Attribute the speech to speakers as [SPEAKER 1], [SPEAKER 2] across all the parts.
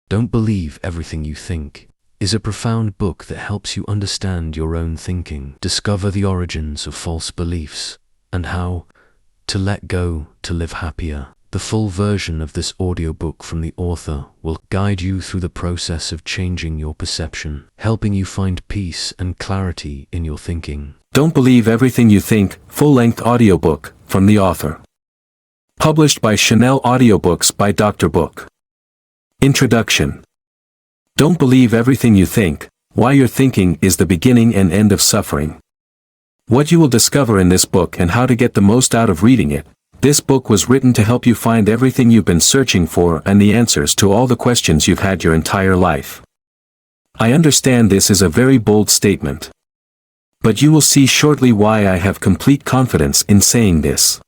[SPEAKER 1] Don't Believe Everything You Think is a profound book that helps you understand your own thinking, discover the origins of false beliefs, and how to let go to live happier. The full version of this audiobook from the author will guide you through the process of changing your perception, helping you find peace and clarity in your thinking.
[SPEAKER 2] Don't Believe Everything You Think, full-length audiobook, from the author. Published by Chanel Audiobooks by Drbook. Introduction. Don't believe everything you think, why your thinking is the beginning and end of suffering. What you will discover in this book and how to get the most out of reading it. This book was written to help you find everything you've been searching for and the answers to all the questions you've had your entire life. I understand this is a very bold statement. But you will see shortly why I have complete confidence in saying this.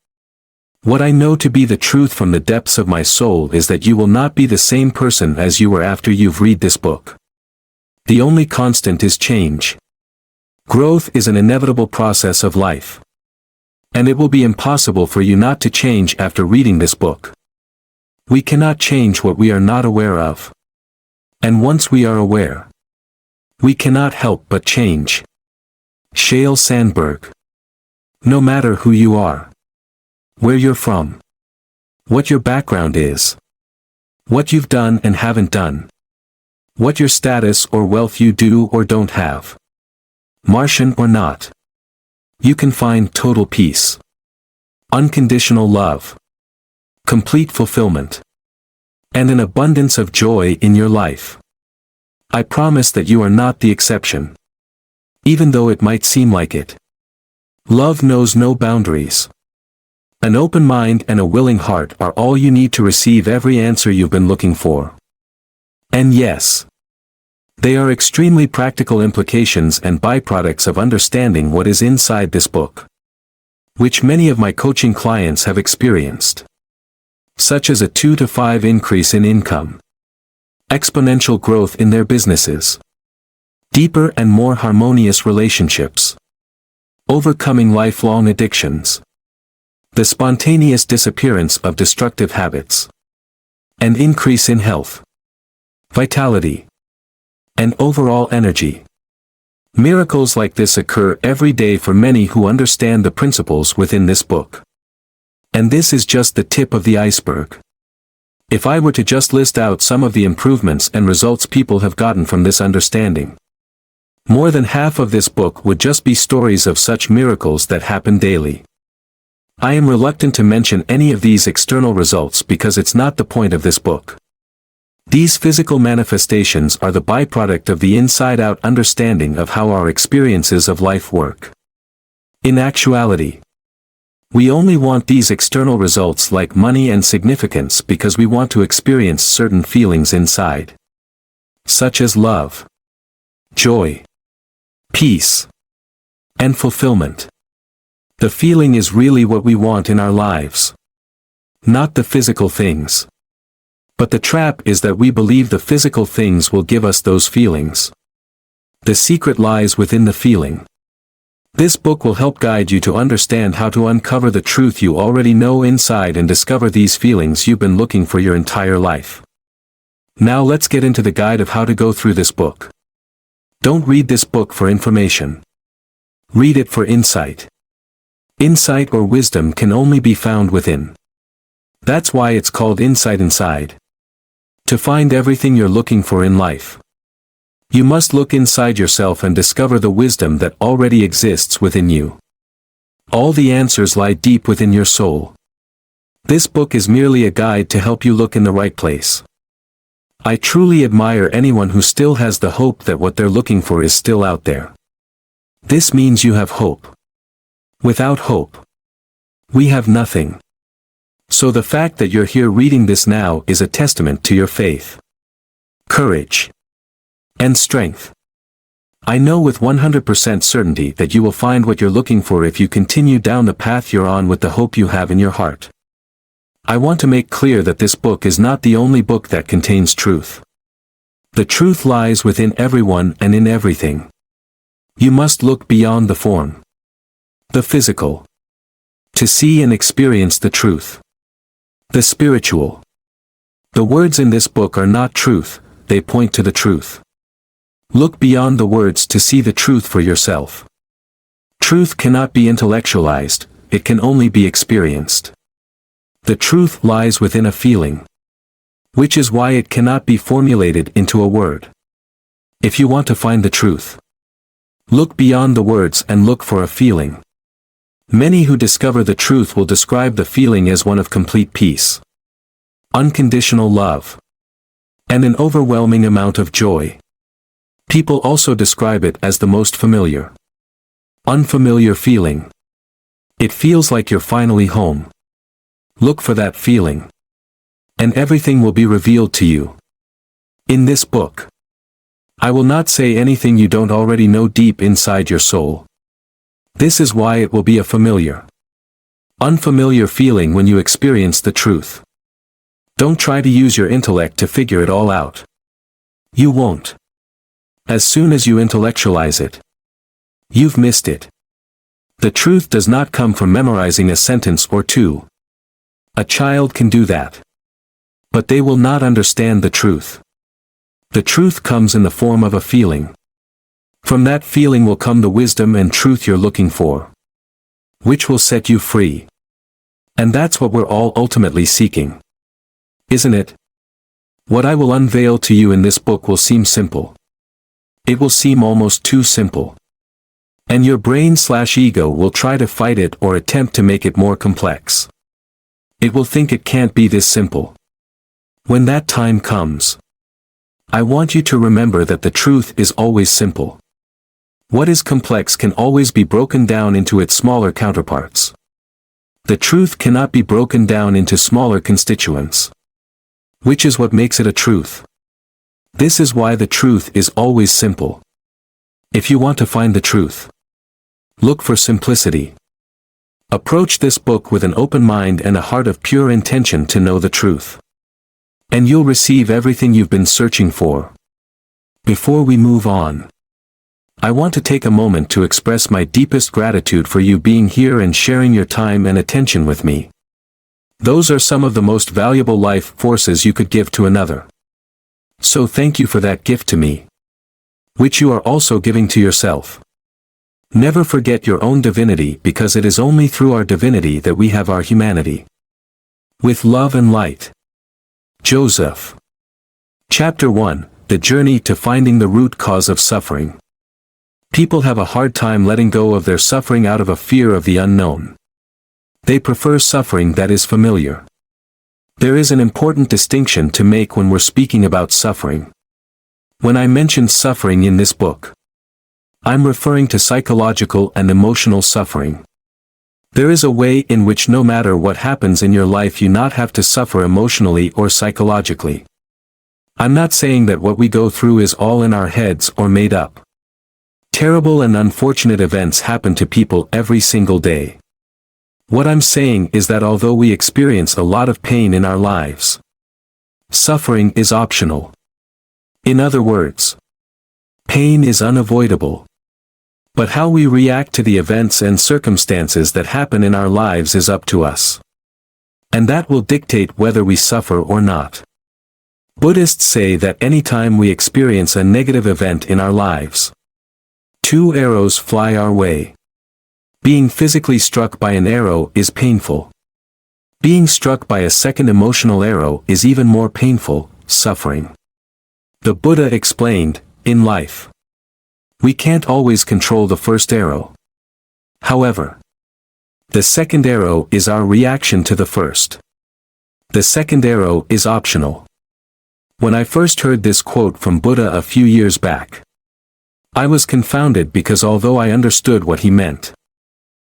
[SPEAKER 2] What I know to be the truth from the depths of my soul is that you will not be the same person as you were after you've read this book. The only constant is change. Growth is an inevitable process of life. And it will be impossible for you not to change after reading this book. We cannot change what we are not aware of. And once we are aware, we cannot help but change. Shale Sandberg. No matter who you are, where you're from, what your background is, what you've done and haven't done, what your status or wealth you do or don't have, Martian or not, you can find total peace, unconditional love, complete fulfillment, and an abundance of joy in your life. I promise that you are not the exception, even though it might seem like it. Love knows no boundaries. An open mind and a willing heart are all you need to receive every answer you've been looking for. And yes, they are extremely practical implications and byproducts of understanding what is inside this book, which many of my coaching clients have experienced, such as a 2 to 5 increase in income, exponential growth in their businesses, deeper and more harmonious relationships, overcoming lifelong addictions, the spontaneous disappearance of destructive habits, an increase in health, vitality, and overall energy. Miracles like this occur every day for many who understand the principles within this book. And this is just the tip of the iceberg. If I were to just list out some of the improvements and results people have gotten from this understanding, more than half of this book would just be stories of such miracles that happen daily. I am reluctant to mention any of these external results because it's not the point of this book. These physical manifestations are the byproduct of the inside-out understanding of how our experiences of life work. In actuality, we only want these external results like money and significance because we want to experience certain feelings inside, such as love, joy, peace, and fulfillment. The feeling is really what we want in our lives, not the physical things. But the trap is that we believe the physical things will give us those feelings. The secret lies within the feeling. This book will help guide you to understand how to uncover the truth you already know inside and discover these feelings you've been looking for your entire life. Now let's get into the guide of how to go through this book. Don't read this book for information. Read it for insight. Insight or wisdom can only be found within. That's why it's called Insight Inside. To find everything you're looking for in life, you must look inside yourself and discover the wisdom that already exists within you. All the answers lie deep within your soul. This book is merely a guide to help you look in the right place. I truly admire anyone who still has the hope that what they're looking for is still out there. This means you have hope. Without hope, we have nothing. So the fact that you're here reading this now is a testament to your faith, courage, and strength. I know with 100% certainty that you will find what you're looking for if you continue down the path you're on with the hope you have in your heart. I want to make clear that this book is not the only book that contains truth. The truth lies within everyone and in everything. You must look beyond the form, the physical, to see and experience the truth, the spiritual. The words in this book are not truth, they point to the truth. Look beyond the words to see the truth for yourself. Truth cannot be intellectualized, it can only be experienced. The truth lies within a feeling, which is why it cannot be formulated into a word. If you want to find the truth, look beyond the words and look for a feeling. Many who discover the truth will describe the feeling as one of complete peace, unconditional love, and an overwhelming amount of joy. People also describe it as the most familiar, unfamiliar feeling. It feels like you're finally home. Look for that feeling, and everything will be revealed to you. In this book, I will not say anything you don't already know deep inside your soul. This is why it will be a familiar, unfamiliar feeling when you experience the truth. Don't try to use your intellect to figure it all out. You won't. As soon as you intellectualize it, you've missed it. The truth does not come from memorizing a sentence or two. A child can do that, but they will not understand the truth. The truth comes in the form of a feeling. From that feeling will come the wisdom and truth you're looking for, which will set you free. And that's what we're all ultimately seeking, isn't it? What I will unveil to you in this book will seem simple. It will seem almost too simple. And your brain/ego will try to fight it or attempt to make it more complex. It will think it can't be this simple. When that time comes, I want you to remember that the truth is always simple. What is complex can always be broken down into its smaller counterparts. The truth cannot be broken down into smaller constituents, which is what makes it a truth. This is why the truth is always simple. If you want to find the truth, look for simplicity. Approach this book with an open mind and a heart of pure intention to know the truth, and you'll receive everything you've been searching for. Before we move on, I want to take a moment to express my deepest gratitude for you being here and sharing your time and attention with me. Those are some of the most valuable life forces you could give to another. So thank you for that gift to me, which you are also giving to yourself. Never forget your own divinity, because it is only through our divinity that we have our humanity. With love and light, Joseph. Chapter 1: The Journey to Finding the Root Cause of Suffering. People have a hard time letting go of their suffering out of a fear of the unknown. They prefer suffering that is familiar. There is an important distinction to make when we're speaking about suffering. When I mention suffering in this book, I'm referring to psychological and emotional suffering. There is a way in which no matter what happens in your life you not have to suffer emotionally or psychologically. I'm not saying that what we go through is all in our heads or made up. Terrible and unfortunate events happen to people every single day. What I'm saying is that although we experience a lot of pain in our lives, suffering is optional. In other words, pain is unavoidable. But how we react to the events and circumstances that happen in our lives is up to us. And that will dictate whether we suffer or not. Buddhists say that anytime we experience a negative event in our lives, two arrows fly our way. Being physically struck by an arrow is painful. Being struck by a second emotional arrow is even more painful, suffering. The Buddha explained, in life, we can't always control the first arrow. However, the second arrow is our reaction to the first. The second arrow is optional. When I first heard this quote from Buddha a few years back, I was confounded because although I understood what he meant,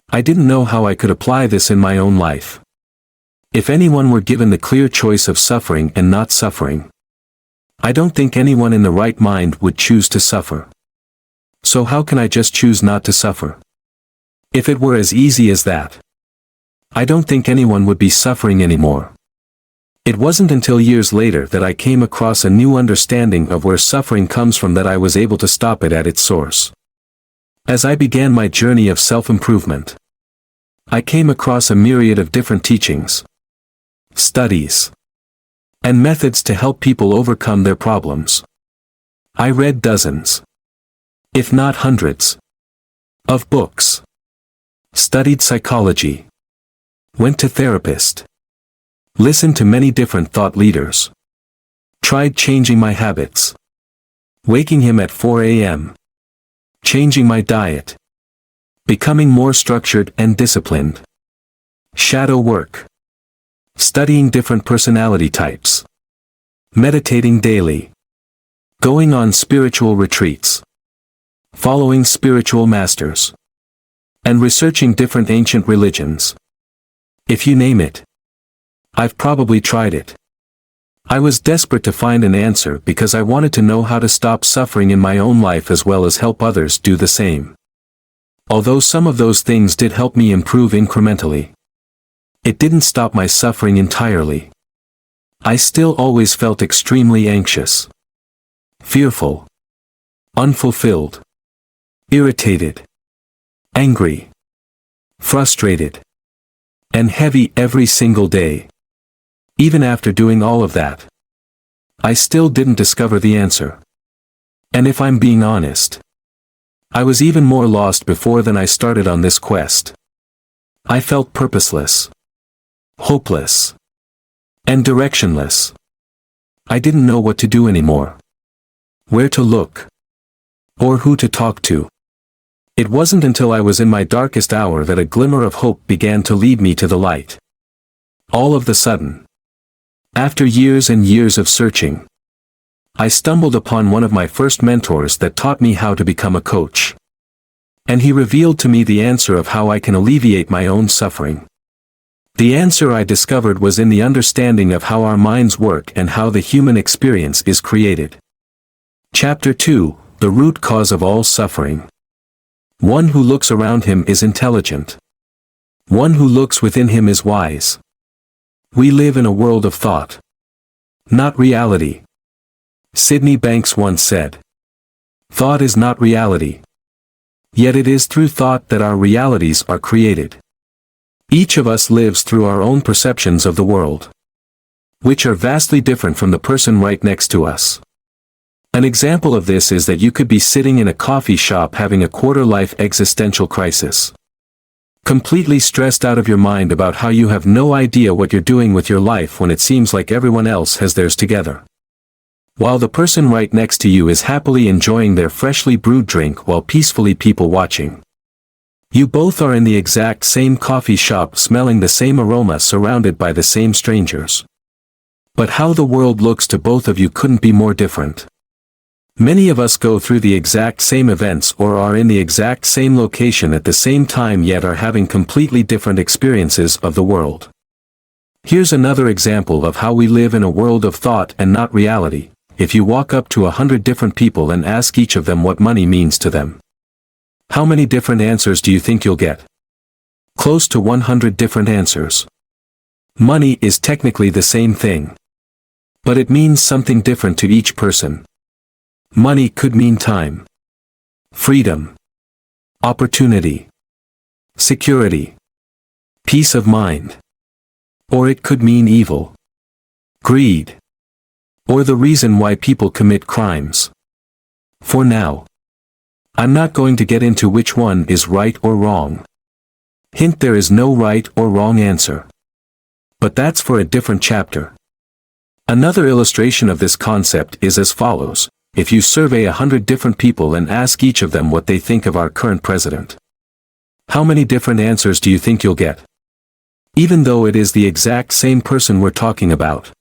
[SPEAKER 2] I didn't know how I could apply this in my own life. If anyone were given the clear choice of suffering and not suffering, I don't think anyone in the right mind would choose to suffer. So how can I just choose not to suffer? If it were as easy as that, I don't think anyone would be suffering anymore. It wasn't until years later that I came across a new understanding of where suffering comes from that I was able to stop it at its source. As I began my journey of self-improvement, I came across a myriad of different teachings, studies, and methods to help people overcome their problems. I read dozens, if not hundreds, of books, studied psychology, went to therapist, listened to many different thought leaders, tried changing my habits, waking him at 4 a.m., changing my diet, becoming more structured and disciplined, shadow work, studying different personality types, meditating daily, going on spiritual retreats, following spiritual masters, and researching different ancient religions. If you name it, I've probably tried it. I was desperate to find an answer because I wanted to know how to stop suffering in my own life as well as help others do the same. Although some of those things did help me improve incrementally, it didn't stop my suffering entirely. I still always felt extremely anxious, fearful, unfulfilled, irritated, angry, frustrated, and heavy every single day. Even after doing all of that, I still didn't discover the answer. And if I'm being honest, I was even more lost before than I started on this quest. I felt purposeless, hopeless, and directionless. I didn't know what to do anymore, where to look, or who to talk to. It wasn't until I was in my darkest hour that a glimmer of hope began to lead me to the light. All of the sudden, after years and years of searching, I stumbled upon one of my first mentors that taught me how to become a coach. And he revealed to me the answer of how I can alleviate my own suffering. The answer I discovered was in the understanding of how our minds work and how the human experience is created. Chapter 2, The Root Cause of All Suffering. One who looks around him is intelligent. One who looks within him is wise. We live in a world of thought, not reality. Sydney Banks once said, "Thought is not reality. Yet it is through thought that our realities are created." Each of us lives through our own perceptions of the world, which are vastly different from the person right next to us. An example of this is that you could be sitting in a coffee shop having a quarter-life existential crisis, completely stressed out of your mind about how you have no idea what you're doing with your life when it seems like everyone else has theirs together, while the person right next to you is happily enjoying their freshly brewed drink while peacefully people watching. You both are in the exact same coffee shop smelling the same aroma surrounded by the same strangers. But how the world looks to both of you couldn't be more different. Many of us go through the exact same events or are in the exact same location at the same time yet are having completely different experiences of the world. Here's another example of how we live in a world of thought and not reality. If you walk up to 100 different people and ask each of them what money means to them, how many different answers do you think you'll get? Close to 100 different answers. Money is technically the same thing, but it means something different to each person. Money could mean time, freedom, opportunity, security, peace of mind. Or it could mean evil, greed, or the reason why people commit crimes. For now, I'm not going to get into which one is right or wrong. Hint: there is no right or wrong answer. But that's for a different chapter. Another illustration of this concept is as follows. If you survey 100 different people and ask each of them what they think of our current president, how many different answers do you think you'll get? Even though it is the exact same person we're talking about,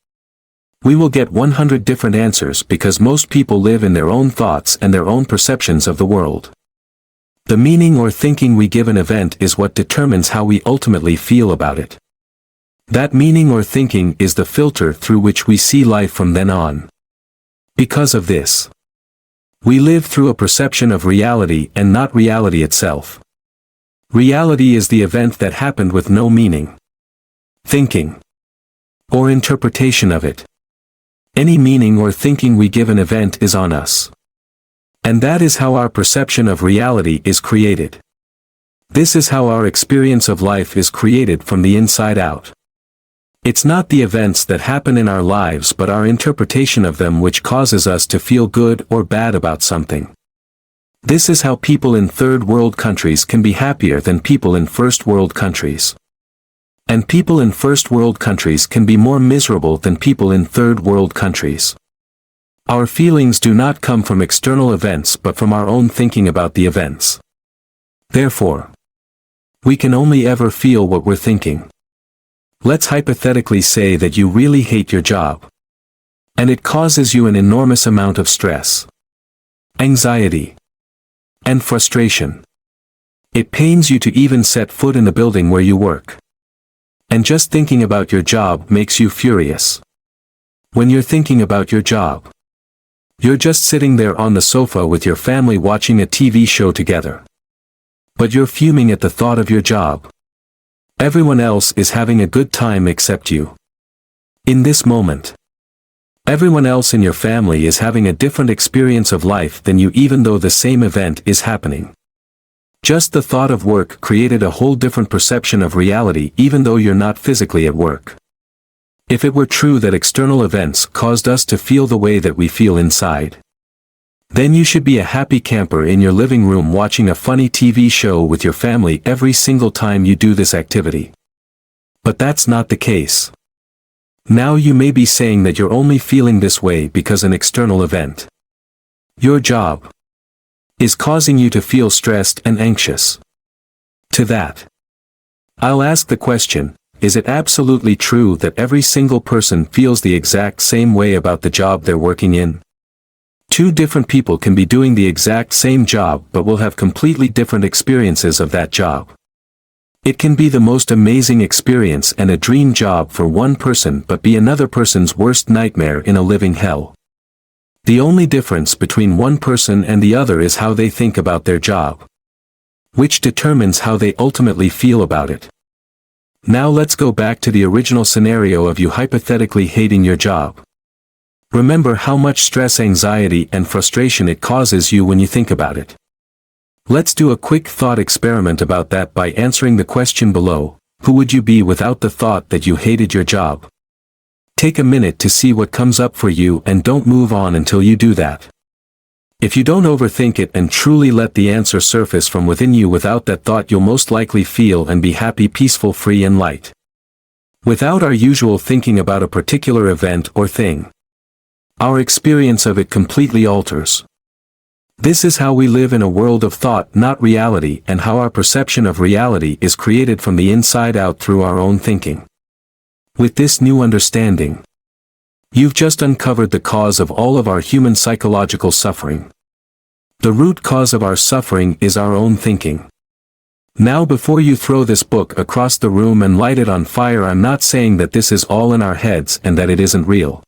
[SPEAKER 2] we will get 100 different answers because most people live in their own thoughts and their own perceptions of the world. The meaning or thinking we give an event is what determines how we ultimately feel about it. That meaning or thinking is the filter through which we see life from then on. Because of this, we live through a perception of reality and not reality itself. Reality is the event that happened with no meaning, thinking, or interpretation of it. Any meaning or thinking we give an event is on us. And that is how our perception of reality is created. This is how our experience of life is created from the inside out. It's not the events that happen in our lives but our interpretation of them which causes us to feel good or bad about something. This is how people in third world countries can be happier than people in first world countries. And people in first world countries can be more miserable than people in third world countries. Our feelings do not come from external events but from our own thinking about the events. Therefore, we can only ever feel what we're thinking. Let's hypothetically say that you really hate your job. And it causes you an enormous amount of stress, anxiety, and frustration. It pains you to even set foot in the building where you work. And just thinking about your job makes you furious. When you're thinking about your job, you're just sitting there on the sofa with your family watching a TV show together. But you're fuming at the thought of your job. Everyone else is having a good time except you. In this moment, everyone else in your family is having a different experience of life than you, even though the same event is happening. Just the thought of work created a whole different perception of reality even though you're not physically at work. If it were true that external events caused us to feel the way that we feel inside, then you should be a happy camper in your living room watching a funny TV show with your family every single time you do this activity. But that's not the case. Now you may be saying that you're only feeling this way because an external event, your job, is causing you to feel stressed and anxious. To that, I'll ask the question, is it absolutely true that every single person feels the exact same way about the job they're working in? Two different people can be doing the exact same job but will have completely different experiences of that job. It can be the most amazing experience and a dream job for one person but be another person's worst nightmare in a living hell. The only difference between one person and the other is how they think about their job, which determines how they ultimately feel about it. Now let's go back to the original scenario of you hypothetically hating your job. Remember how much stress, anxiety, and frustration it causes you when you think about it. Let's do a quick thought experiment about that by answering the question below: who would you be without the thought that you hated your job? Take a minute to see what comes up for you and don't move on until you do that. If you don't overthink it and truly let the answer surface from within you without that thought, you'll most likely feel and be happy, peaceful, free, and light. Without our usual thinking about a particular event or thing, our experience of it completely alters. This is how we live in a world of thought, not reality, and how our perception of reality is created from the inside out through our own thinking. With this new understanding, you've just uncovered the cause of all of our human psychological suffering. The root cause of our suffering is our own thinking. Now, before you throw this book across the room and light it on fire, I'm not saying that this is all in our heads and that it isn't real.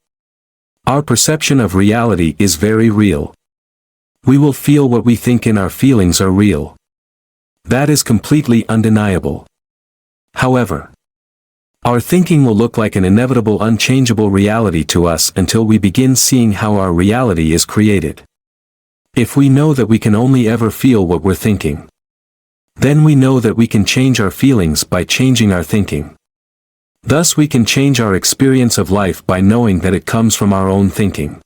[SPEAKER 2] Our perception of reality is very real. We will feel what we think, and our feelings are real. That is completely undeniable. However, our thinking will look like an inevitable, unchangeable reality to us until we begin seeing how our reality is created. If we know that we can only ever feel what we're thinking, then we know that we can change our feelings by changing our thinking. Thus we can change our experience of life by knowing that it comes from our own thinking.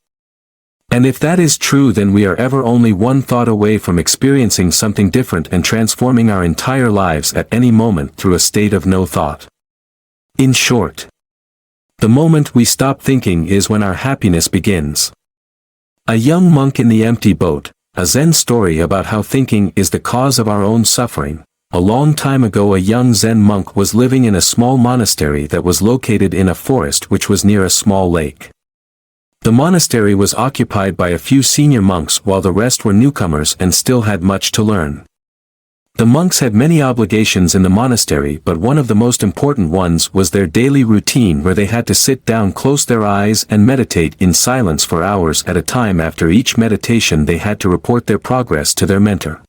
[SPEAKER 2] And if that is true, then we are ever only one thought away from experiencing something different and transforming our entire lives at any moment through a state of no thought. In short, the moment we stop thinking is when our happiness begins. A Young Monk in the Empty Boat, a Zen story about how thinking is the cause of our own suffering. A long time ago, a young Zen monk was living in a small monastery that was located in a forest which was near a small lake. The monastery was occupied by a few senior monks while the rest were newcomers and still had much to learn. The monks had many obligations in the monastery, but one of the most important ones was their daily routine, where they had to sit down, close their eyes, and meditate in silence for hours at a time. After each meditation, they had to report their progress to their mentor.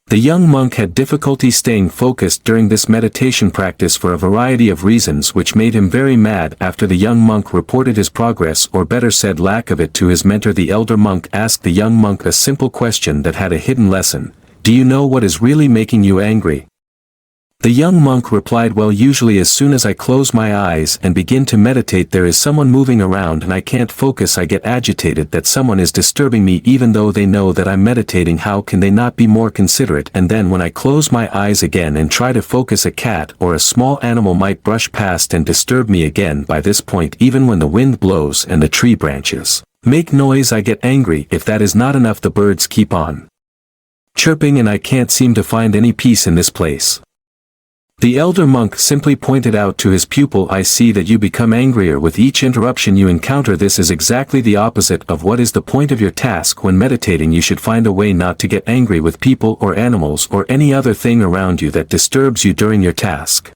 [SPEAKER 2] The young monk had difficulty staying focused during this meditation practice for a variety of reasons, which made him very mad. After the young monk reported his progress, or better said lack of it, to his mentor, the elder monk asked the young monk a simple question that had a hidden lesson: do you know what is really making you angry? The young monk replied, well, usually as soon as I close my eyes and begin to meditate there is someone moving around and I can't focus. I get agitated that someone is disturbing me even though they know that I'm meditating. How can they not be more considerate? And then when I close my eyes again and try to focus, a cat or a small animal might brush past and disturb me again. By this point, even when the wind blows and the tree branches make noise, I get angry. If that is not enough, the birds keep on chirping and I can't seem to find any peace in this place. The elder monk simply pointed out to his pupil, I see that you become angrier with each interruption you encounter. This is exactly the opposite of what is the point of your task. When meditating, you should find a way not to get angry with people or animals or any other thing around you that disturbs you during your task.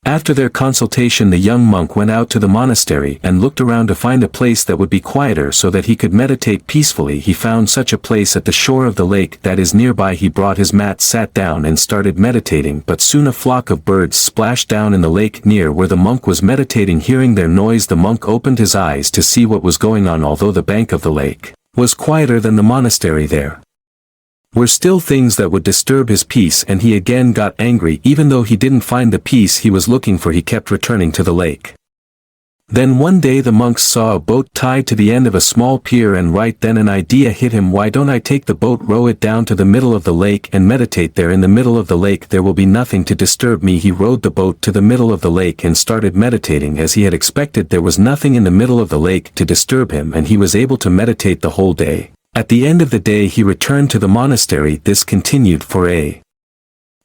[SPEAKER 2] After their consultation, the young monk went out to the monastery and looked around to find a place that would be quieter so that he could meditate peacefully. He found such a place at the shore of the lake that is nearby. He brought his mat, sat down and started meditating, but soon a flock of birds splashed down in the lake near where the monk was meditating. Hearing their noise, the monk opened his eyes to see what was going on. Although the bank of the lake was quieter than the monastery, there were still things that would disturb his peace, and he again got angry. Even though he didn't find the peace he was looking for, he kept returning to the lake. Then one day the monks saw a boat tied to the end of a small pier, and right then an idea hit him. Why don't I take the boat, row it down to the middle of the lake and meditate there? In the middle of the lake there will be nothing to disturb me. He rowed the boat to the middle of the lake and started meditating. As he had expected, there was nothing in the middle of the lake to disturb him, and he was able to meditate the whole day. At the end of the day he returned to the monastery. This continued for a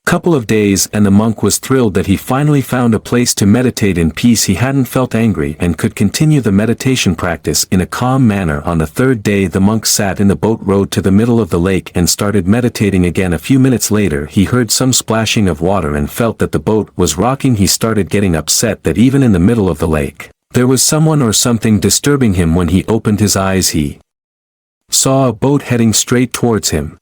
[SPEAKER 2] couple of days, and the monk was thrilled that he finally found a place to meditate in peace. He hadn't felt angry and could continue the meditation practice in a calm manner. On the third day the monk sat in the boat, rowed to the middle of the lake and started meditating again. A few minutes later he heard some splashing of water and felt that the boat was rocking. He started getting upset that even in the middle of the lake there was someone or something disturbing him. When he opened his eyes he saw a boat heading straight towards him.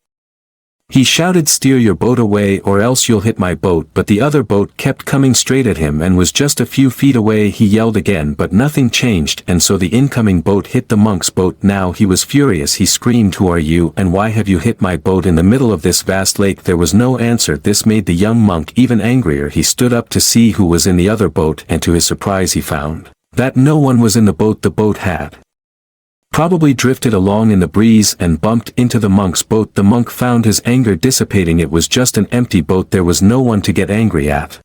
[SPEAKER 2] He shouted, steer your boat away or else you'll hit my boat, but the other boat kept coming straight at him and was just a few feet away. He yelled again, but nothing changed, and so the incoming boat hit the monk's boat. Now he was furious. He screamed, who are you and why have you hit my boat in the middle of this vast lake? There was no answer. This made the young monk even angrier. He stood up to see who was in the other boat, and to his surprise he found that no one was in the boat. The boat had probably drifted along in the breeze and bumped into the monk's boat. The monk found his anger dissipating. It was just an empty boat. There was no one to get angry at.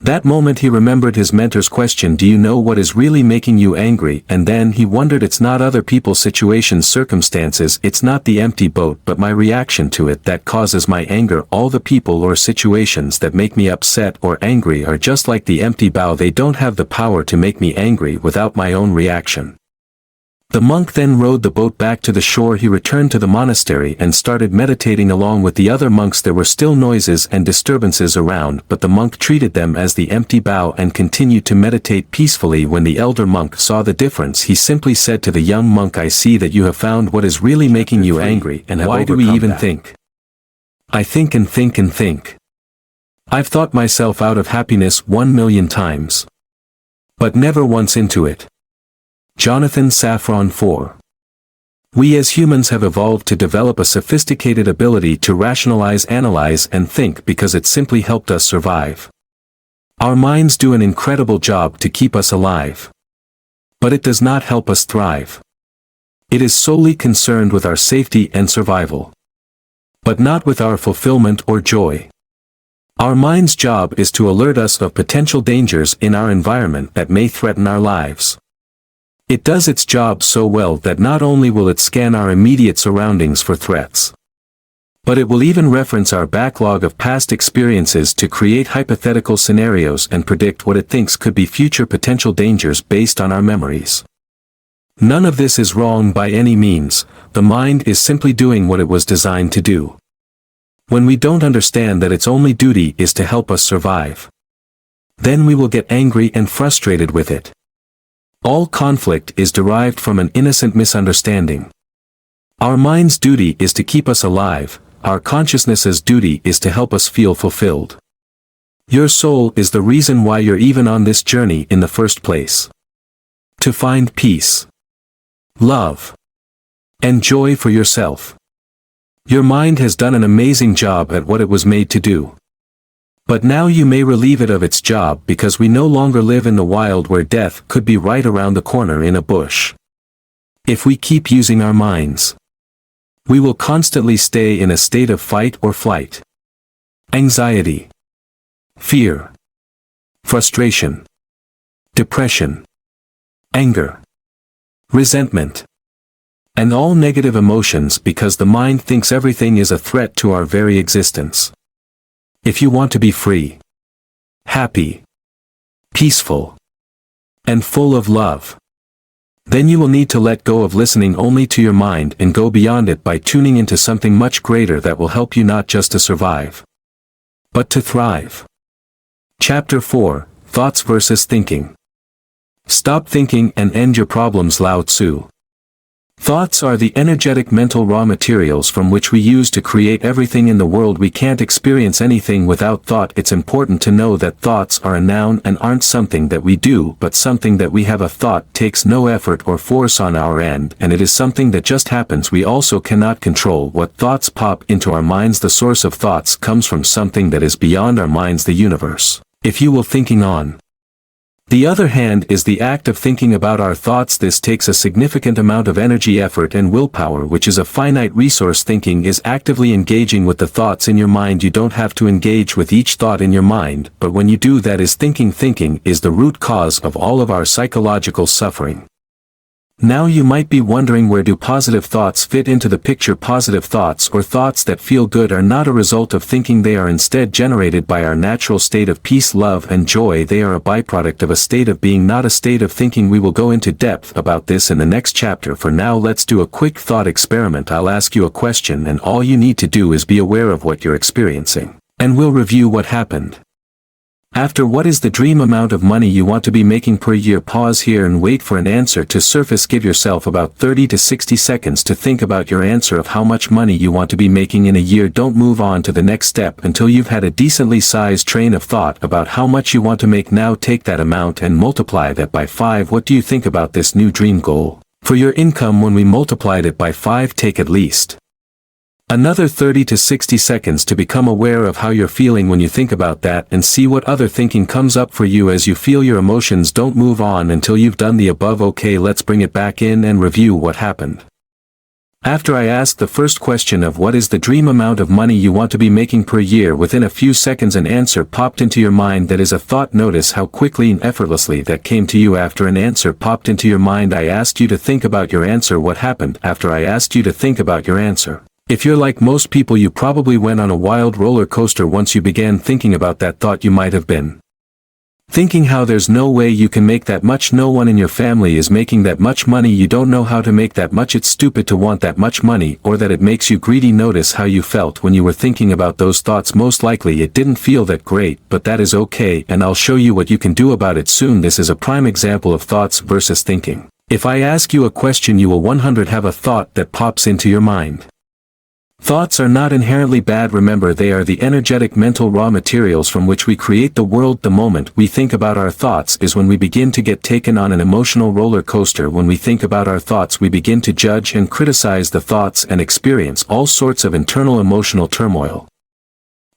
[SPEAKER 2] That moment he remembered his mentor's question, do you know what is really making you angry? And then he wondered, it's not other people's situations, circumstances, it's not the empty boat, but my reaction to it that causes my anger. All the people or situations that make me upset or angry are just like the empty bow. They don't have the power to make me angry without my own reaction. The monk then rowed the boat back to the shore. He returned to the monastery and started meditating along with the other monks. There were still noises and disturbances around, but the monk treated them as the empty bow and continued to meditate peacefully. When the elder monk saw the difference, he simply said to the young monk, I see that you have found what is really making you angry, and why do we even think? I think and think and think. I've thought myself out of happiness 1,000,000 times, but never once into it. Jonathan Safran. 4. We as humans have evolved to develop a sophisticated ability to rationalize, analyze, and think because it simply helped us survive. Our minds do an incredible job to keep us alive. But it does not help us thrive. It is solely concerned with our safety and survival, but not with our fulfillment or joy. Our mind's job is to alert us of potential dangers in our environment that may threaten our lives. It does its job so well that not only will it scan our immediate surroundings for threats, but it will even reference our backlog of past experiences to create hypothetical scenarios and predict what it thinks could be future potential dangers based on our memories. None of this is wrong by any means. The mind is simply doing what it was designed to do. When we don't understand that its only duty is to help us survive, then we will get angry and frustrated with it. All conflict is derived from an innocent misunderstanding. Our mind's duty is to keep us alive, our consciousness's duty is to help us feel fulfilled. Your soul is the reason why you're even on this journey in the first place. To find peace, love, and joy for yourself. Your mind has done an amazing job at what it was made to do. But now you may relieve it of its job because we no longer live in the wild where death could be right around the corner in a bush. If we keep using our minds, we will constantly stay in a state of fight or flight, anxiety, fear, frustration, depression, anger, resentment, and all negative emotions because the mind thinks everything is a threat to our very existence. If you want to be free, happy, peaceful, and full of love, then you will need to let go of listening only to your mind and go beyond it by tuning into something much greater that will help you not just to survive, but to thrive. Chapter 4, Thoughts versus Thinking. Stop thinking and end your problems. Lao Tzu. Thoughts are the energetic mental raw materials from which we use to create everything in the world. We can't experience anything without thought. It's important to know that thoughts are a noun and aren't something that we do, but something that we have. A thought takes no effort or force on our end, and it is something that just happens. We also cannot control what thoughts pop into our minds. The source of thoughts comes from something that is beyond our minds, the universe. If you will thinking on the other hand is the act of thinking about our thoughts. This takes a significant amount of energy, effort, and willpower, which is a finite resource. Thinking is actively engaging with the thoughts in your mind. You don't have to engage with each thought in your mind, but when you do, that is thinking. Thinking is the root cause of all of our psychological suffering. Now you might be wondering, where do positive thoughts fit into the picture? Positive thoughts, or thoughts that feel good, are not a result of thinking. They are instead generated by our natural state of peace, love, and joy. They are a byproduct of a state of being, not a state of thinking. We will go into depth about this in the next chapter. For now, let's do a quick thought experiment. I'll ask you a question and all you need to do is be aware of what you're experiencing, and we'll review what happened. After, what is the dream amount of money you want to be making per year? Pause here and wait for an answer to surface. Give yourself about 30 to 60 seconds to think about your answer of how much money you want to be making in a year. Don't move on to the next step until you've had a decently sized train of thought about how much you want to make. Now take that amount and multiply that by 5. What do you think about this new dream goal for your income? When we multiplied it by 5, take at least another 30 to 60 seconds to become aware of how you're feeling when you think about that, and see what other thinking comes up for you as you feel your emotions. Don't move on until you've done the above. Okay, let's bring it back in and review what happened. After I asked the first question of what is the dream amount of money you want to be making per year, within a few seconds an answer popped into your mind. That is a thought. Notice how quickly and effortlessly that came to you. After an answer popped into your mind, I asked you to think about your answer. What happened after I asked you to think about your answer? If you're like most people, you probably went on a wild roller coaster. Once you began thinking about that thought, you might have been thinking how there's no way you can make that much. No one in your family is making that much money. You don't know how to make that much. It's stupid to want that much money, or that it makes you greedy. Notice how you felt when you were thinking about those thoughts. Most likely it didn't feel that great, but that is okay, and I'll show you what you can do about it soon. This is a prime example of thoughts versus thinking. If I ask you a question, you will 100% have a thought that pops into your mind. Thoughts are not inherently bad. Remember, they are the energetic mental raw materials from which we create the world. The moment we think about our thoughts is when we begin to get taken on an emotional roller coaster. When we think about our thoughts, we begin to judge and criticize the thoughts and experience all sorts of internal emotional turmoil.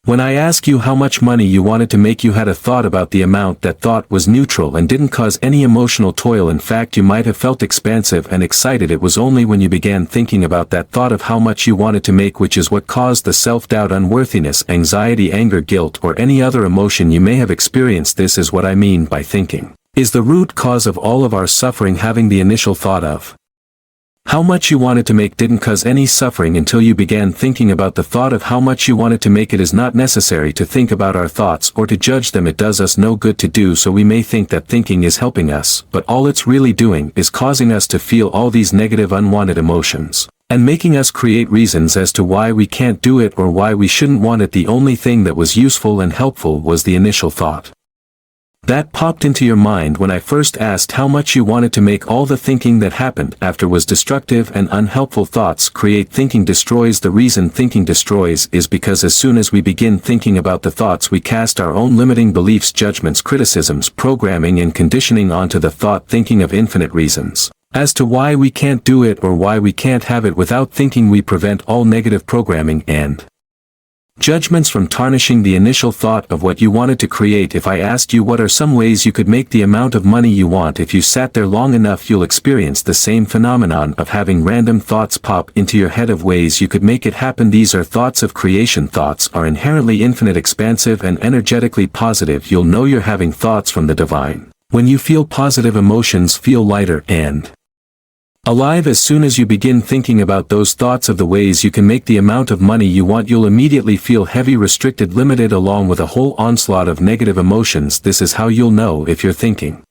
[SPEAKER 2] When I ask you how much money you wanted to make, you had a thought about the amount. That thought was neutral and didn't cause any emotional toil. In fact, you might have felt expansive and excited. It was only when you began thinking about that thought of how much you wanted to make which is what caused the self-doubt, unworthiness, anxiety, anger, guilt, or any other emotion you may have experienced. This is what I mean by thinking is the root cause of all of our suffering. Having the initial thought of how much you wanted to make didn't cause any suffering until you began thinking about the thought of how much you wanted to make. It is not necessary to think about our thoughts or to judge them. It does us no good to do so. We may think that thinking is helping us, but all it's really doing is causing us to feel all these negative unwanted emotions, and making us create reasons as to why we can't do it or why we shouldn't want it. The only thing that was useful and helpful was the initial thought that popped into your mind when I first asked how much you wanted to make. All the thinking that happened after was destructive and unhelpful. Thoughts create, thinking destroys. The reason thinking destroys is because as soon as we begin thinking about the thoughts, we cast our own limiting beliefs, judgments, criticisms, programming, and conditioning onto the thought, thinking of infinite reasons as to why we can't do it or why we can't have it. Without thinking, we prevent all negative programming and Judgments from tarnishing the initial thought of what you wanted to create. If I asked you what are some ways you could make the amount of money you want, if you sat there long enough you'll experience the same phenomenon of having random thoughts pop into your head of ways you could make it happen. These are thoughts of creation. Thoughts are inherently infinite, expansive and energetically positive. You'll know you're having thoughts from the divine when you feel positive emotions, feel lighter and alive. As soon as you begin thinking about those thoughts of the ways you can make the amount of money you want, you'll immediately feel heavy, restricted, limited, along with a whole onslaught of negative emotions. This is how you'll know if you're thinking.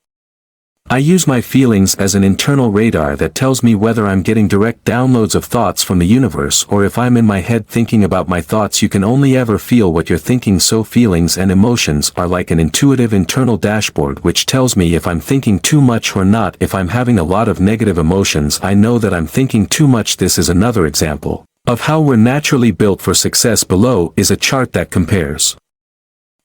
[SPEAKER 2] I use my feelings as an internal radar that tells me whether I'm getting direct downloads of thoughts from the universe or if I'm in my head thinking about my thoughts. You can only ever feel what you're thinking, so feelings and emotions are like an intuitive internal dashboard which tells me if I'm thinking too much or not. If I'm having a lot of negative emotions, I know that I'm thinking too much. This is another example of how we're naturally built for success. Below is a chart that compares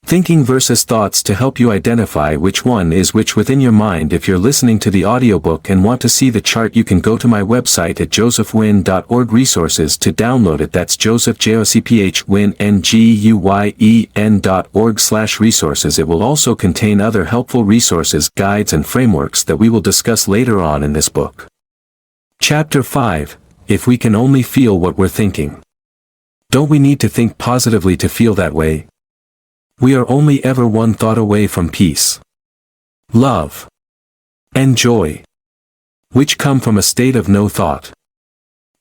[SPEAKER 2] thinking versus thoughts to help you identify which one is which within your mind. If you're listening to the audiobook and want to see the chart, you can go to my website at josephwin.org resources to download it. That's josephwin.org/resources. It will also contain other helpful resources, guides and frameworks that we will discuss later on in this book. Chapter 5. If we can only feel what we're thinking. Don't we need to think positively to feel that way? We are only ever one thought away from peace, love, and joy, which come from a state of no thought.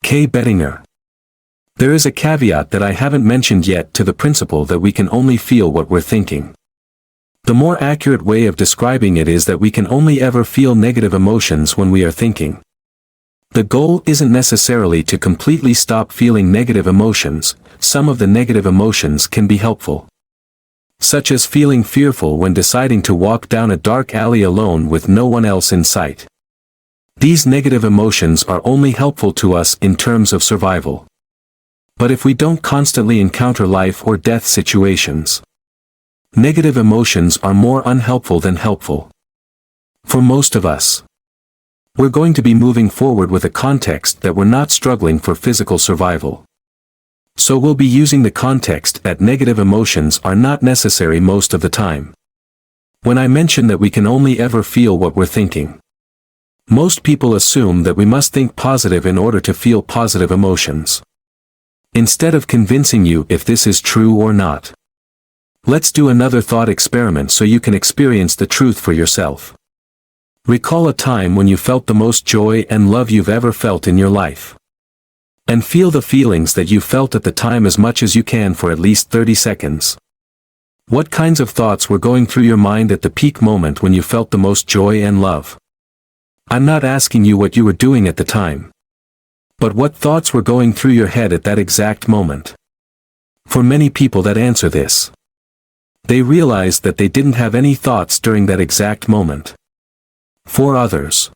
[SPEAKER 2] K. Bettinger. There is a caveat that I haven't mentioned yet to the principle that we can only feel what we're thinking. The more accurate way of describing it is that we can only ever feel negative emotions when we are thinking. The goal isn't necessarily to completely stop feeling negative emotions. Some of the negative emotions can be helpful, such as feeling fearful when deciding to walk down a dark alley alone with no one else in sight. These negative emotions are only helpful to us in terms of survival. But if we don't constantly encounter life or death situations, negative emotions are more unhelpful than helpful. For most of us, we're going to be moving forward with a context that we're not struggling for physical survival. So we'll be using the context that negative emotions are not necessary most of the time. When I mention that we can only ever feel what we're thinking, most people assume that we must think positive in order to feel positive emotions. Instead of convincing you if this is true or not, let's do another thought experiment so you can experience the truth for yourself. Recall a time when you felt the most joy and love you've ever felt in your life. And feel the feelings that you felt at the time as much as you can for at least 30 seconds. What kinds of thoughts were going through your mind at the peak moment when you felt the most joy and love? I'm not asking you what you were doing at the time, but what thoughts were going through your head at that exact moment. For many people that answer this, they realize that they didn't have any thoughts during that exact moment. For others,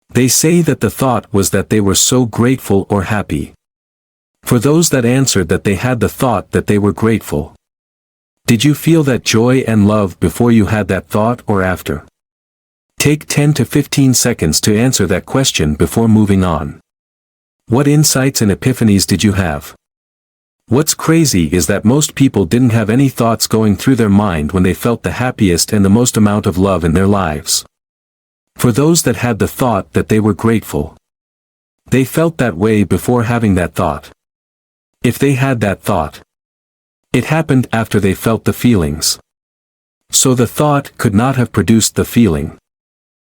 [SPEAKER 2] they say that the thought was that they were so grateful or happy. For those that answered that they had the thought that they were grateful, did you feel that joy and love before you had that thought or after? Take 10 to 15 seconds to answer that question before moving on. What insights and epiphanies did you have? What's crazy is that most people didn't have any thoughts going through their mind when they felt the happiest and the most amount of love in their lives. For those that had the thought that they were grateful, they felt that way before having that thought. If they had that thought, it happened after they felt the feelings. So the thought could not have produced the feeling.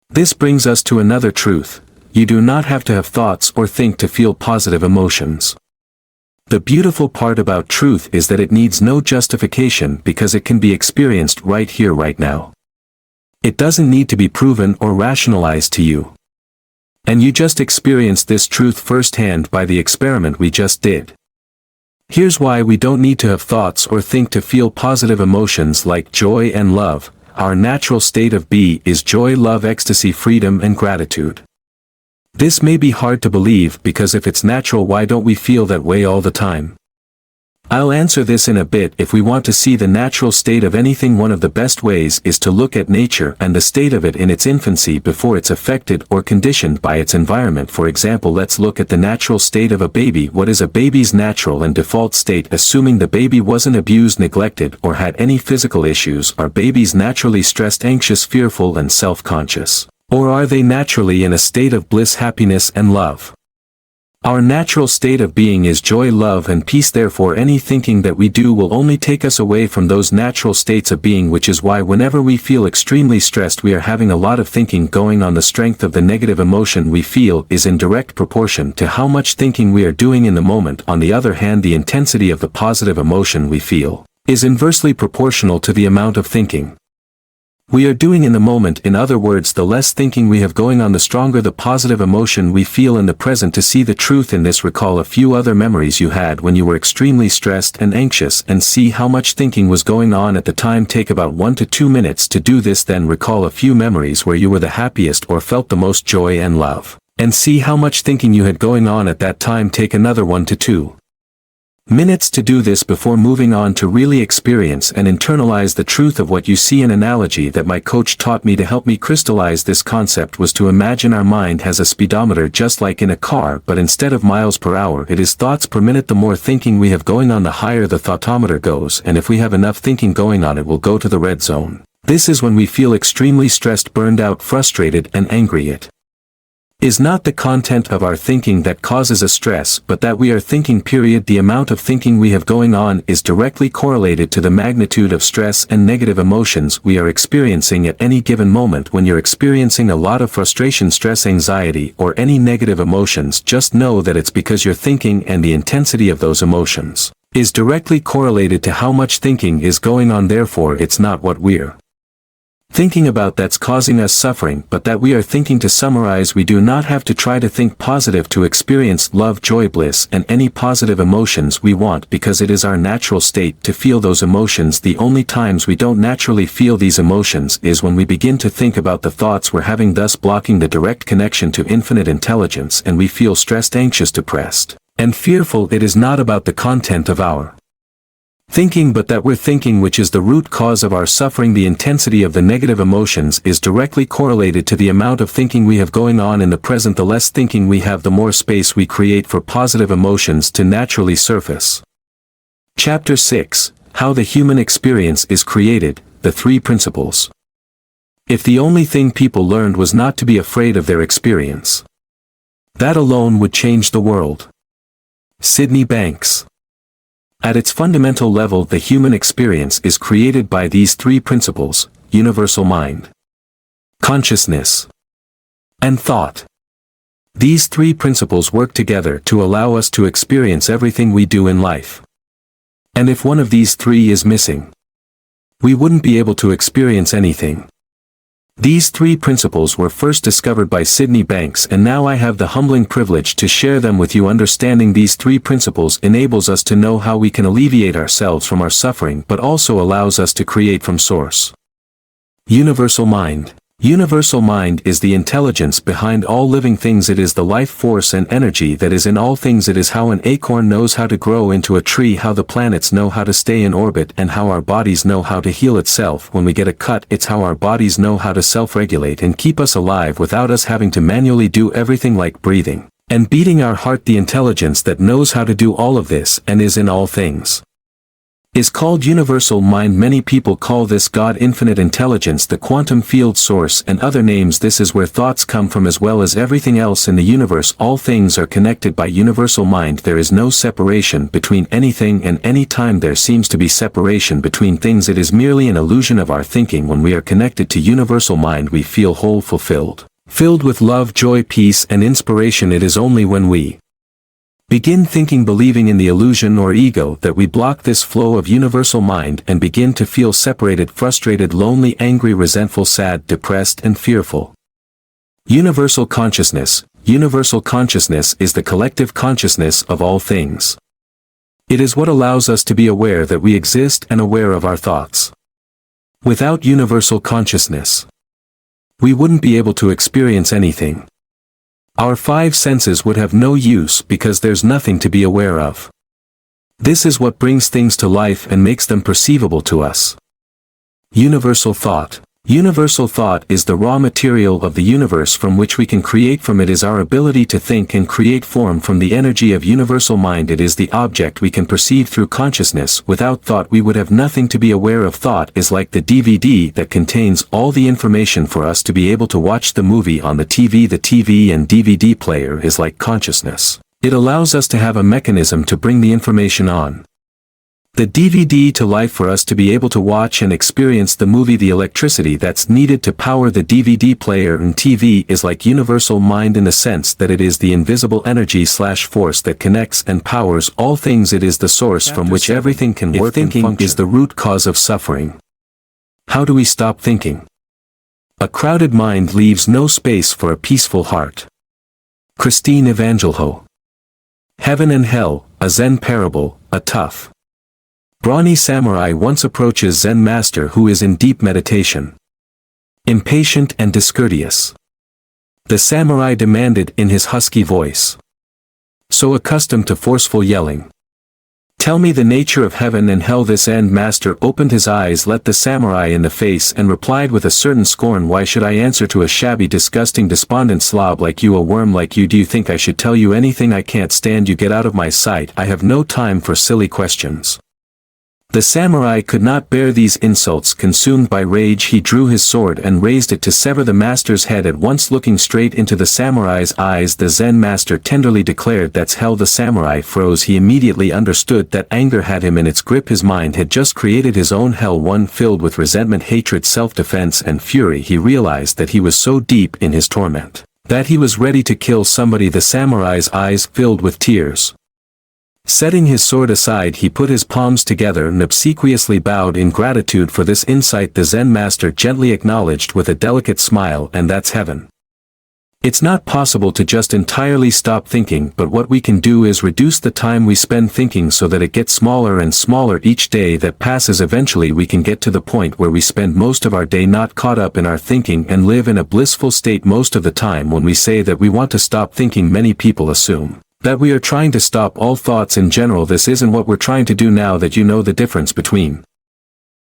[SPEAKER 2] This brings us to another truth: you do not have to have thoughts or think to feel positive emotions. The beautiful part about truth is that it needs no justification because it can be experienced right here, right now. It doesn't need to be proven or rationalized to you. And you just experienced this truth firsthand by the experiment we just did. Here's why we don't need to have thoughts or think to feel positive emotions like joy and love. Our natural state of being is joy, love, ecstasy, freedom, and gratitude. This may be hard to believe because if it's natural, why don't we feel that way all the time? I'll answer this in a bit. If we want to see the natural state of anything, one of the best ways is to look at nature and the state of it in its infancy before it's affected or conditioned by its environment. For example, let's look at the natural state of a baby. What is a baby's natural and default state, assuming the baby wasn't abused, neglected, or had any physical issues? Are babies naturally stressed, anxious, fearful, and self-conscious? Or are they naturally in a state of bliss, happiness, and love? Our natural state of being is joy, love, and peace. Therefore, any thinking that we do will only take us away from those natural states of being, which is why whenever we feel extremely stressed, we are having a lot of thinking going on. The strength of the negative emotion we feel is in direct proportion to how much thinking we are doing in the moment. On the other hand, the intensity of the positive emotion we feel is inversely proportional to the amount of thinking we are doing in the moment. In other words, the less thinking we have going on, the stronger the positive emotion we feel in the present. To see the truth in this, recall a few other memories you had when you were extremely stressed and anxious and see how much thinking was going on at the time. Take about 1 to 2 minutes to do this. Then recall a few memories where you were the happiest or felt the most joy and love, and see how much thinking you had going on at that time. Take another 1 to 2 minutes to do this before moving on to really experience and internalize the truth of what you see. An analogy that my coach taught me to help me crystallize this concept was to imagine our mind has a speedometer just like in a car, but instead of miles per hour, it is thoughts per minute. The more thinking we have going on, the higher the thoughtometer goes, and if we have enough thinking going on, it will go to the red zone. This is when we feel extremely stressed, burned out, frustrated, and angry. It is not the content of our thinking that causes us stress, but that we are thinking, period. The amount of thinking we have going on is directly correlated to the magnitude of stress and negative emotions we are experiencing at any given moment. When you're experiencing a lot of frustration, stress, anxiety, or any negative emotions, just know that it's because you're thinking, and the intensity of those emotions is directly correlated to how much thinking is going on. Therefore, it's not what we're thinking about that's causing us suffering, but that we are thinking. To summarize, we do not have to try to think positive to experience love, joy, bliss, and any positive emotions we want, because it is our natural state to feel those emotions. The only times we don't naturally feel these emotions is when we begin to think about the thoughts we're having, thus blocking the direct connection to infinite intelligence, and we feel stressed, anxious, depressed, and fearful. It is not about the content of our thinking, but that we're thinking, which is the root cause of our suffering. The intensity of the negative emotions is directly correlated to the amount of thinking we have going on in the present. The less thinking we have, the more space we create for positive emotions to naturally surface. Chapter 6: How the Human Experience is Created, the Three Principles. If the only thing people learned was not to be afraid of their experience, that alone would change the world. Sydney Banks. At its fundamental level, the human experience is created by these three principles: universal mind, consciousness, and thought. These three principles work together to allow us to experience everything we do in life. And if one of these three is missing, we wouldn't be able to experience anything. These three principles were first discovered by Sydney Banks, and now I have the humbling privilege to share them with you. Understanding these three principles enables us to know how we can alleviate ourselves from our suffering, but also allows us to create from source. Universal mind. Universal mind is the intelligence behind all living things. It is the life force and energy that is in all things. It is how an acorn knows how to grow into a tree, how the planets know how to stay in orbit, and how our bodies know how to heal itself when we get a cut. It's how our bodies know how to self-regulate and keep us alive without us having to manually do everything, like breathing and beating our heart. The intelligence that knows how to do all of this and is in all things is called universal mind. Many people call this God, infinite intelligence, the quantum field source, and other names. This is where thoughts come from, as well as everything else in the universe. All things are connected by universal mind. There is no separation between anything, and any time there seems to be separation between things, it is merely an illusion of our thinking. When we are connected to universal mind, we feel whole, fulfilled, filled with love, joy, peace, and inspiration. It is only when we begin thinking, believing in the illusion or ego, that we block this flow of universal mind and begin to feel separated, frustrated, lonely, angry, resentful, sad, depressed, and fearful. Universal consciousness. Universal consciousness is the collective consciousness of all things. It is what allows us to be aware that we exist and aware of our thoughts. Without universal consciousness, we wouldn't be able to experience anything. Our five senses would have no use because there's nothing to be aware of. This is what brings things to life and makes them perceivable to us. Universal thought. Universal thought is the raw material of the universe from which we can create. From it is our ability to think and create form from the energy of universal mind. It is the object we can perceive through consciousness. Without thought we would have nothing to be aware of. Thought is like the DVD that contains all the information for us to be able to watch the movie on the TV. The TV and DVD player is like consciousness. It allows us to have a mechanism to bring the information on the DVD to life for us to be able to watch and experience the movie. The electricity that's needed to power the DVD player and TV is like universal mind in the sense that it is the invisible energy/force that connects and powers all things. It is the source from which everything can work and function. Thinking is the root cause of suffering. How do we stop thinking? A crowded mind leaves no space for a peaceful heart. Christine Evangelho. Heaven and Hell, a Zen parable, a tough, brawny samurai once approaches Zen master who is in deep meditation. Impatient and discourteous. The samurai demanded in his husky voice, so accustomed to forceful yelling, "Tell me the nature of heaven and hell." The Zen master opened his eyes, let the samurai in the face, and replied with a certain scorn, "Why should I answer to a shabby, disgusting, despondent slob like you, a worm like you? Do you think I should tell you anything? I can't stand you. Get out of my sight. I have no time for silly questions." The samurai could not bear these insults. Consumed by rage, he drew his sword and raised it to sever the master's head. At once looking straight into the samurai's eyes, the Zen master tenderly declared, "That's hell." The samurai froze. He immediately understood that anger had him in its grip. His mind had just created his own hell, one filled with resentment, hatred, self-defense, and fury. He realized that he was so deep in his torment that he was ready to kill somebody. The samurai's eyes filled with tears. Setting his sword aside, he put his palms together and obsequiously bowed in gratitude for this insight. The Zen master gently acknowledged with a delicate smile, "And that's heaven." It's not possible to just entirely stop thinking, but what we can do is reduce the time we spend thinking so that it gets smaller and smaller each day that passes. Eventually we can get to the point where we spend most of our day not caught up in our thinking and live in a blissful state most of the time. When we say that we want to stop thinking, many people assume that we are trying to stop all thoughts in general. This isn't what we're trying to do. Now that you know the difference between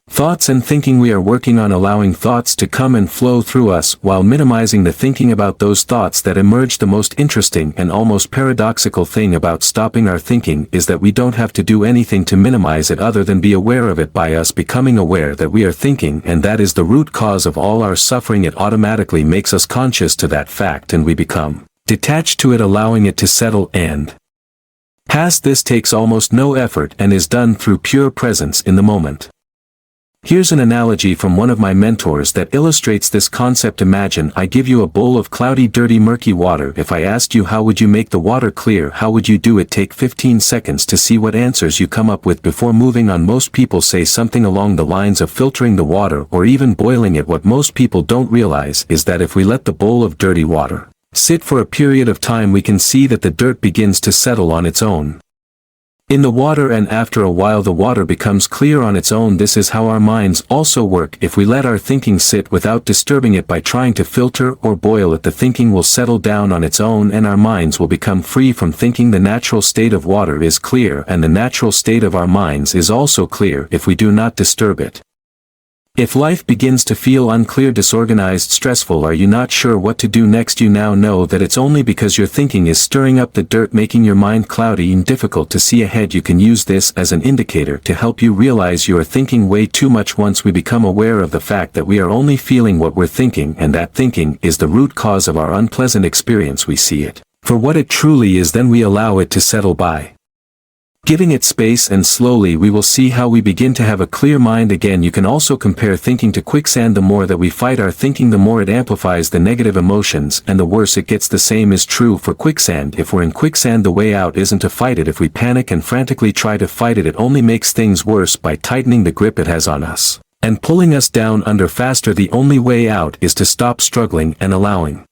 [SPEAKER 2] thoughts and thinking, we are working on allowing thoughts to come and flow through us while minimizing the thinking about those thoughts that emerge. The most interesting and almost paradoxical thing about stopping our thinking is that we don't have to do anything to minimize it other than be aware of it. By us becoming aware that we are thinking, and that is the root cause of all our suffering, it automatically makes us conscious to that fact and we become detached to it, allowing it to settle and pass. This takes almost no effort and is done through pure presence in the moment. Here's an analogy from one of my mentors that illustrates this concept. Imagine I give you a bowl of cloudy, dirty, murky water. If I asked you how would you make the water clear, how would you do it? Take 15 seconds to see what answers you come up with before moving on. Most people say something along the lines of filtering the water or even boiling it. What most people don't realize is that if we let the bowl of dirty water sit for a period of time, we can see that the dirt begins to settle on its own in the water, and after a while the water becomes clear on its own. This is how our minds also work. If we let our thinking sit without disturbing it by trying to filter or boil it, the thinking will settle down on its own and our minds will become free from thinking. The natural state of water is clear, and the natural state of our minds is also clear if we do not disturb it. If life begins to feel unclear, disorganized, stressful, are you not sure what to do next? You now know that it's only because your thinking is stirring up the dirt, making your mind cloudy and difficult to see ahead. You can use this as an indicator to help you realize you are thinking way too much. Once we become aware of the fact that we are only feeling what we're thinking, and that thinking is the root cause of our unpleasant experience, we see it for what it truly is, then we allow it to settle by giving it space, and slowly we will see how we begin to have a clear mind again. You can also compare thinking to quicksand. The more that we fight our thinking, the more it amplifies the negative emotions, and the worse it gets. The same is true for quicksand. If we're in quicksand, the way out isn't to fight it. If we panic and frantically try to fight it, it only makes things worse by tightening the grip it has on us and pulling us down under faster. The only way out is to stop struggling and allowing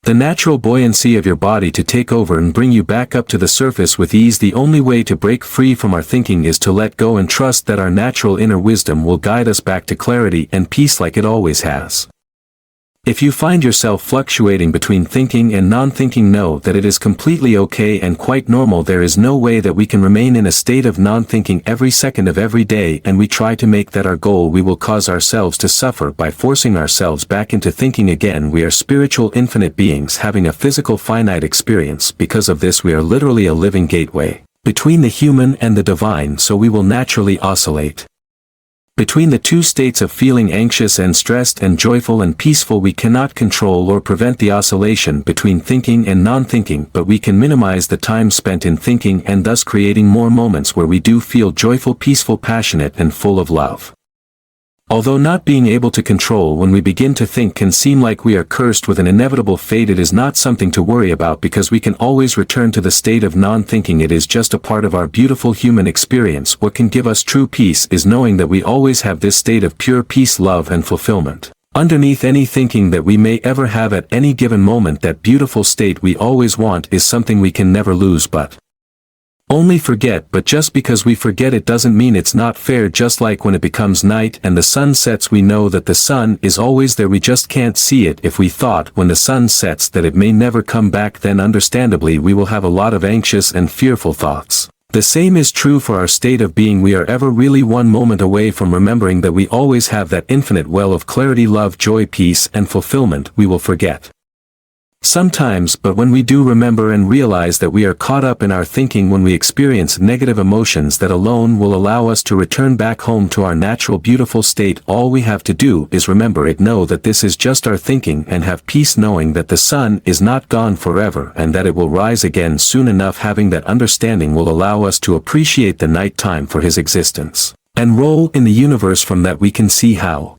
[SPEAKER 2] the natural buoyancy of your body to take over and bring you back up to the surface with ease. The only way to break free from our thinking is to let go and trust that our natural inner wisdom will guide us back to clarity and peace like it always has. If you find yourself fluctuating between thinking and non-thinking, know that it is completely okay and quite normal. There is no way that we can remain in a state of non-thinking every second of every day, and we try to make that our goal. We will cause ourselves to suffer by forcing ourselves back into thinking again. We are spiritual infinite beings having a physical finite experience. Because of this, we are literally a living gateway between the human and the divine, so we will naturally oscillate between the two states of feeling anxious and stressed and joyful and peaceful. We cannot control or prevent the oscillation between thinking and non-thinking, but we can minimize the time spent in thinking and thus creating more moments where we do feel joyful, peaceful, passionate, and full of love. Although not being able to control when we begin to think can seem like we are cursed with an inevitable fate, it is not something to worry about because we can always return to the state of non-thinking. It is just a part of our beautiful human experience. What can give us true peace is knowing that we always have this state of pure peace, love, and fulfillment. Underneath any thinking that we may ever have at any given moment, that beautiful state we always want is something we can never lose but only forget. But just because we forget it doesn't mean it's not fair. Just like when it becomes night and the sun sets, we know that the sun is always there, we just can't see it. If we thought when the sun sets that it may never come back, then understandably we will have a lot of anxious and fearful thoughts. The same is true for our state of being. We are ever really one moment away from remembering that we always have that infinite well of clarity, love, joy, peace, and fulfillment. We will forget sometimes, but when we do remember and realize that we are caught up in our thinking, when we experience negative emotions, that alone will allow us to return back home to our natural beautiful state. All we have to do is remember it, know that this is just our thinking, and have peace knowing that the sun is not gone forever and that it will rise again soon enough. Having that understanding will allow us to appreciate the night time for his existence and role in the universe. From that we can see how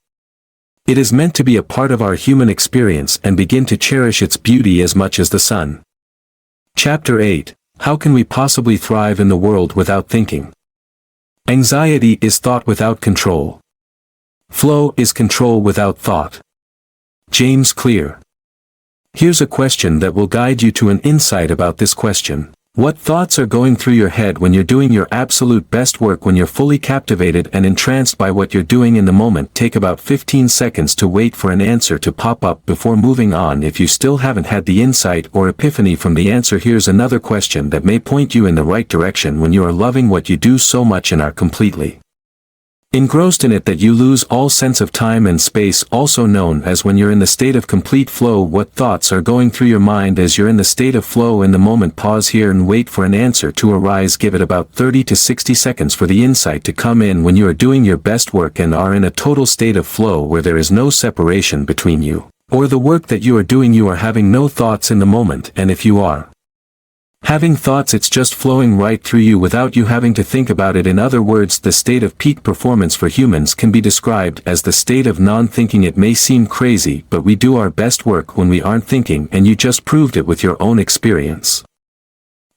[SPEAKER 2] it is meant to be a part of our human experience and begin to cherish its beauty as much as the sun. Chapter 8. How can we possibly thrive in the world without thinking? Anxiety is thought without control. Flow is control without thought. James Clear. Here's a question that will guide you to an insight about this question. What thoughts are going through your head when you're doing your absolute best work, when you're fully captivated and entranced by what you're doing in the moment? Take about 15 seconds to wait for an answer to pop up before moving on. If you still haven't had the insight or epiphany from the answer, here's another question that may point you in the right direction. When you are loving what you do so much and are completely engrossed in it that you lose all sense of time and space, also known as when you're in the state of complete flow, what thoughts are going through your mind as you're in the state of flow in the moment? Pause here and wait for an answer to arise. Give it about 30 to 60 seconds for the insight to come in. When you are doing your best work and are in a total state of flow where there is no separation between you or the work that you are doing, you are having no thoughts in the moment, and if you are having thoughts, it's just flowing right through you without you having to think about it. In other words, the state of peak performance for humans can be described as the state of non-thinking. It may seem crazy, but we do our best work when we aren't thinking, and you just proved it with your own experience.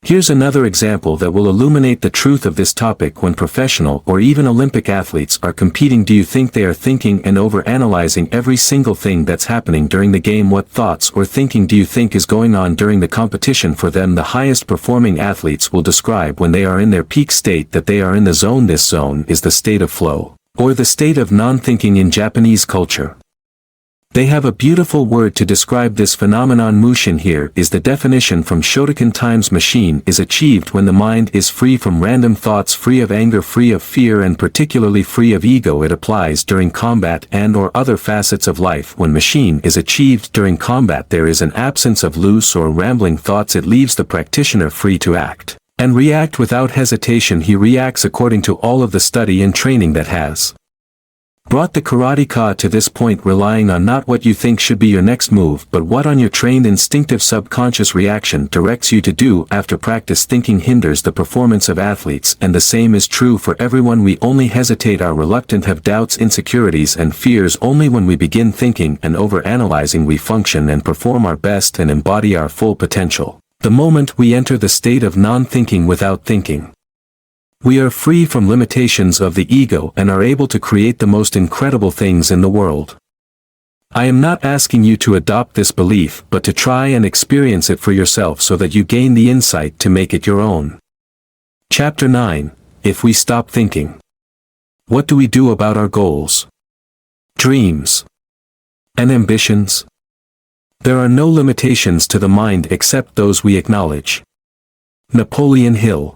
[SPEAKER 2] Here's another example that will illuminate the truth of this topic. When professional or even Olympic athletes are competing, do you think they are thinking and over-analyzing every single thing that's happening during the game? What thoughts or thinking do you think is going on during the competition for them? The highest performing athletes will describe when they are in their peak state that they are in the zone. This zone is the state of flow, or the state of non-thinking in Japanese culture. They have a beautiful word to describe this phenomenon. Mushin. Here is the definition from Shotokan Times. Machine is achieved when the mind is free from random thoughts, free of anger, free of fear, and particularly free of ego. It applies during combat and or other facets of life. When machine is achieved during combat, there is an absence of loose or rambling thoughts. It leaves the practitioner free to act and react without hesitation. He reacts according to all of the study and training that has brought the karateka to this point, relying on not what you think should be your next move, but what on your trained instinctive subconscious reaction directs you to do. After practice, thinking hinders the performance of athletes, and the same is true for everyone. We only hesitate, are reluctant, have doubts, insecurities, and fears only when we begin thinking and over-analyzing. We function and perform our best and embody our full potential the moment we enter the state of non-thinking. Without thinking, we are free from limitations of the ego and are able to create the most incredible things in the world. I am not asking you to adopt this belief, but to try and experience it for yourself so that you gain the insight to make it your own. Chapter 9. If we stop thinking, what do we do about our goals, dreams, and ambitions? There are no limitations to the mind except those we acknowledge. Napoleon Hill.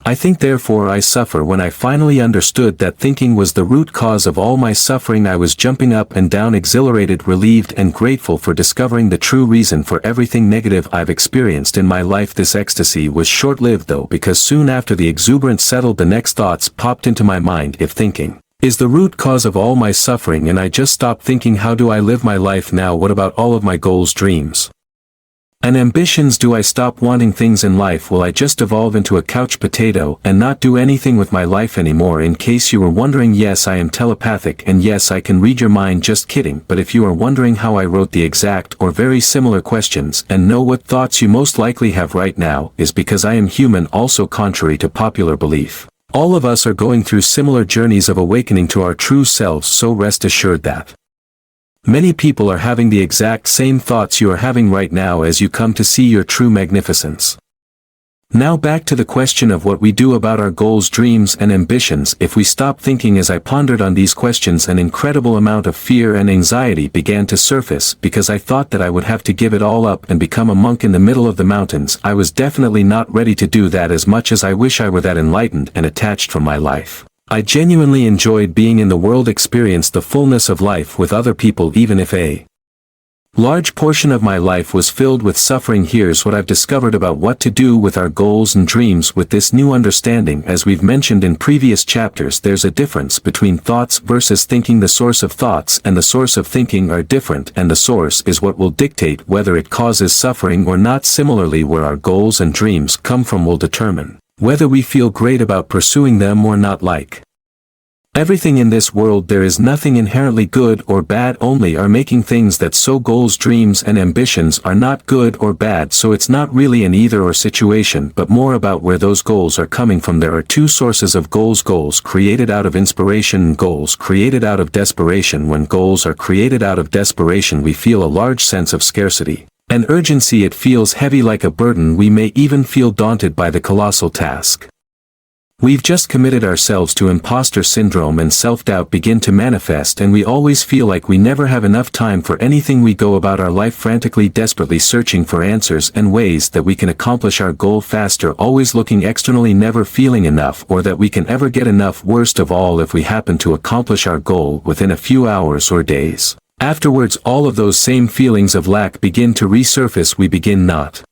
[SPEAKER 2] I think therefore I suffer. When I finally understood that thinking was the root cause of all my suffering, I was jumping up and down, exhilarated, relieved, and grateful for discovering the true reason for everything negative I've experienced in my life. This ecstasy was short-lived though, because soon after the exuberance settled, the next thoughts popped into my mind. If thinking is the root cause of all my suffering and I just stopped thinking, how do I live my life now? What about all of my goals, dreams, and ambitions? Do I stop wanting things in life? Will I just evolve into a couch potato and not do anything with my life anymore? In case you were wondering, yes, I am telepathic, and yes, I can read your mind. Just kidding. But if you are wondering how I wrote the exact or very similar questions and know what thoughts you most likely have right now, is because I am human. Also, contrary to popular belief, all of us are going through similar journeys of awakening to our true selves, so rest assured that many people are having the exact same thoughts you are having right now as you come to see your true magnificence. Now back to the question of what we do about our goals, dreams, and ambitions. If we stop thinking, as I pondered on these questions, an incredible amount of fear and anxiety began to surface, because I thought that I would have to give it all up and become a monk in the middle of the mountains. I was definitely not ready to do that, as much as I wish I were that enlightened and attached from my life. I genuinely enjoyed being in the world, experienced the fullness of life with other people, even if a large portion of my life was filled with suffering. Here's what I've discovered about what to do with our goals and dreams with this new understanding. As we've mentioned in previous chapters, there's a difference between thoughts versus thinking. The source of thoughts and the source of thinking are different, and the source is what will dictate whether it causes suffering or not. Similarly, where our goals and dreams come from will determine whether we feel great about pursuing them or not. Like everything in this world, there is nothing inherently good or bad, only are making things that. So goals, dreams, and ambitions are not good or bad, so it's not really an either or situation, but more about where those goals are coming from. There are two sources of goals: goals created out of inspiration and goals created out of desperation. When goals are created out of desperation, we feel a large sense of scarcity and urgency. It feels heavy, like a burden. We may even feel daunted by the colossal task we've just committed ourselves to. Imposter syndrome and self-doubt begin to manifest, and we always feel like we never have enough time for anything. We go about our life frantically, desperately searching for answers and ways that we can accomplish our goal faster, always looking externally, never feeling enough or that we can ever get enough. Worst of all, if we happen to accomplish our goal within a few hours or days afterwards, all of those same feelings of lack begin to resurface. We begin not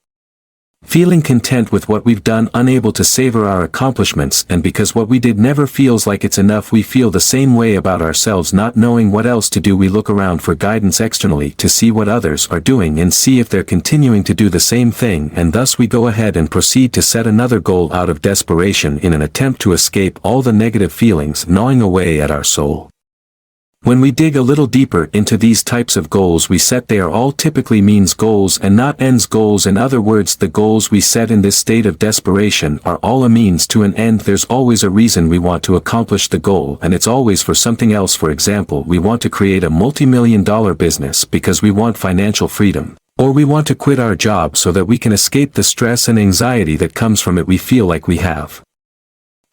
[SPEAKER 2] feeling content with what we've done, unable to savor our accomplishments, and because what we did never feels like it's enough, we feel the same way about ourselves. Not knowing what else to do, we look around for guidance externally to see what others are doing and see if they're continuing to do the same thing, and thus we go ahead and proceed to set another goal out of desperation in an attempt to escape all the negative feelings gnawing away at our soul. When we dig a little deeper into these types of goals we set, they are all typically means goals and not ends goals. In other words, the goals we set in this state of desperation are all a means to an end. There's always a reason we want to accomplish the goal, and it's always for something else. For example, we want to create a multi-million-dollar business because we want financial freedom, or we want to quit our job so that we can escape the stress and anxiety that comes from it. We feel like we have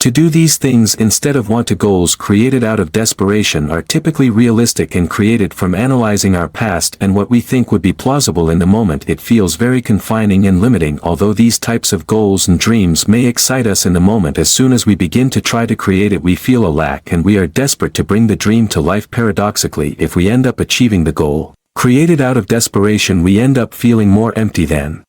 [SPEAKER 2] to do these things instead of want to. Goals created out of desperation are typically realistic and created from analyzing our past and what we think would be plausible in the moment. It feels very confining and limiting. Although these types of goals and dreams may excite us in the moment, as soon as we begin to try to create it, we feel a lack and we are desperate to bring the dream to life. Paradoxically, if we end up achieving the goal created out of desperation, we end up feeling more empty than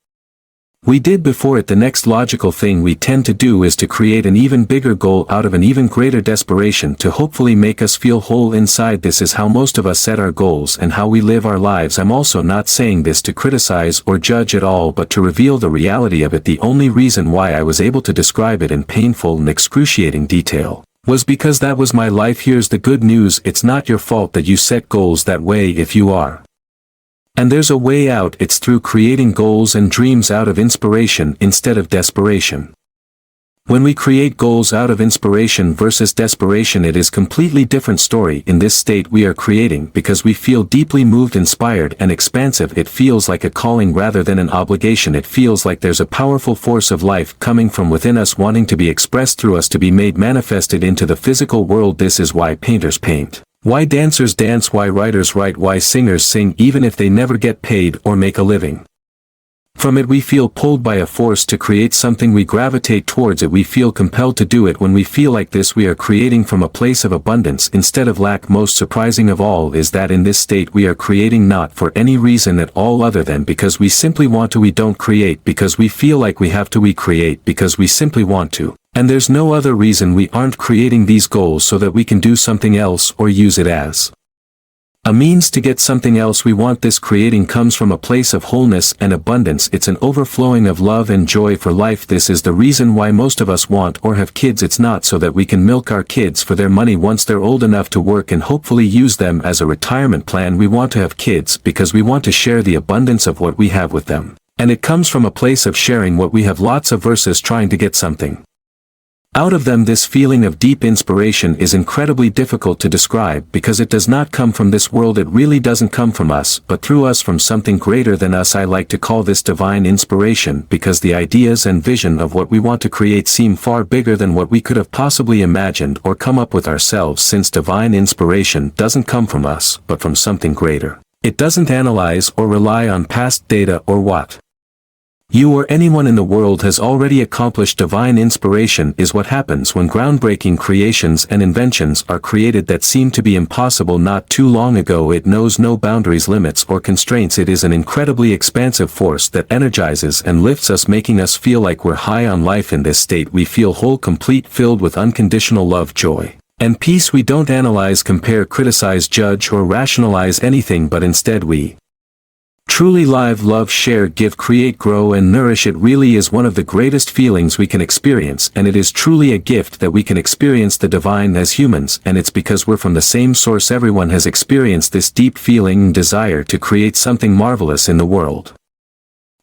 [SPEAKER 2] we did before it. The next logical thing we tend to do is to create an even bigger goal out of an even greater desperation to hopefully make us feel whole inside. This is how most of us set our goals and how we live our lives. I'm also not saying this to criticize or judge at all, but to reveal the reality of it. The only reason why I was able to describe it in painful and excruciating detail was because that was my life. Here's the good news: it's not your fault that you set goals that way. If you are, and there's a way out, it's through creating goals and dreams out of inspiration instead of desperation. When we create goals out of inspiration versus desperation, it is completely different story. In this state we are creating because we feel deeply moved, inspired, and expansive. It feels like a calling rather than an obligation. It feels like there's a powerful force of life coming from within us, wanting to be expressed through us, to be made manifested into the physical world. This is why painters paint Why dancers dance, why writers write, why singers sing even if they never get paid or make a living. From it we feel pulled by a force to create something, we gravitate towards it, we feel compelled to do it. When we feel like this, we are creating from a place of abundance instead of lack. Most surprising of all is that in this state we are creating not for any reason at all other than because we simply want to. We don't create because we feel like we have to, we create because we simply want to. And there's no other reason. We aren't creating these goals so that we can do something else or use it as a means to get something else we want. This creating comes from a place of wholeness and abundance. It's an overflowing of love and joy for life. This is the reason why most of us want or have kids. It's not so that we can milk our kids for their money once they're old enough to work and hopefully use them as a retirement plan. We want to have kids because we want to share the abundance of what we have with them. And it comes from a place of sharing what we have, lots of versus trying to get something out of them. This feeling of deep inspiration is incredibly difficult to describe because it does not come from this world. It really doesn't come from us, but through us, from something greater than us. I like to call this divine inspiration because the ideas and vision of what we want to create seem far bigger than what we could have possibly imagined or come up with ourselves, since divine inspiration doesn't come from us, but from something greater. It doesn't analyze or rely on past data or what you or anyone in the world has already accomplished. Divine inspiration is what happens when groundbreaking creations and inventions are created that seemed to be impossible not too long ago. It knows no boundaries, limits, or constraints. It is an incredibly expansive force that energizes and lifts us, making us feel like we're high on life. In this state we feel whole, complete, filled with unconditional love, joy, and peace. We don't analyze, compare, criticize, judge, or rationalize anything, but instead we truly live, love, share, give, create, grow, and nourish. It really is one of the greatest feelings we can experience, and it is truly a gift that we can experience the divine as humans, and it's because we're from the same source. Everyone has experienced this deep feeling and desire to create something marvelous in the world.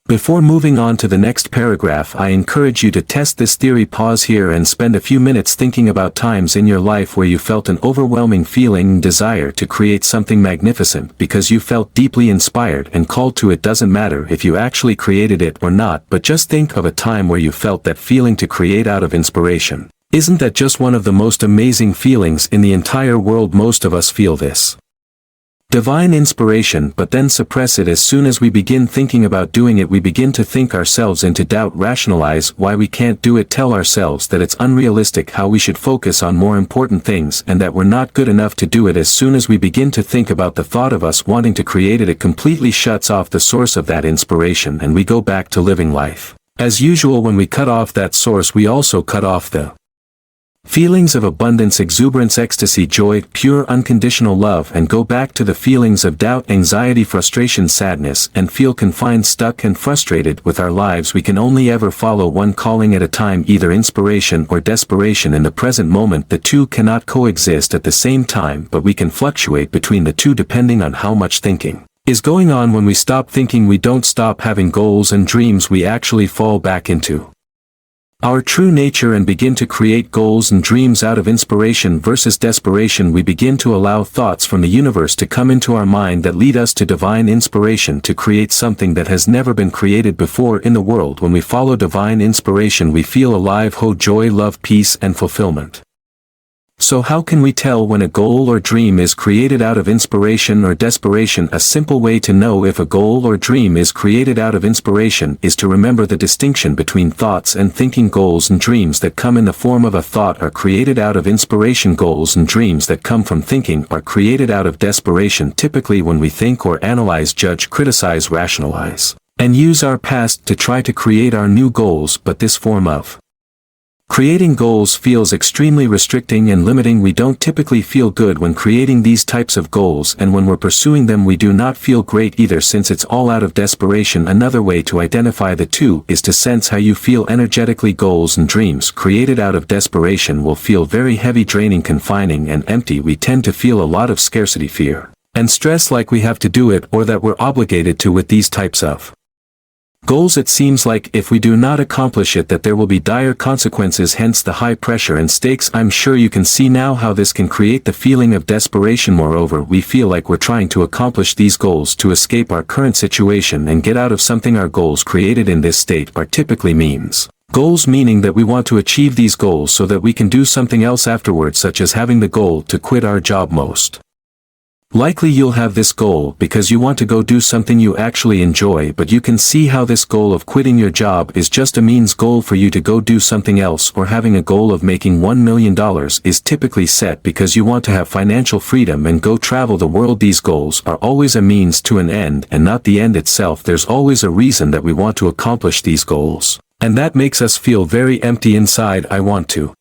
[SPEAKER 2] Before moving on to the next paragraph, I encourage you to test this theory. Pause here and spend a few minutes thinking about times in your life where you felt an overwhelming feeling and desire to create something magnificent because you felt deeply inspired and called to it. Doesn't matter if you actually created it or not, but just think of a time where you felt that feeling to create out of inspiration. Isn't that just one of the most amazing feelings in the entire world? Most of us feel this divine inspiration, but then suppress it. As soon as we begin thinking about doing it, we begin to think ourselves into doubt, rationalize why we can't do it, tell ourselves that it's unrealistic, how we should focus on more important things, and that we're not good enough to do it. As soon as we begin to think about the thought of us wanting to create it, it completely shuts off the source of that inspiration, and we go back to living life as usual. When we cut off that source, we also cut off the feelings of abundance, exuberance, ecstasy, joy, pure unconditional love, and go back to the feelings of doubt, anxiety, frustration, sadness, and feel confined, stuck, and frustrated with our lives. We can only ever follow one calling at a time, either inspiration or desperation. In the present moment, the two cannot coexist at the same time, but we can fluctuate between the two depending on how much thinking is going on. When we stop thinking, we don't stop having goals and dreams, we actually fall back into our true nature and begin to create goals and dreams out of inspiration versus desperation. We begin to allow thoughts from the universe to come into our mind that lead us to divine inspiration to create something that has never been created before in the world. When we follow divine inspiration, we feel alive, hope, joy, love, peace, and fulfillment. So how can we tell when a goal or dream is created out of inspiration or desperation? A simple way to know if a goal or dream is created out of inspiration is to remember the distinction between thoughts and thinking. Goals and dreams that come in the form of a thought are created out of inspiration. Goals and dreams that come from thinking are created out of desperation. Typically, when we think or analyze, judge, criticize, rationalize, and use our past to try to create our new goals, but this form of creating goals feels extremely restricting and limiting. We don't typically feel good when creating these types of goals, and when we're pursuing them we do not feel great either, since it's all out of desperation. Another way to identify the two is to sense how you feel energetically. Goals and dreams created out of desperation will feel very heavy, draining, confining, and empty. We tend to feel a lot of scarcity, fear, and stress, like we have to do it or that we're obligated to. With these types of goals, it seems like if we do not accomplish it that there will be dire consequences, hence the high pressure and stakes. I'm sure you can see now how this can create the feeling of desperation. Moreover, we feel like we're trying to accomplish these goals to escape our current situation and get out of something. Our goals created in this state are typically means goals, meaning that we want to achieve these goals so that we can do something else afterwards, such as having the goal to quit our job. Most Likely you'll have this goal because you want to go do something you actually enjoy, but you can see how this goal of quitting your job is just a means goal for you to go do something else, or having a goal of making $1 million is typically set because you want to have financial freedom and go travel the world. These goals are always a means to an end and not the end itself. There's always a reason that we want to accomplish these goals, and that makes us feel very empty inside. I want to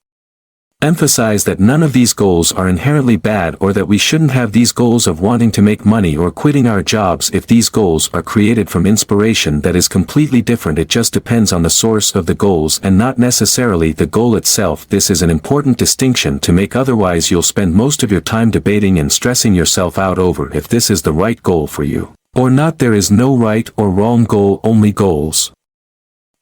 [SPEAKER 2] emphasize that none of these goals are inherently bad, or that we shouldn't have these goals of wanting to make money or quitting our jobs if these goals are created from inspiration. That is completely different. It just depends on the source of the goals and not necessarily the goal itself. This is an important distinction to make, otherwise you'll spend most of your time debating and stressing yourself out over if this is the right goal for you or not. There is no right or wrong goal, only goals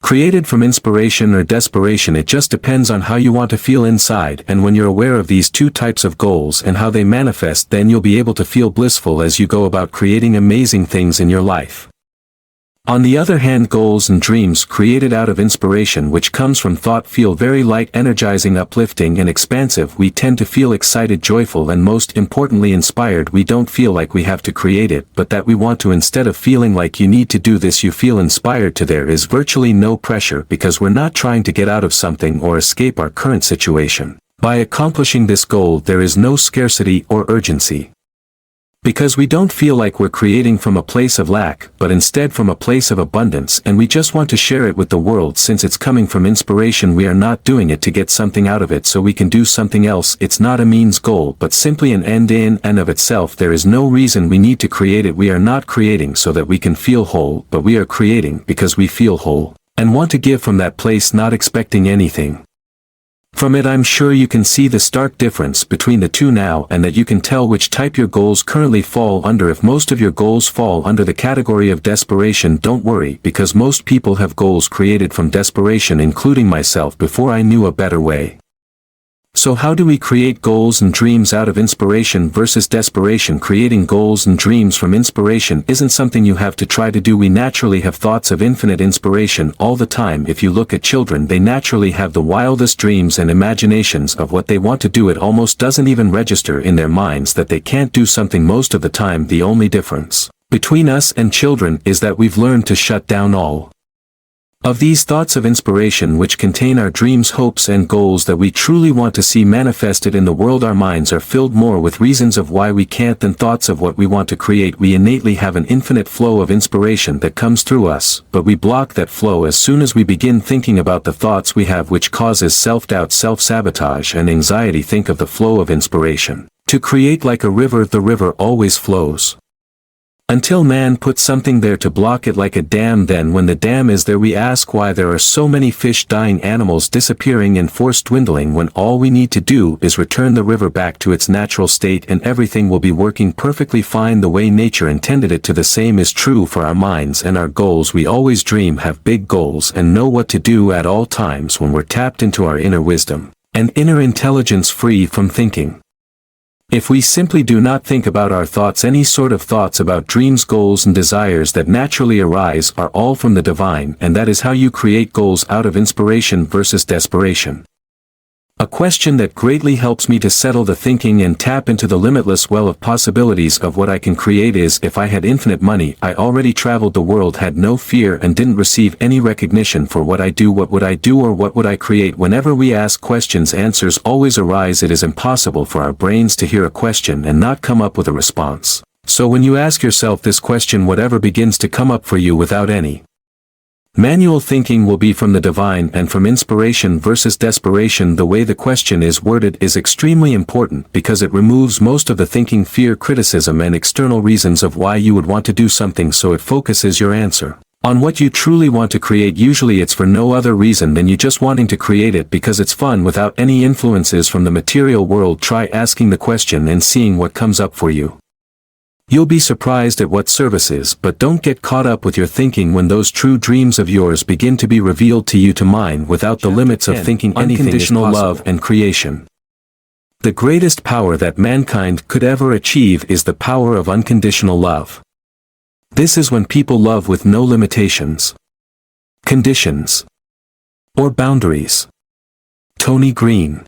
[SPEAKER 2] created from inspiration or desperation. It just depends on how you want to feel inside, and when you're aware of these two types of goals and how they manifest, then you'll be able to feel blissful as you go about creating amazing things in your life. On the other hand, goals and dreams created out of inspiration, which comes from thought, feel very light, energizing, uplifting, and expansive. We tend to feel excited, joyful, and most importantly inspired. We don't feel like we have to create it, but that we want to. Instead of feeling like you need to do this, you feel inspired to. There is virtually no pressure because we're not trying to get out of something or escape our current situation. By accomplishing this goal, there is no scarcity or urgency, because we don't feel like we're creating from a place of lack, but instead from a place of abundance, and we just want to share it with the world. Since it's coming from inspiration, we are not doing it to get something out of it so we can do something else. It's not a means goal, but simply an end in and of itself. There is no reason we need to create it. We are not creating so that we can feel whole, but we are creating because we feel whole and want to give from that place, not expecting anything from it. I'm sure you can see the stark difference between the two now, and that you can tell which type your goals currently fall under. If most of your goals fall under the category of desperation, don't worry, because most people have goals created from desperation, including myself, before I knew a better way. So how do we create goals and dreams out of inspiration versus desperation? Creating goals and dreams from inspiration isn't something you have to try to do. We naturally have thoughts of infinite inspiration all the time. If you look at children, they naturally have the wildest dreams and imaginations of what they want to do. It almost doesn't even register in their minds that they can't do something most of the time. The only difference between us and children is that we've learned to shut down all of these thoughts of inspiration, which contain our dreams, hopes, and goals that we truly want to see manifested in the world. Our minds are filled more with reasons of why we can't than thoughts of what we want to create. We innately have an infinite flow of inspiration that comes through us, but we block that flow as soon as we begin thinking about the thoughts we have, which causes self-doubt, self-sabotage, and anxiety. Think of the flow of inspiration to create like a river. The river always flows until man puts something there to block it, like a dam. Then when the dam is there, we ask why there are so many fish dying, animals disappearing, and forests dwindling, when all we need to do is return the river back to its natural state and everything will be working perfectly fine the way nature intended it to. The same is true for our minds and our goals. We always dream, have big goals, and know what to do at all times when we're tapped into our inner wisdom and inner intelligence, free from thinking. If we simply do not think about our thoughts, any sort of thoughts about dreams, goals, and desires that naturally arise are all from the divine, and that is how you create goals out of inspiration versus desperation. A question that greatly helps me to settle the thinking and tap into the limitless well of possibilities of what I can create is, if I had infinite money, I already traveled the world, had no fear, and didn't receive any recognition for what I do, what would I do, or what would I create? Whenever we ask questions, answers always arise. It is impossible for our brains to hear a question and not come up with a response. So when you ask yourself this question, whatever begins to come up for you without any manual thinking will be from the divine and from inspiration versus desperation. The way the question is worded is extremely important because it removes most of the thinking, fear, criticism, and external reasons of why you would want to do something, so it focuses your answer on what you truly want to create. Usually it's for no other reason than you just wanting to create it because it's fun without any influences from the material world. Try asking the question and seeing what comes up for you. You'll be surprised at what services, but don't get caught up with your thinking when those true dreams of yours begin to be revealed to you to mind without the limits of thinking. Unconditional love and creation. The greatest power that mankind could ever achieve is the power of unconditional love. This is when people love with no limitations, conditions, or boundaries. Tony Green.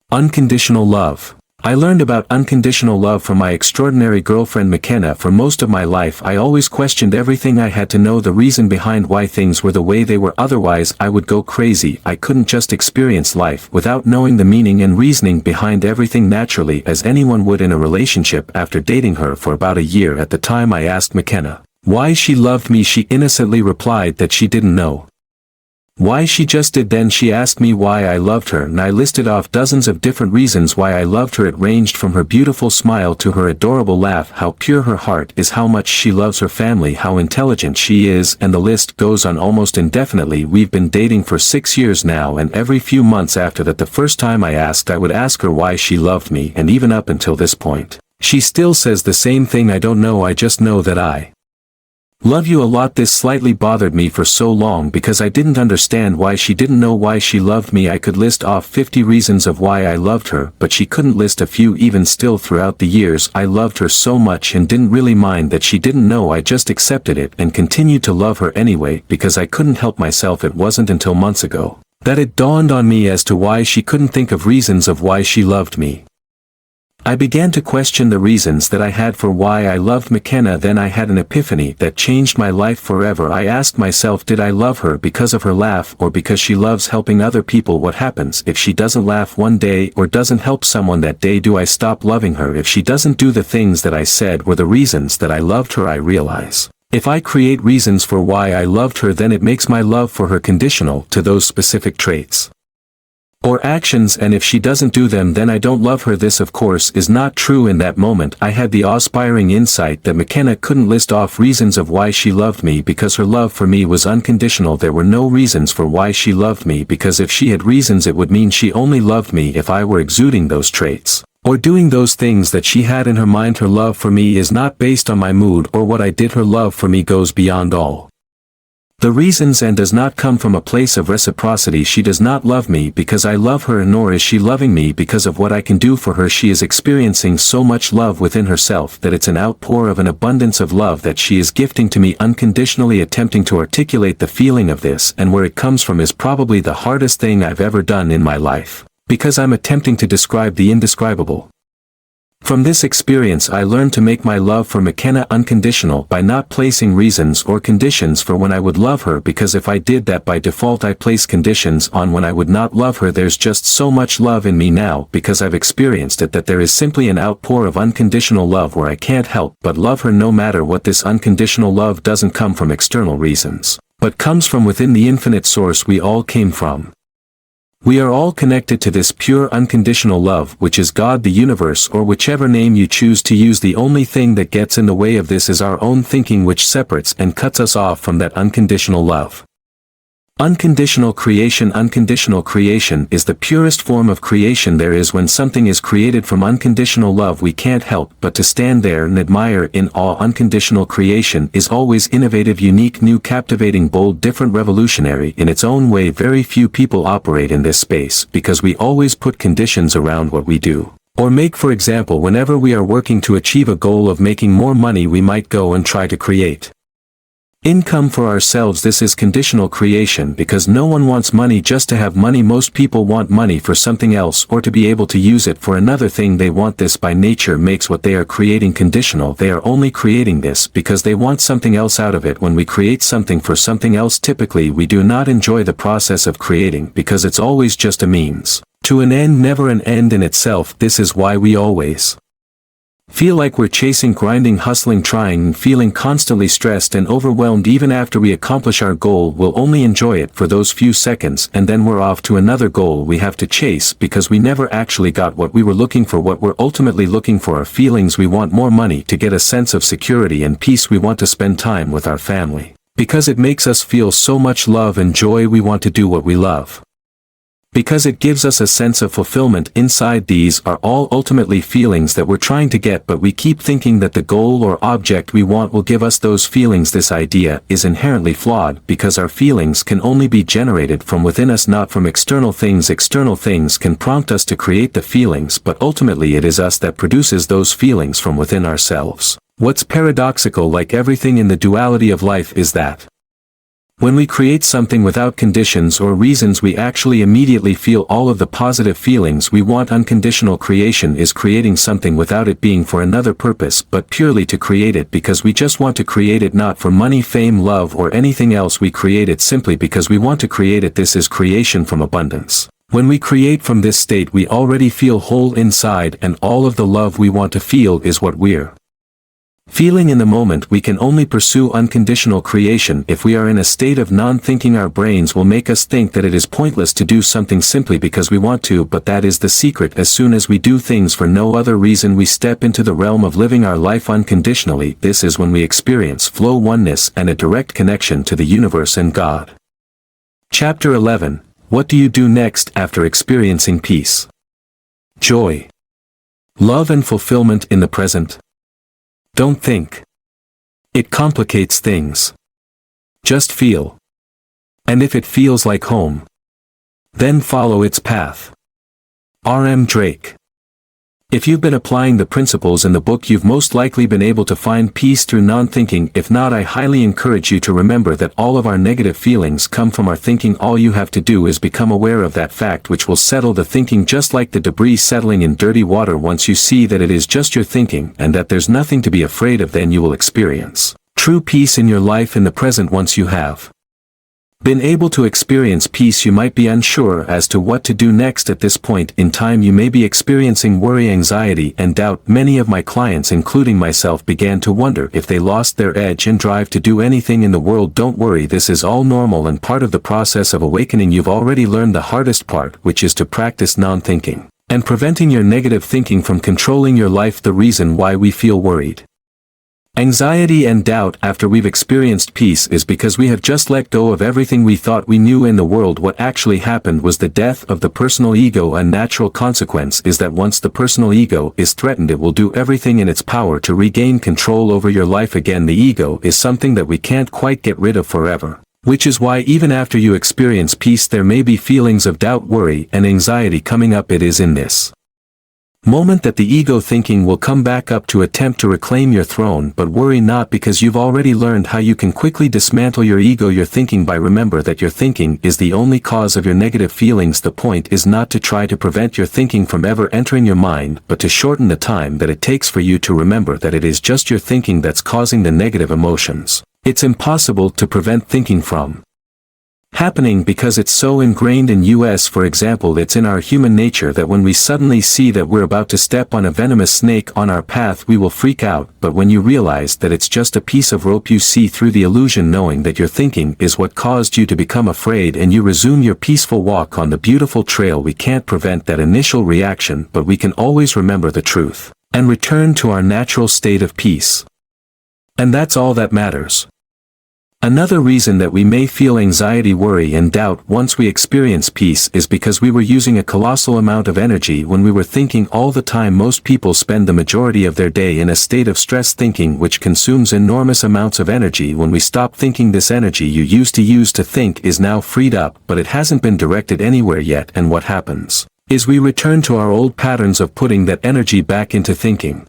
[SPEAKER 2] Unconditional love. I learned about unconditional love from my extraordinary girlfriend McKenna. For most of my life I always questioned everything. I had to know the reason behind why things were the way they were, otherwise I would go crazy. I couldn't just experience life without knowing the meaning and reasoning behind everything naturally as anyone would in a relationship. After dating her for about a year at the time, I asked McKenna why she loved me. She innocently replied that she didn't know why she just did. Then she asked me why I loved her, and I listed off dozens of different reasons why I loved her. It ranged from her beautiful smile to her adorable laugh, how pure her heart is, how much she loves her family, how intelligent she is, and the list goes on almost indefinitely. We've been dating for 6 years now, and every few months after that, the first time I asked, I would ask her why she loved me, and even up until this point, she still says the same thing: I don't know, I just know that I love you a lot. This slightly bothered me for so long because I didn't understand why she didn't know why she loved me. I could list off 50 reasons of why I loved her, but she couldn't list a few. Even still, throughout the years, I loved her so much and didn't really mind that she didn't know. I just accepted it and continued to love her anyway because I couldn't help myself. It wasn't until months ago that it dawned on me as to why she couldn't think of reasons of why she loved me. I began to question the reasons that I had for why I loved McKenna. Then I had an epiphany that changed my life forever. I asked myself, did I love her because of her laugh or because she loves helping other people? What happens if she doesn't laugh one day or doesn't help someone that day? Do I stop loving her if she doesn't do the things that I said were the reasons that I loved her? I realize if I create reasons for why I loved her, then it makes my love for her conditional to those specific traits or actions, and if she doesn't do them, then I don't love her. This, of course, is not true. In that moment I had the awe-inspiring insight that McKenna couldn't list off reasons of why she loved me because her love for me was unconditional. There were no reasons for why she loved me, because if she had reasons, it would mean she only loved me if I were exuding those traits or doing those things that she had in her mind. Her love for me is not based on my mood or what I did. Her love for me goes beyond all the reasons and does not come from a place of reciprocity. She does not love me because I love her, nor is she loving me because of what I can do for her. She is experiencing so much love within herself that it's an outpour of an abundance of love that she is gifting to me unconditionally. Attempting to articulate the feeling of this and where it comes from is probably the hardest thing I've ever done in my life, because I'm attempting to describe the indescribable. From this experience I learned to make my love for McKenna unconditional by not placing reasons or conditions for when I would love her, because if I did that, by default I place conditions on when I would not love her. There's just so much love in me now because I've experienced it that there is simply an outpour of unconditional love where I can't help but love her no matter what. This unconditional love doesn't come from external reasons, but comes from within the infinite source we all came from. We are all connected to this pure unconditional love, which is God, the universe, or whichever name you choose to use. The only thing that gets in the way of this is our own thinking, which separates and cuts us off from that unconditional love. Unconditional creation. Unconditional creation is the purest form of creation there is. When something is created from unconditional love, we can't help but to stand there and admire in awe. Unconditional creation is always innovative, unique, new, captivating, bold, different, revolutionary in its own way. Very few people operate in this space because we always put conditions around what we do or make. For example, whenever we are working to achieve a goal of making more money, we might go and try to create income for ourselves. This is conditional creation because no one wants money just to have money. Most people want money for something else or to be able to use it for another thing. They want this by nature, makes what they are creating conditional. They are only creating this because they want something else out of it. When we create something for something else, typically we do not enjoy the process of creating because it's always just a means to an end, never an end in itself. This is why we always feel like we're chasing, grinding, hustling, trying, and feeling constantly stressed and overwhelmed. Even after we accomplish our goal, we'll only enjoy it for those few seconds, and then we're off to another goal we have to chase because we never actually got what we were looking for. What we're ultimately looking for are feelings. We want more money to get a sense of security and peace. We want to spend time with our family because it makes us feel so much love and joy. We want to do what we love because it gives us a sense of fulfillment inside. These are all ultimately feelings that we're trying to get, but we keep thinking that the goal or object we want will give us those feelings. This idea is inherently flawed because our feelings can only be generated from within us, not from external things. External things can prompt us to create the feelings, but ultimately it is us that produces those feelings from within ourselves. What's paradoxical, like everything in the duality of life, is that When we create something without conditions or reasons, we actually immediately feel all of the positive feelings we want. Unconditional creation is creating something without it being for another purpose, but purely to create it because we just want to create it, not for money, fame, love, or anything else. We create it simply because we want to create it. This is creation from abundance. When we create from this state, we already feel whole inside, and all of the love we want to feel is what we're feeling in the moment. We can only pursue unconditional creation if we are in a state of non-thinking. Our brains will make us think that it is pointless to do something simply because we want to, but that is the secret. As soon as we do things for no other reason, we step into the realm of living our life unconditionally. This is when we experience flow, oneness, and a direct connection to the universe and God. Chapter 11. What do you do next after experiencing peace, joy, love, and fulfillment in the present? Don't think. It complicates things. Just feel. And if it feels like home, then follow its path. R.M. Drake. If you've been applying the principles in the book, you've most likely been able to find peace through non-thinking. If not, I highly encourage you to remember that all of our negative feelings come from our thinking. All you have to do is become aware of that fact, which will settle the thinking, just like the debris settling in dirty water. Once you see that it is just your thinking and that there's nothing to be afraid of, then you will experience true peace in your life in the present. Once you have been able to experience peace, you might be unsure as to what to do next. At this point in time, you may be experiencing worry, anxiety, and doubt. Many of my clients, including myself, began to wonder if they lost their edge and drive to do anything in the world. Don't worry, this is all normal and part of the process of awakening. You've already learned the hardest part, which is to practice non-thinking and preventing your negative thinking from controlling your life. The reason why we feel worried, anxiety, and doubt after we've experienced peace is because we have just let go of everything we thought we knew in the world. What actually happened was the death of the personal ego. A natural consequence is that once the personal ego is threatened, it will do everything in its power to regain control over your life again. The ego is something that we can't quite get rid of forever, which is why even after you experience peace, there may be feelings of doubt, worry, and anxiety coming up. It is in this moment that the ego thinking will come back up to attempt to reclaim your throne. But worry not, because you've already learned how you can quickly dismantle your ego, your thinking, by remember that your thinking is the only cause of your negative feelings. The point is not to try to prevent your thinking from ever entering your mind, but to shorten the time that it takes for you to remember that it is just your thinking that's causing the negative emotions. It's impossible to prevent thinking from happening because it's so ingrained in us. For example, it's in our human nature that when we suddenly see that we're about to step on a venomous snake on our path, we will freak out. But when you realize that it's just a piece of rope, you see through the illusion, knowing that your thinking is what caused you to become afraid, and you resume your peaceful walk on the beautiful trail. We can't prevent that initial reaction, but we can always remember the truth and return to our natural state of peace. And that's all that matters. Another reason that we may feel anxiety, worry, and doubt once we experience peace is because we were using a colossal amount of energy when we were thinking all the time. Most people spend the majority of their day in a state of stress thinking, which consumes enormous amounts of energy. When we stop thinking, this energy you used to think is now freed up, but it hasn't been directed anywhere yet, and what happens is we return to our old patterns of putting that energy back into thinking.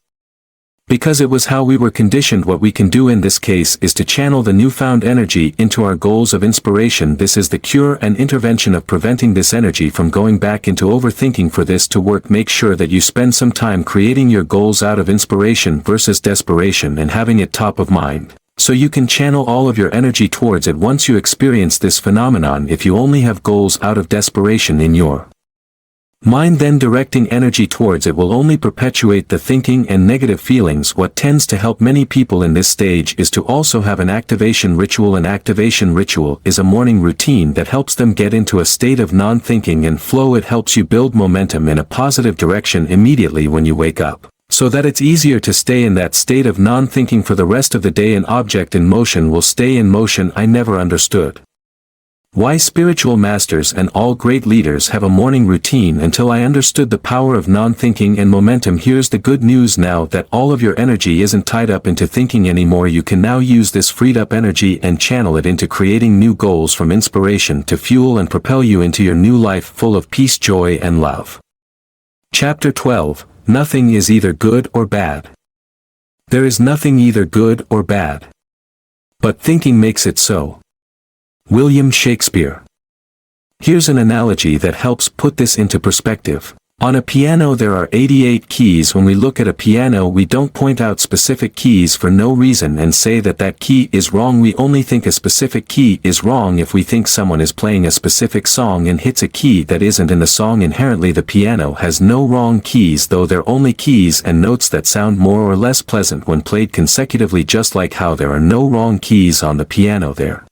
[SPEAKER 2] Because it was how we were conditioned. What we can do in this case is to channel the newfound energy into our goals of inspiration. This is the cure and intervention of preventing this energy from going back into overthinking. For this to work, make sure that you spend some time creating your goals out of inspiration versus desperation, and having it top of mind, so you can channel all of your energy towards it. Once you experience this phenomenon, if you only have goals out of desperation in your mind, then directing energy towards it will only perpetuate the thinking and negative feelings. What tends to help many people in this stage is to also have an activation ritual. An activation ritual is a morning routine that helps them get into a state of non-thinking and flow. It helps you build momentum in a positive direction immediately when you wake up, so that it's easier to stay in that state of non-thinking for the rest of the day. An object in motion will stay in motion. I never understood why spiritual masters and all great leaders have a morning routine until I understood the power of non-thinking and momentum. Here's the good news: now that all of your energy isn't tied up into thinking anymore, you can now use this freed up energy and channel it into creating new goals from inspiration to fuel and propel you into your new life full of peace, joy, and love. Chapter 12. Nothing is either good or bad. There is nothing either good or bad, but thinking makes it so. William Shakespeare. Here's an analogy that helps put this into perspective. On a piano there are 88 keys. When we look at a piano we don't point out specific keys for no reason and say that that key is wrong. We only think a specific key is wrong if we think someone is playing a specific song and hits a key that isn't in the song. Inherently the piano has no wrong keys, though they're only keys and notes that sound more or less pleasant when played consecutively, just like how there are no wrong keys on the piano. There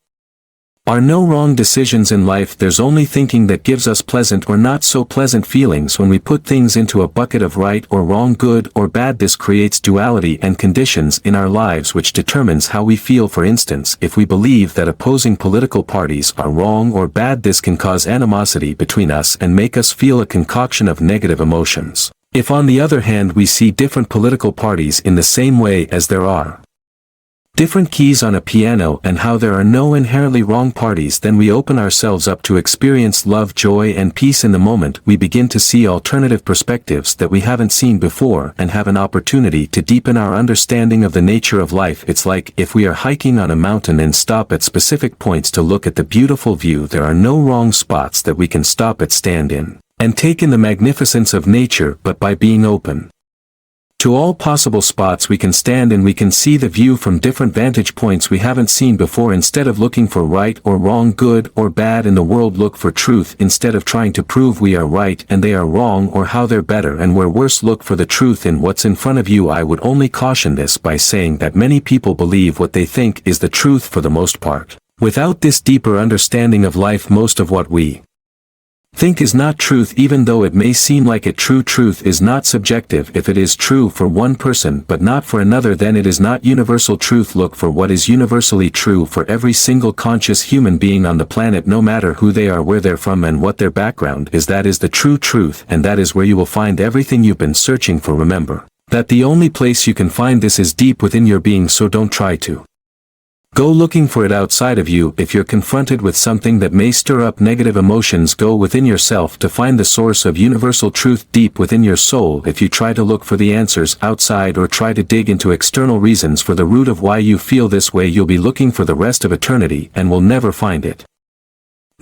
[SPEAKER 2] are no wrong decisions in life. There's only thinking that gives us pleasant or not so pleasant feelings. When we put things into a bucket of right or wrong, good or bad, this creates duality and conditions in our lives which determines how we feel. For instance, if we believe that opposing political parties are wrong or bad, this can cause animosity between us and make us feel a concoction of negative emotions. If on the other hand we see different political parties in the same way as there are different keys on a piano and how there are no inherently wrong parties, then we open ourselves up to experience love, joy and peace in the moment. We begin to see alternative perspectives that we haven't seen before and have an opportunity to deepen our understanding of the nature of life. It's like if we are hiking on a mountain and stop at specific points to look at the beautiful view. There are no wrong spots that we can stop at, stand in, and take in the magnificence of nature, but by being open to all possible spots we can stand in, we can see the view from different vantage points we haven't seen before. Instead of looking for right or wrong, good or bad in the world, look for truth. Instead of trying to prove we are right and they are wrong, or how they're better and we're worse, look for the truth in what's in front of you. I would only caution this by saying that many people believe what they think is the truth for the most part. Without this deeper understanding of life, most of what we think is not truth, even though it may seem like it. True truth is not subjective. If it is true for one person but not for another, then it is not universal truth. Look for what is universally true for every single conscious human being on the planet, no matter who they are, where they're from and what their background is. That is the true truth, and that is where you will find everything you've been searching for. Remember that the only place you can find this is deep within your being, so don't try to go looking for it outside of you. If you're confronted with something that may stir up negative emotions, go within yourself to find the source of universal truth deep within your soul. If you try to look for the answers outside or try to dig into external reasons for the root of why you feel this way, you'll be looking for the rest of eternity and will never find it.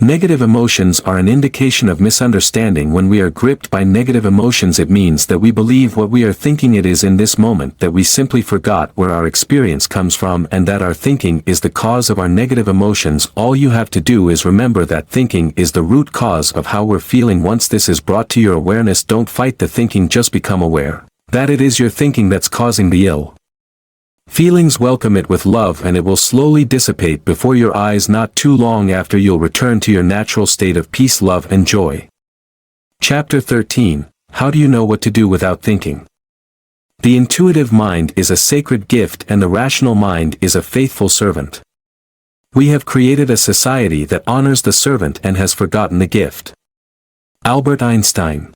[SPEAKER 2] Negative emotions are an indication of misunderstanding. When we are gripped by negative emotions, it means that we believe what we are thinking it is in this moment, that we simply forgot where our experience comes from and that our thinking is the cause of our negative emotions. All you have to do is remember that thinking is the root cause of how we're feeling. Once this is brought to your awareness, don't fight the thinking, just become aware that it is your thinking that's causing the ill feelings. Welcome it with love and it will slowly dissipate before your eyes. Not too long after, you'll return to your natural state of peace, love and joy. Chapter 13. How do you know what to do without thinking? The intuitive mind is a sacred gift and the rational mind is a faithful servant. We have created a society that honors the servant and has forgotten the gift. Albert Einstein.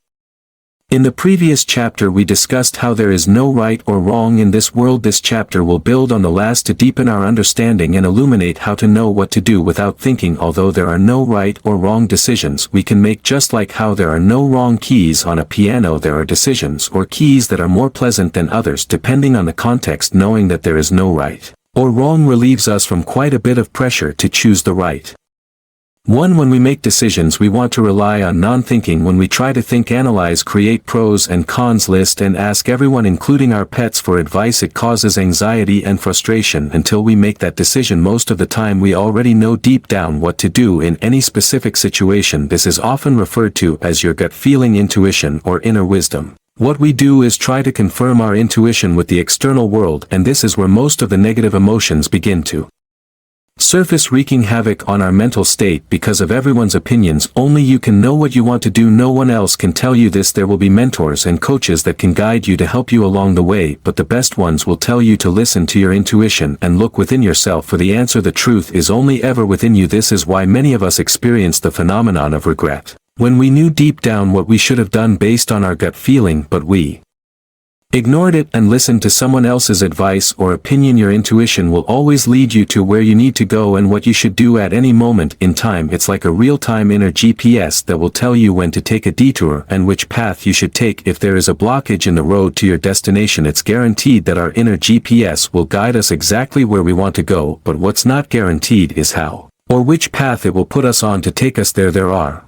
[SPEAKER 2] In the previous chapter we discussed how there is no right or wrong in this world. This chapter will build on the last to deepen our understanding and illuminate how to know what to do without thinking. Although there are no right or wrong decisions we can make, just like how there are no wrong keys on a piano, there are decisions or keys that are more pleasant than others depending on the context. Knowing that there is no right or wrong relieves us from quite a bit of pressure to choose the right one. When we make decisions, we want to rely on non-thinking. When we try to think, analyze, create pros and cons list and ask everyone including our pets for advice, it causes anxiety and frustration until we make that decision. Most of the time we already know deep down what to do in any specific situation. This is often referred to as your gut feeling, intuition or inner wisdom. What we do is try to confirm our intuition with the external world, and this is where most of the negative emotions begin to surface, wreaking havoc on our mental state because of everyone's opinions. Only you can know what you want to do. No one else can tell you this. There will be mentors and coaches that can guide you to help you along the way, but the best ones will tell you to listen to your intuition and look within yourself for the answer. The truth is only ever within you. This is why many of us experience the phenomenon of regret, when we knew deep down what we should have done based on our gut feeling, but we ignored it and listened to someone else's advice or opinion. Your intuition will always lead you to where you need to go and what you should do at any moment in time. It's like a real-time inner GPS that will tell you when to take a detour and which path you should take. If there is a blockage in the road to your destination, it's guaranteed that our inner GPS will guide us exactly where we want to go, but what's not guaranteed is how or which path it will put us on to take us there. There are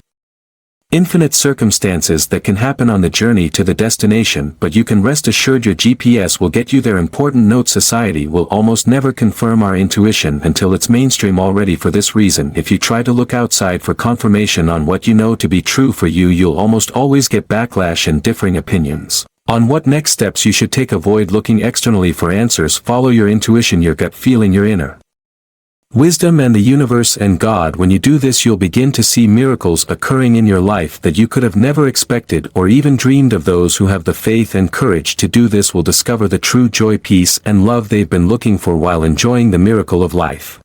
[SPEAKER 2] infinite circumstances that can happen on the journey to the destination, but you can rest assured your GPS will get you there. Important note: society will almost never confirm our intuition until it's mainstream already. For this reason, if you try to look outside for confirmation on what you know to be true for you, you'll almost always get backlash and differing opinions on what next steps you should take. Avoid looking externally for answers. Follow your intuition, your gut feeling, your inner wisdom and the universe and God. When you do this, you'll begin to see miracles occurring in your life that you could have never expected or even dreamed of. Those who have the faith and courage to do this will discover the true joy, peace, and love they've been looking for while enjoying the miracle of life.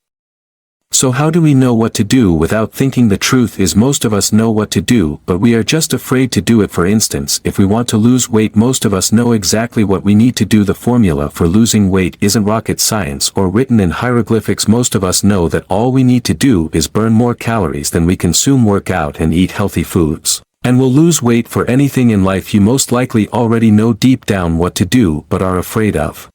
[SPEAKER 2] So how do we know what to do without thinking? The truth is, most of us know what to do, but we are just afraid to do it. For instance, if we want to lose weight, most of us know exactly what we need to do. The formula for losing weight isn't rocket science or written in hieroglyphics. Most of us know that all we need to do is burn more calories than we consume, work out, and eat healthy foods, and we'll lose weight. For anything in life, you most likely already know deep down what to do, but are afraid of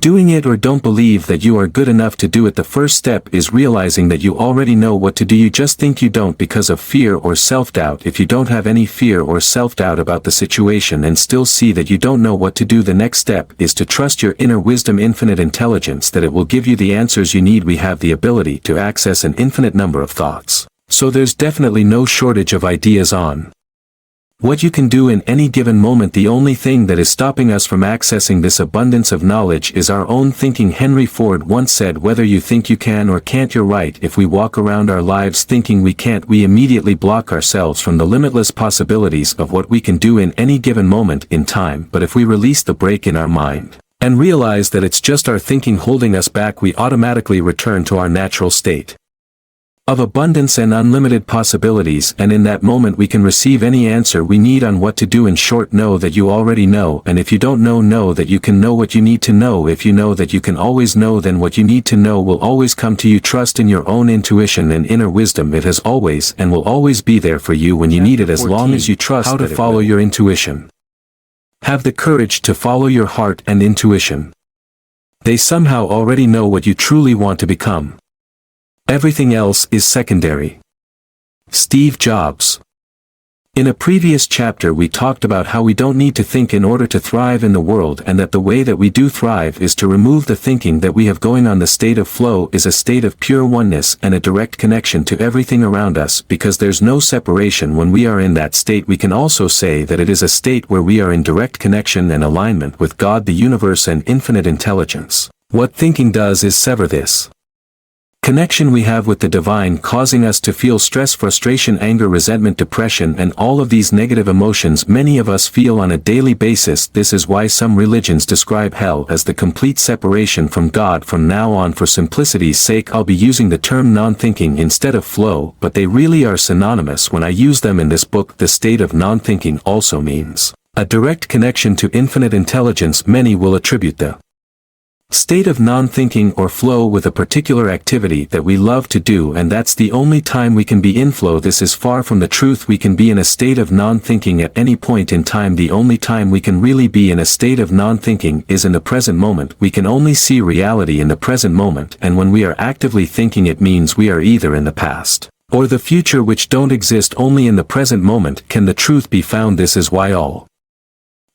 [SPEAKER 2] doing it or don't believe that you are good enough to do it. The first step is realizing that you already know what to do. You just think you don't because of fear or self-doubt. If you don't have any fear or self-doubt about the situation and still see that you don't know what to do, the next step is to trust your inner wisdom, infinite intelligence, that it will give you the answers you need. We have the ability to access an infinite number of thoughts, so there's definitely no shortage of ideas on what you can do in any given moment. The only thing that is stopping us from accessing this abundance of knowledge is our own thinking. Henry Ford once said, "Whether you think you can or can't, you're right." If we walk around our lives thinking we can't, we immediately block ourselves from the limitless possibilities of what we can do in any given moment in time. But if we release the brake in our mind and realize that it's just our thinking holding us back, we automatically return to our natural state of abundance and unlimited possibilities, and in that moment we can receive any answer we need on what to do. In short, know that you already know, and if you don't know, know that you can know what you need to know. If you know that you can always know, then what you need to know will always come to you. Trust in your own intuition and inner wisdom. It has always and will always be there for you when you need it, as long as you trust how to follow your intuition. Have the courage to follow your heart and intuition. They somehow already know what you truly want to become. Everything else is secondary. Steve Jobs. In a previous chapter we talked about how we don't need to think in order to thrive in the world, and that the way that we do thrive is to remove the thinking that we have going on. The state of flow is a state of pure oneness and a direct connection to everything around us, because there's no separation when we are in that state. We can also say that it is a state where we are in direct connection and alignment with God, the universe, and infinite intelligence. What thinking does is sever this connection we have with the divine, causing us to feel stress, frustration, anger, resentment, depression, and all of these negative emotions many of us feel on a daily basis. This is why some religions describe hell as the complete separation from God. From now on, for simplicity's sake, I'll be using the term non-thinking instead of flow, but they really are synonymous when I use them in this book. The state of non-thinking also means a direct connection to infinite intelligence. Many will attribute the state of non-thinking or flow with a particular activity that we love to do, and that's the only time we can be in flow. This is far from the truth. We can be in a state of non-thinking at any point in time. The only time we can really be in a state of non-thinking is in the present moment. We can only see reality in the present moment, and when we are actively thinking, it means we are either in the past or the future, which don't exist. Only in the present moment can the truth be found. This is why all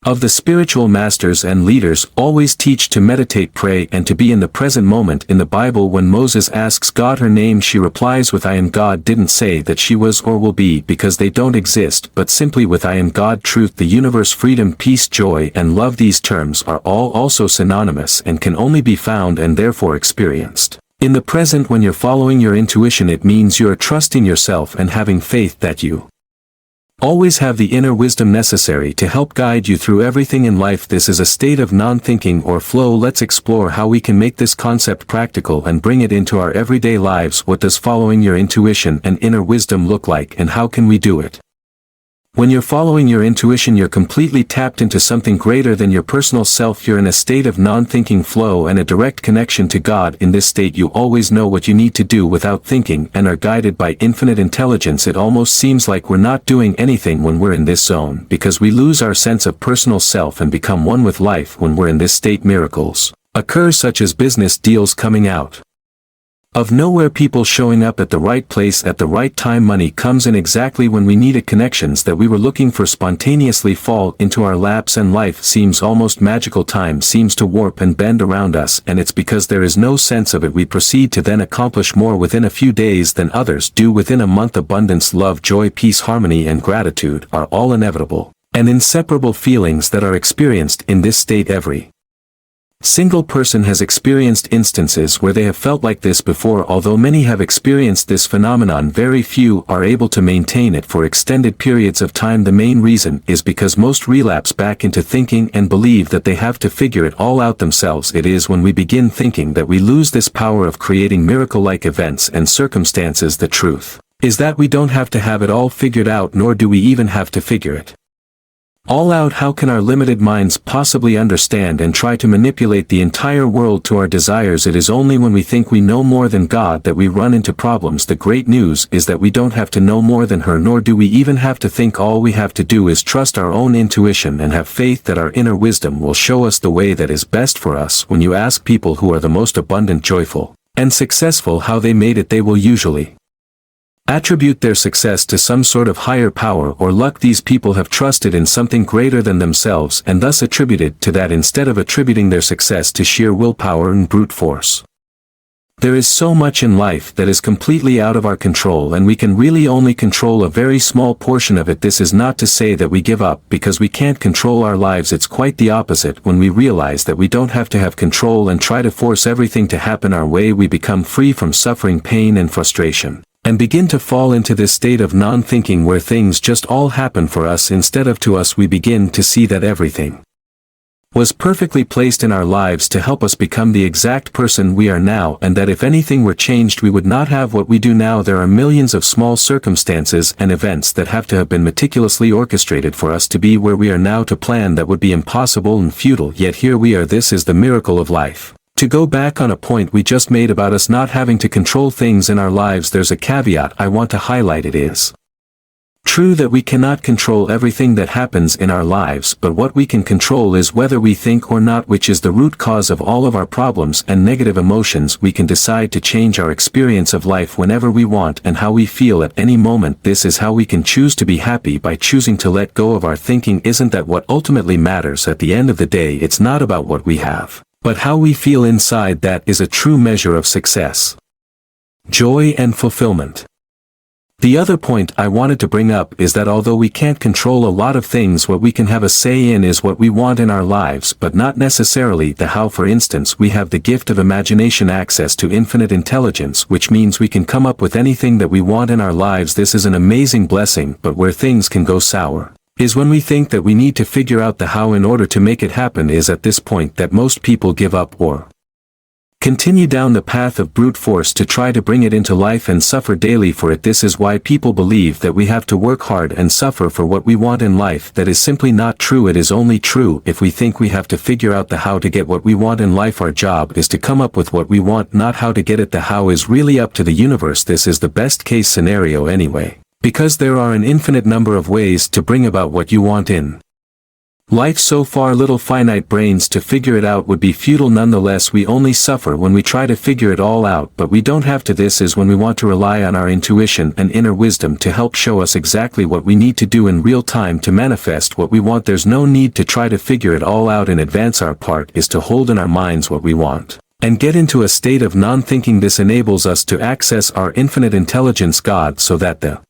[SPEAKER 2] of the spiritual masters and leaders always teach to meditate, pray, and to be in the present moment. In the Bible, when Moses asks God her name, she replies with "I am." God didn't say that she was or will be, because they don't exist, but simply with "I am God." Truth, the universe, freedom, peace, joy, and love. These terms are all also synonymous and can only be found and therefore experienced in the present. When you're following your intuition, it means you are trusting yourself and having faith that you always have the inner wisdom necessary to help guide you through everything in life. This is a state of non-thinking or flow. Let's explore how we can make this concept practical and bring it into our everyday lives. What does following your intuition and inner wisdom look like, and how can we do it? When you're following your intuition, you're completely tapped into something greater than your personal self. You're in a state of non-thinking flow and a direct connection to God. In this state, you always know what you need to do without thinking and are guided by infinite intelligence. It almost seems like we're not doing anything when we're in this zone, because we lose our sense of personal self and become one with life. When we're in this state, miracles occur, such as business deals coming out Of nowhere people showing up at the right place at the right time. Money comes in exactly when we need it. Connections that we were looking for spontaneously fall into our laps, and life seems almost magical. Time seems to warp and bend around us, and it's because there is no sense of it we proceed to then accomplish more within a few days than others do within a month. Abundance, love, joy, peace, harmony, and gratitude are all inevitable and inseparable feelings that are experienced in this state. Every single person has experienced instances where they have felt like this before. Although many have experienced this phenomenon, very few are able to maintain it for extended periods of time. The main reason is because most relapse back into thinking and believe that they have to figure it all out themselves. It is when we begin thinking that we lose this power of creating miracle-like events and circumstances. The truth is that we don't have to have it all figured out, nor do we even have to figure it all out. How can our limited minds possibly understand and try to manipulate the entire world to our desires? It is only when we think we know more than God that we run into problems. The great news is that we don't have to know more than her, nor do we even have to think. All we have to do is trust our own intuition and have faith that our inner wisdom will show us the way that is best for us. When you ask people who are the most abundant, joyful, and successful how they made it, they will usually attribute their success to some sort of higher power or luck. These people have trusted in something greater than themselves and thus attributed to that instead of attributing their success to sheer willpower and brute force. There is so much in life that is completely out of our control, and we can really only control a very small portion of it. This is not to say that we give up because we can't control our lives. It's quite the opposite. When we realize that we don't have to have control and try to force everything to happen our way, we become free from suffering, pain, and frustration, and begin to fall into this state of non-thinking where things just all happen for us instead of to us. We begin to see that everything was perfectly placed in our lives to help us become the exact person we are now, and that if anything were changed we would not have what we do now. There are millions of small circumstances and events that have to have been meticulously orchestrated for us to be where we are now. To plan that would be impossible and futile, yet here we are. This is the miracle of life. To go back on a point we just made about us not having to control things in our lives, there's a caveat I want to highlight. It is true that we cannot control everything that happens in our lives, but what we can control is whether we think or not, which is the root cause of all of our problems and negative emotions. We can decide to change our experience of life whenever we want and how we feel at any moment. This is how we can choose to be happy, by choosing to let go of our thinking. Isn't that what ultimately matters at the end of the day? It's not about what we have, but how we feel inside. That is a true measure of success, joy, and fulfillment. The other point I wanted to bring up is that although we can't control a lot of things, what we can have a say in is what we want in our lives, but not necessarily the how. For instance, we have the gift of imagination, access to infinite intelligence, which means we can come up with anything that we want in our lives. This is an amazing blessing, but where things can go sour is when we think that we need to figure out the how in order to make it happen. Is at this point that most people give up or continue down the path of brute force to try to bring it into life and suffer daily for it. This is why people believe that we have to work hard and suffer for what we want in life. That is simply not true. It is only true if we think we have to figure out the how to get what we want in life. Our job is to come up with what we want, not how to get it. The how is really up to the universe. This is the best case scenario anyway, because there are an infinite number of ways to bring about what you want in life. So far, little finite brains to figure it out would be futile. Nonetheless, we only suffer when we try to figure it all out, but we don't have to. This is when we want to rely on our intuition and inner wisdom to help show us exactly what we need to do in real time to manifest what we want. There's no need to try to figure it all out in advance. Our part is to hold in our minds what we want and get into a state of non-thinking. This enables us to access our infinite intelligence, God, so that the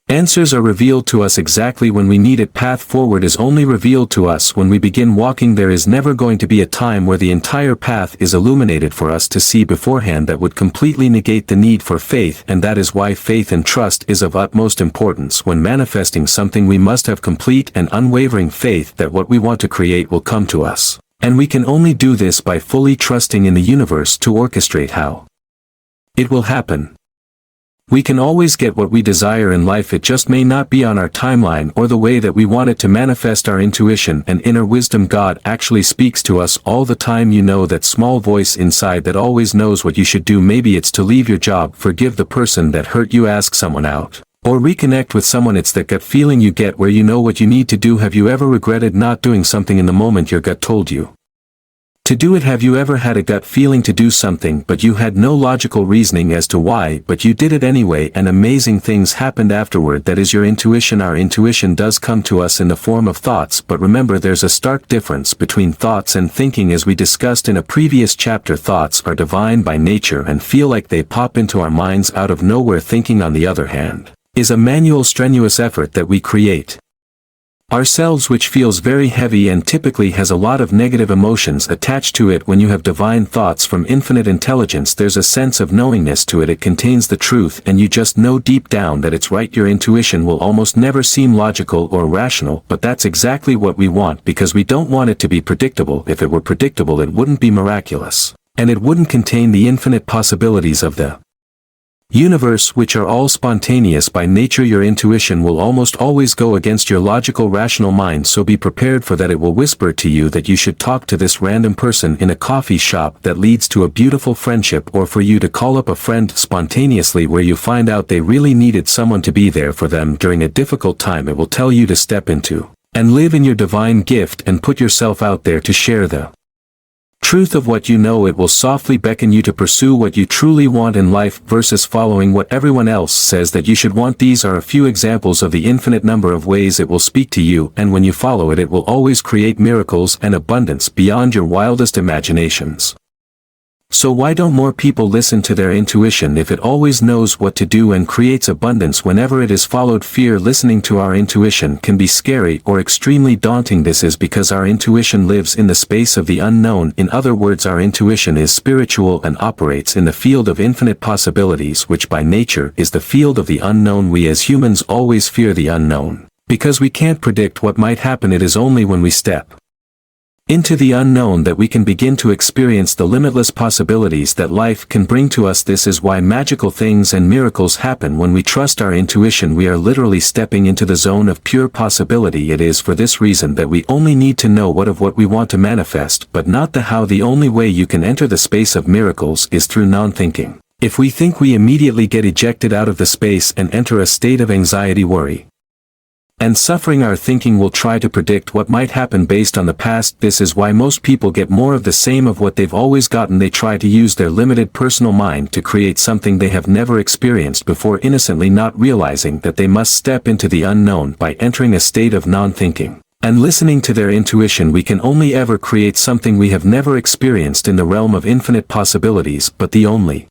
[SPEAKER 2] answers are revealed to us exactly when we need it. Path forward is only revealed to us when we begin walking. There is never going to be a time where the entire path is illuminated for us to see beforehand. That would completely negate the need for faith, and that is why faith and trust is of utmost importance. When manifesting something, we must have complete and unwavering faith that what we want to create will come to us, and we can only do this by fully trusting in the universe to orchestrate how it will happen. We can always get what we desire in life, it just may not be on our timeline or the way that we want it to manifest. Our intuition and inner wisdom, God, actually speaks to us all the time. You know, that small voice inside that always knows what you should do. Maybe it's to leave your job, forgive the person that hurt you, ask someone out, or reconnect with someone. It's that gut feeling you get where you know what you need to do. Have you ever regretted not doing something in the moment your gut told you To do it. Have you ever had a gut feeling to do something but you had no logical reasoning as to why, but you did it anyway and amazing things happened afterward? That is your intuition. Our intuition does come to us in the form of thoughts, but remember there's a stark difference between thoughts and thinking. As we discussed in a previous chapter, thoughts are divine by nature and feel like they pop into our minds out of nowhere. Thinking, on the other hand, is a manual, strenuous effort that we create ourselves, which feels very heavy and typically has a lot of negative emotions attached to it. When you have divine thoughts from infinite intelligence, there's a sense of knowingness to it. It contains the truth and you just know deep down that it's right. Your intuition will almost never seem logical or rational, but that's exactly what we want, because we don't want it to be predictable. If it were predictable, it wouldn't be miraculous, and it wouldn't contain the infinite possibilities of the universe, which are all spontaneous by nature. Your intuition will almost always go against your logical, rational mind, so be prepared for that. It will whisper to you that you should talk to this random person in a coffee shop that leads to a beautiful friendship, or for you to call up a friend spontaneously where you find out they really needed someone to be there for them during a difficult time. It will tell you to step into and live in your divine gift and put yourself out there to share the truth of what you know. It will softly beckon you to pursue what you truly want in life versus following what everyone else says that you should want. These are a few examples of the infinite number of ways it will speak to you, and when you follow it, it will always create miracles and abundance beyond your wildest imaginations. So why don't more people listen to their intuition if it always knows what to do and creates abundance whenever it is followed? Fear. Listening to our intuition can be scary or extremely daunting. This is because our intuition lives in the space of the unknown. In other words, our intuition is spiritual and operates in the field of infinite possibilities, which by nature is the field of the unknown. We as humans always fear the unknown, because we can't predict what might happen. It is only when we step into the unknown that we can begin to experience the limitless possibilities that life can bring to us. This is why magical things and miracles happen when we trust our intuition. We are literally stepping into the zone of pure possibility. It is for this reason that we only need to know what we want to manifest, but not the how. The only way you can enter the space of miracles is through non-thinking. If we think, we immediately get ejected out of the space and enter a state of anxiety, worry, and suffering. Our thinking will try to predict what might happen based on the past. This is why most people get more of the same of what they've always gotten. They try to use their limited personal mind to create something they have never experienced before, innocently not realizing that they must step into the unknown by entering a state of non-thinking and listening to their intuition. We can only ever create something we have never experienced in the realm of infinite possibilities, but the only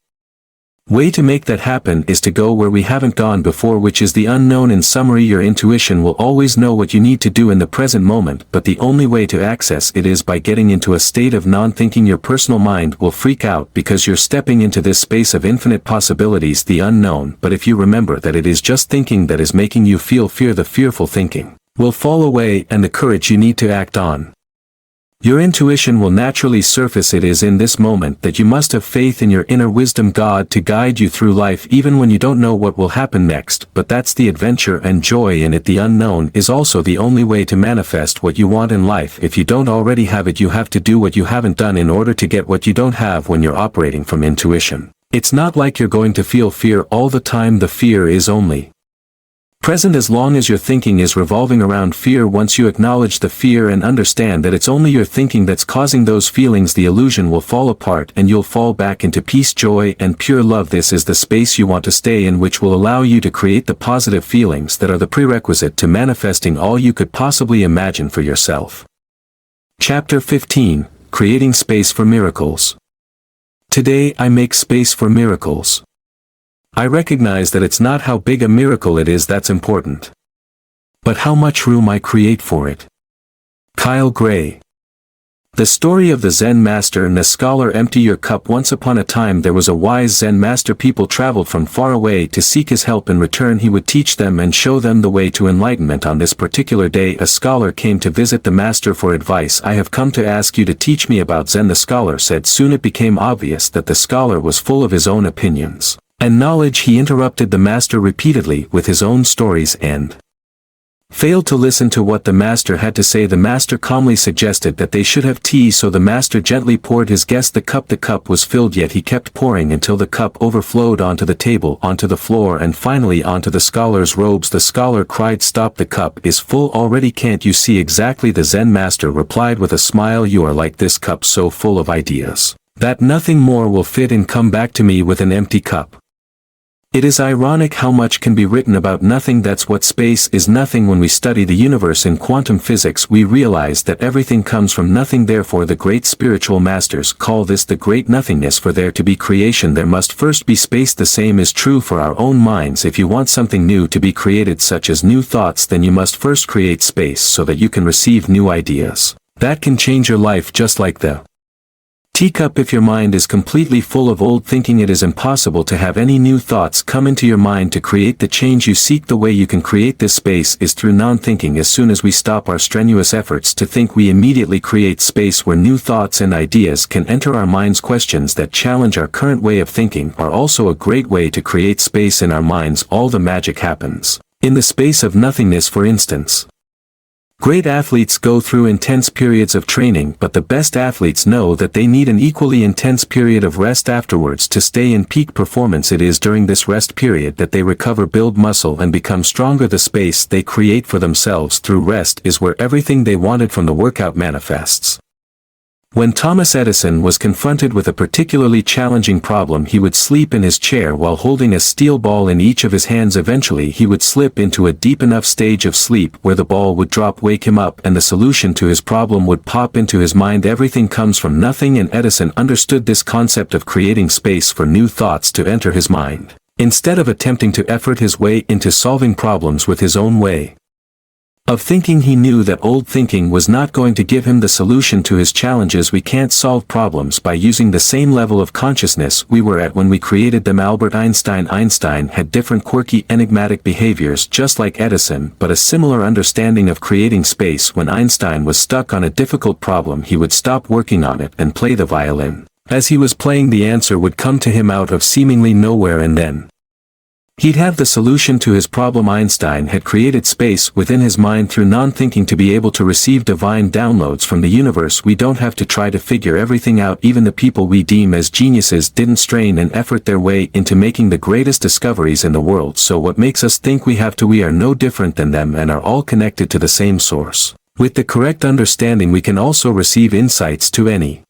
[SPEAKER 2] way to make that happen is to go where we haven't gone before, which is the unknown. In summary, your intuition will always know what you need to do in the present moment, but the only way to access it is by getting into a state of non-thinking. Your personal mind will freak out because you're stepping into this space of infinite possibilities, the unknown, but if you remember that it is just thinking that is making you feel fear, the fearful thinking will fall away and the courage you need to act on your intuition will naturally surface. It is in this moment that you must have faith in your inner wisdom, God, to guide you through life even when you don't know what will happen next, but that's the adventure and joy in it. The unknown is also the only way to manifest what you want in life. If you don't already have it, you have to do what you haven't done in order to get what you don't have. When you're operating from intuition, it's not like you're going to feel fear all the time. The fear is only present as long as your thinking is revolving around fear. Once you acknowledge the fear and understand that it's only your thinking that's causing those feelings, the illusion will fall apart and you'll fall back into peace, joy, and pure love. This is the space you want to stay in, which will allow you to create the positive feelings that are the prerequisite to manifesting all you could possibly imagine for yourself. Chapter 15: Creating Space for Miracles. Today I make space for miracles. I recognize that it's not how big a miracle it is that's important, but how much room I create for it. Kyle Gray. The story of the Zen master and the scholar. Empty your cup. Once upon a time there was a wise Zen master. People traveled from far away to seek his help. In return he would teach them and show them the way to enlightenment. On this particular day a scholar came to visit the master for advice. I have come to ask you to teach me about Zen, the scholar said. Soon it became obvious that the scholar was full of his own opinions and knowledge. He interrupted the master repeatedly with his own stories and Failed to listen to what the master had to say. The master calmly suggested that they should have tea, so the master gently poured his guest the cup. The cup was filled, yet he kept pouring until the cup overflowed onto the table, onto the floor, and finally onto the scholar's robes. The scholar cried, "Stop, the cup is full already. Can't you see exactly?" The Zen master replied with a smile, "You are like this cup, so full of ideas that nothing more will fit and come back to me with an empty cup." It is ironic how much can be written about nothing. That's what space is. Nothing. When we study the universe in quantum physics, we realize that everything comes from nothing. Therefore the great spiritual masters call this the great nothingness. For there to be creation, there must first be space. The same is true for our own minds. If you want something new to be created, such as new thoughts, then you must first create space so that you can receive new ideas that can change your life, just like the teacup. If your mind is completely full of old thinking, it is impossible to have any new thoughts come into your mind to create the change you seek. The way you can create this space is through non-thinking. As soon as we stop our strenuous efforts to think, we immediately create space where new thoughts and ideas can enter our minds. Questions that challenge our current way of thinking are also a great way to create space in our minds. All the magic happens in the space of nothingness. For instance, great athletes go through intense periods of training, but the best athletes know that they need an equally intense period of rest afterwards to stay in peak performance. It is during this rest period that they recover, build muscle, and become stronger. The space they create for themselves through rest is where everything they wanted from the workout manifests. When Thomas Edison was confronted with a particularly challenging problem, he would sleep in his chair while holding a steel ball in each of his hands. Eventually he would slip into a deep enough stage of sleep where the ball would drop, wake him up, and the solution to his problem would pop into his mind. Everything comes from nothing, and Edison understood this concept of creating space for new thoughts to enter his mind, instead of attempting to effort his way into solving problems with his own way of thinking. He knew that old thinking was not going to give him the solution to his challenges. We can't solve problems by using the same level of consciousness we were at when we created them. Albert Einstein had different quirky, enigmatic behaviors just like Edison, but a similar understanding of creating space. When Einstein was stuck on a difficult problem, he would stop working on it and play the violin. As he was playing, the answer would come to him out of seemingly nowhere, and then he'd have the solution to his problem. Einstein had created space within his mind through non-thinking to be able to receive divine downloads from the universe. We don't have to try to figure everything out. Even the people we deem as geniuses didn't strain and effort their way into making the greatest discoveries in the world. So what makes us think we have to? We are no different than them and are all connected to the same source. With the correct understanding, we can also receive insights to any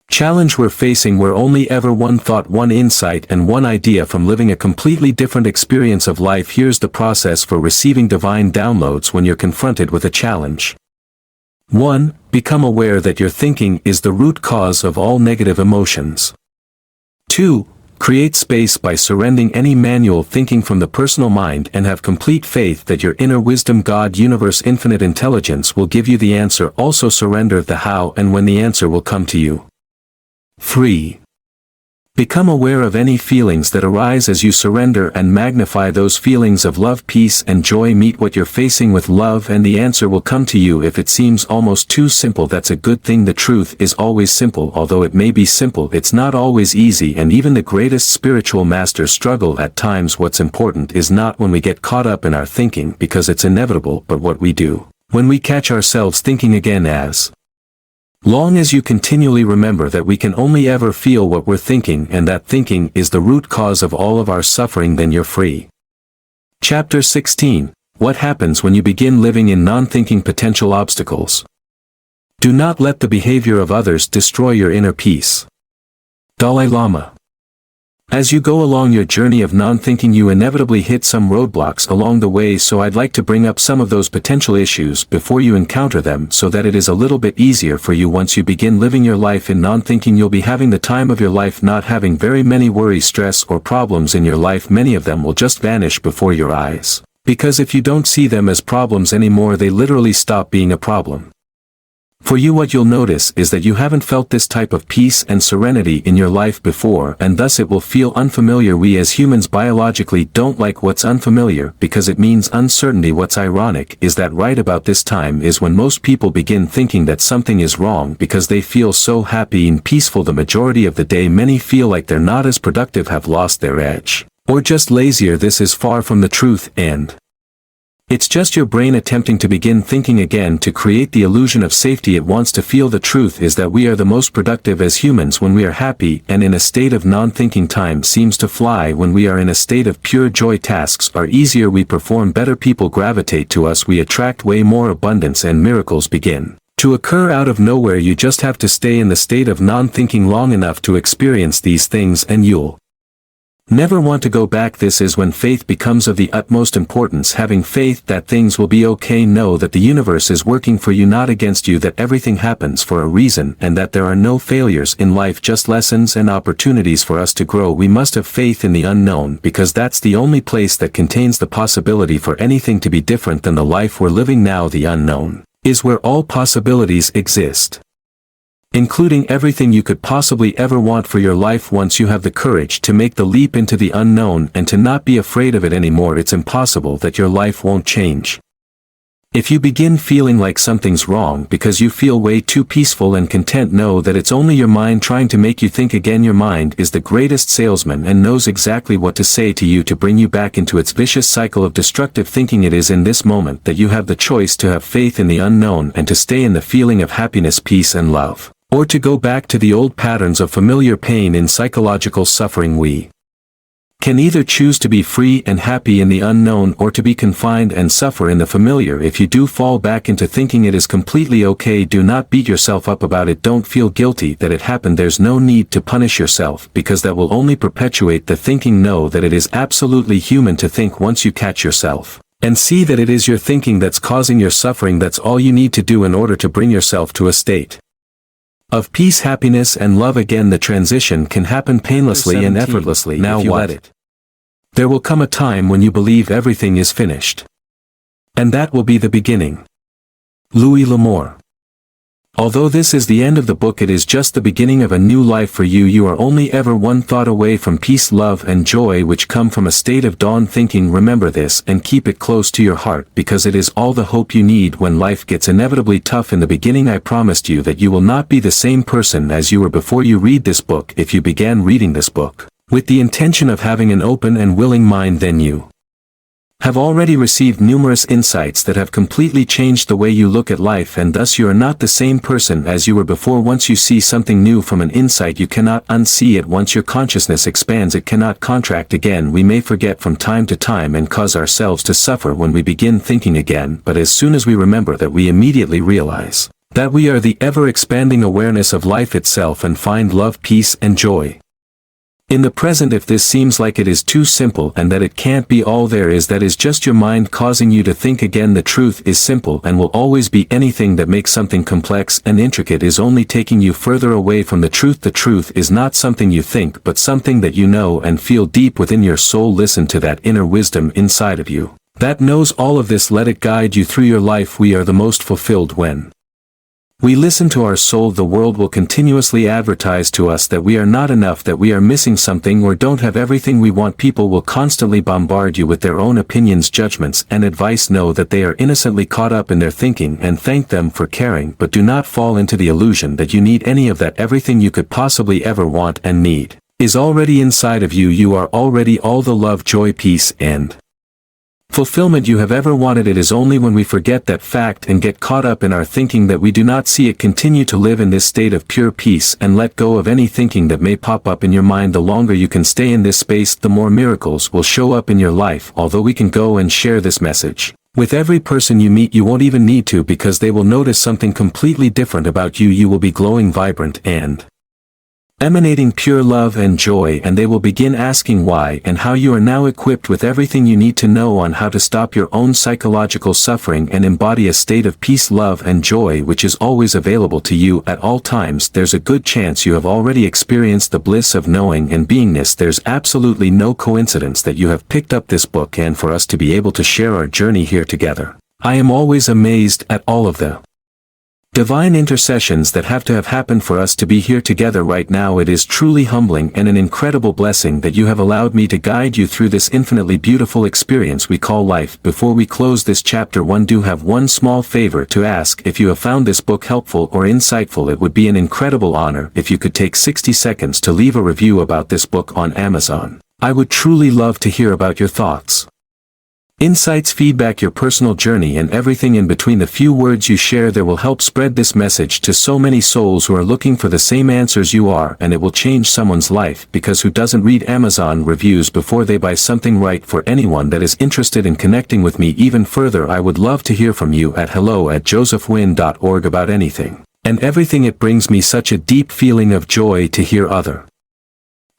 [SPEAKER 2] challenge we're facing. We're only ever one thought, one insight, and one idea from living a completely different experience of life. Here's the process for receiving divine downloads when you're confronted with a challenge. 1. Become aware that your thinking is the root cause of all negative emotions. 2. Create space by surrendering any manual thinking from the personal mind and have complete faith that your inner wisdom, God, universe, infinite intelligence will give you the answer. Also surrender the how and when the answer will come to you. 3. Become aware of any feelings that arise as you surrender and magnify those feelings of love, peace, and joy. Meet what you're facing with love and the answer will come to you. If it seems almost too simple, that's a good thing. The truth is always simple. Although it may be simple, it's not always easy, and even the greatest spiritual masters struggle at times. What's important is not when we get caught up in our thinking, because it's inevitable, but what we do when we catch ourselves thinking again. As long as you continually remember that we can only ever feel what we're thinking, and that thinking is the root cause of all of our suffering, then you're free. Chapter 16. What happens when you begin living in non-thinking? Potential obstacles. Do not let the behavior of others destroy your inner peace. Dalai Lama. As you go along your journey of non-thinking, you inevitably hit some roadblocks along the way, so I'd like to bring up some of those potential issues before you encounter them, so that it is a little bit easier for you. Once you begin living your life in non-thinking, you'll be having the time of your life, not having very many worries, stress, or problems in your life. Many of them will just vanish before your eyes, because if you don't see them as problems anymore, they literally stop being a problem. For you, what you'll notice is that you haven't felt this type of peace and serenity in your life before, and thus it will feel unfamiliar. We as humans biologically don't like what's unfamiliar because it means uncertainty. What's ironic is that right about this time is when most people begin thinking that something is wrong because they feel so happy and peaceful the majority of the day. Many feel like they're not as productive, have lost their edge, or just lazier. This is far from the truth, and It's just your brain attempting to begin thinking again to create the illusion of safety it wants to feel. The truth is that we are the most productive as humans when we are happy, and in a state of non-thinking. Time seems to fly when we are in a state of pure joy. Tasks are easier, we perform better, people gravitate to us, we attract way more abundance, and miracles begin to occur out of nowhere. You just have to stay in the state of non-thinking long enough to experience these things, and you'll never want to go back. This is when faith becomes of the utmost importance. Having faith that things will be okay. Know that the universe is working for you, not against you, that everything happens for a reason, and that there are no failures in life, just lessons and opportunities for us to grow. We must have faith in the unknown, because that's the only place that contains the possibility for anything to be different than the life we're living now. The unknown is where all possibilities exist, including everything you could possibly ever want for your life. Once you have the courage to make the leap into the unknown and to not be afraid of it anymore, it's impossible that your life won't change. If you begin feeling like something's wrong because you feel way too peaceful and content, know that it's only your mind trying to make you think again. Your mind is the greatest salesman and knows exactly what to say to you to bring you back into its vicious cycle of destructive thinking. It is in this moment that you have the choice to have faith in the unknown and to stay in the feeling of happiness, peace and love, or to go back to the old patterns of familiar pain and psychological suffering. We can either choose to be free and happy in the unknown, or to be confined and suffer in the familiar. If you do fall back into thinking, it is completely okay. Do not beat yourself up about it. Don't feel guilty that it happened. There's no need to punish yourself, because that will only perpetuate the thinking. Know that it is absolutely human to think. Once you catch yourself and see that it is your thinking that's causing your suffering, that's all you need to do in order to bring yourself to a state of peace, happiness and love again. The transition can happen painlessly and effortlessly now if you let it. There will come a time when you believe everything is finished, and that will be the beginning. Louis L'Amour. Although this is the end of the book, it is just the beginning of a new life for you. You are only ever one thought away from peace, love and joy, which come from a state of dawn thinking. Remember this and keep it close to your heart, because it is all the hope you need when life gets inevitably tough. In the beginning I promised you that you will not be the same person as you were before you read this book. If you began reading this book with the intention of having an open and willing mind, then you have already received numerous insights that have completely changed the way you look at life, and thus you are not the same person as you were before. Once you see something new from an insight, you cannot unsee it. Once your consciousness expands, it cannot contract again. We may forget from time to time and cause ourselves to suffer when we begin thinking again, but as soon as we remember that, we immediately realize that we are the ever-expanding awareness of life itself and find love, peace and joy in the present. If this seems like it is too simple and that it can't be all there is, that is just your mind causing you to think again. The truth is simple and will always be. Anything that makes something complex and intricate is only taking you further away from the truth. The truth is not something you think, but something that you know and feel deep within your soul. Listen to that inner wisdom inside of you that knows all of this. Let it guide you through your life. We are the most fulfilled when we listen to our soul. The world will continuously advertise to us that we are not enough, that we are missing something or don't have everything we want. People will constantly bombard you with their own opinions, judgments, and advice. Know that they are innocently caught up in their thinking and thank them for caring, but do not fall into the illusion that you need any of that. Everything you could possibly ever want and need is already inside of you. You are already all the love, joy, peace, and fulfillment you have ever wanted. It is only when we forget that fact and get caught up in our thinking that we do not see it. Continue to live in this state of pure peace and let go of any thinking that may pop up in your mind. The longer you can stay in this space, the more miracles will show up in your life. Although we can go and share this message with every person you meet, you won't even need to, because they will notice something completely different about you. You will be glowing, vibrant, and emanating pure love and joy, and they will begin asking why and how. You are now equipped with everything you need to know on how to stop your own psychological suffering and embody a state of peace, love and joy, which is always available to you at all times. There's a good chance you have already experienced the bliss of knowing and beingness. There's absolutely no coincidence that you have picked up this book, and for us to be able to share our journey here together. I am always amazed at all of the divine intercessions that have to have happened for us to be here together right now. It is truly humbling and an incredible blessing that you have allowed me to guide you through this infinitely beautiful experience we call life. Before we close this chapter 1, do have one small favor to ask. If you have found this book helpful or insightful, it would be an incredible honor if you could take 60 seconds to leave a review about this book on Amazon. I would truly love to hear about your thoughts. Insights, feedback, your personal journey, and everything in between. The few words you share there will help spread this message to so many souls who are looking for the same answers you are, and it will change someone's life, because who doesn't read Amazon reviews before they buy something? Right? For anyone that is interested in connecting with me even further, I would love to hear from you at hello@josephwin.org about anything and everything. It brings me such a deep feeling of joy to hear other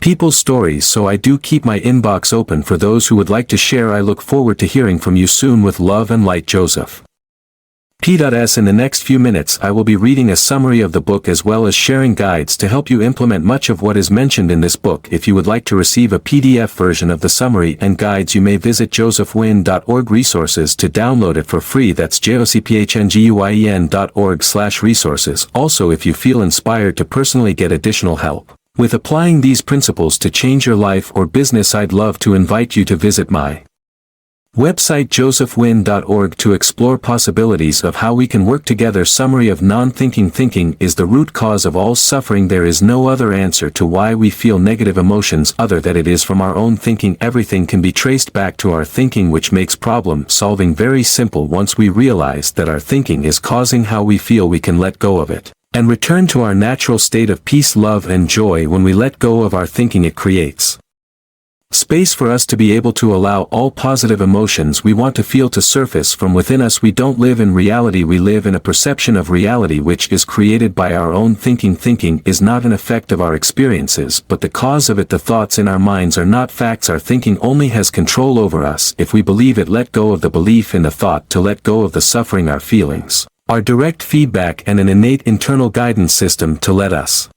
[SPEAKER 2] people's stories, so I do keep my inbox open for those who would like to share. I look forward to hearing from you soon. With love and light, Joseph. P.S. In the next few minutes I will be reading a summary of the book as well as sharing guides to help you implement much of what is mentioned in this book. If you would like to receive a PDF version of the summary and guides, you may visit josephwin.org resources to download it for free. That's josephwin.org/resources. Also, if you feel inspired to personally get additional help with applying these principles to change your life or business, I'd love to invite you to visit my website josephwin.org to explore possibilities of how we can work together. Summary of non-thinking. Thinking is the root cause of all suffering. There is no other answer to why we feel negative emotions other than it is from our own thinking. Everything can be traced back to our thinking, which makes problem solving very simple. Once we realize that our thinking is causing how we feel, we can let go of it and return to our natural state of peace, love, and joy. When we let go of our thinking, it creates space for us to be able to allow all positive emotions we want to feel to surface from within us. We don't live in reality, we live in a perception of reality which is created by our own thinking. Thinking is not an effect of our experiences, but the cause of it. The thoughts in our minds are not facts. Our thinking only has control over us if we believe it. Let go of the belief in the thought to let go of the suffering. Our feelings are direct feedback and an innate internal guidance system to let us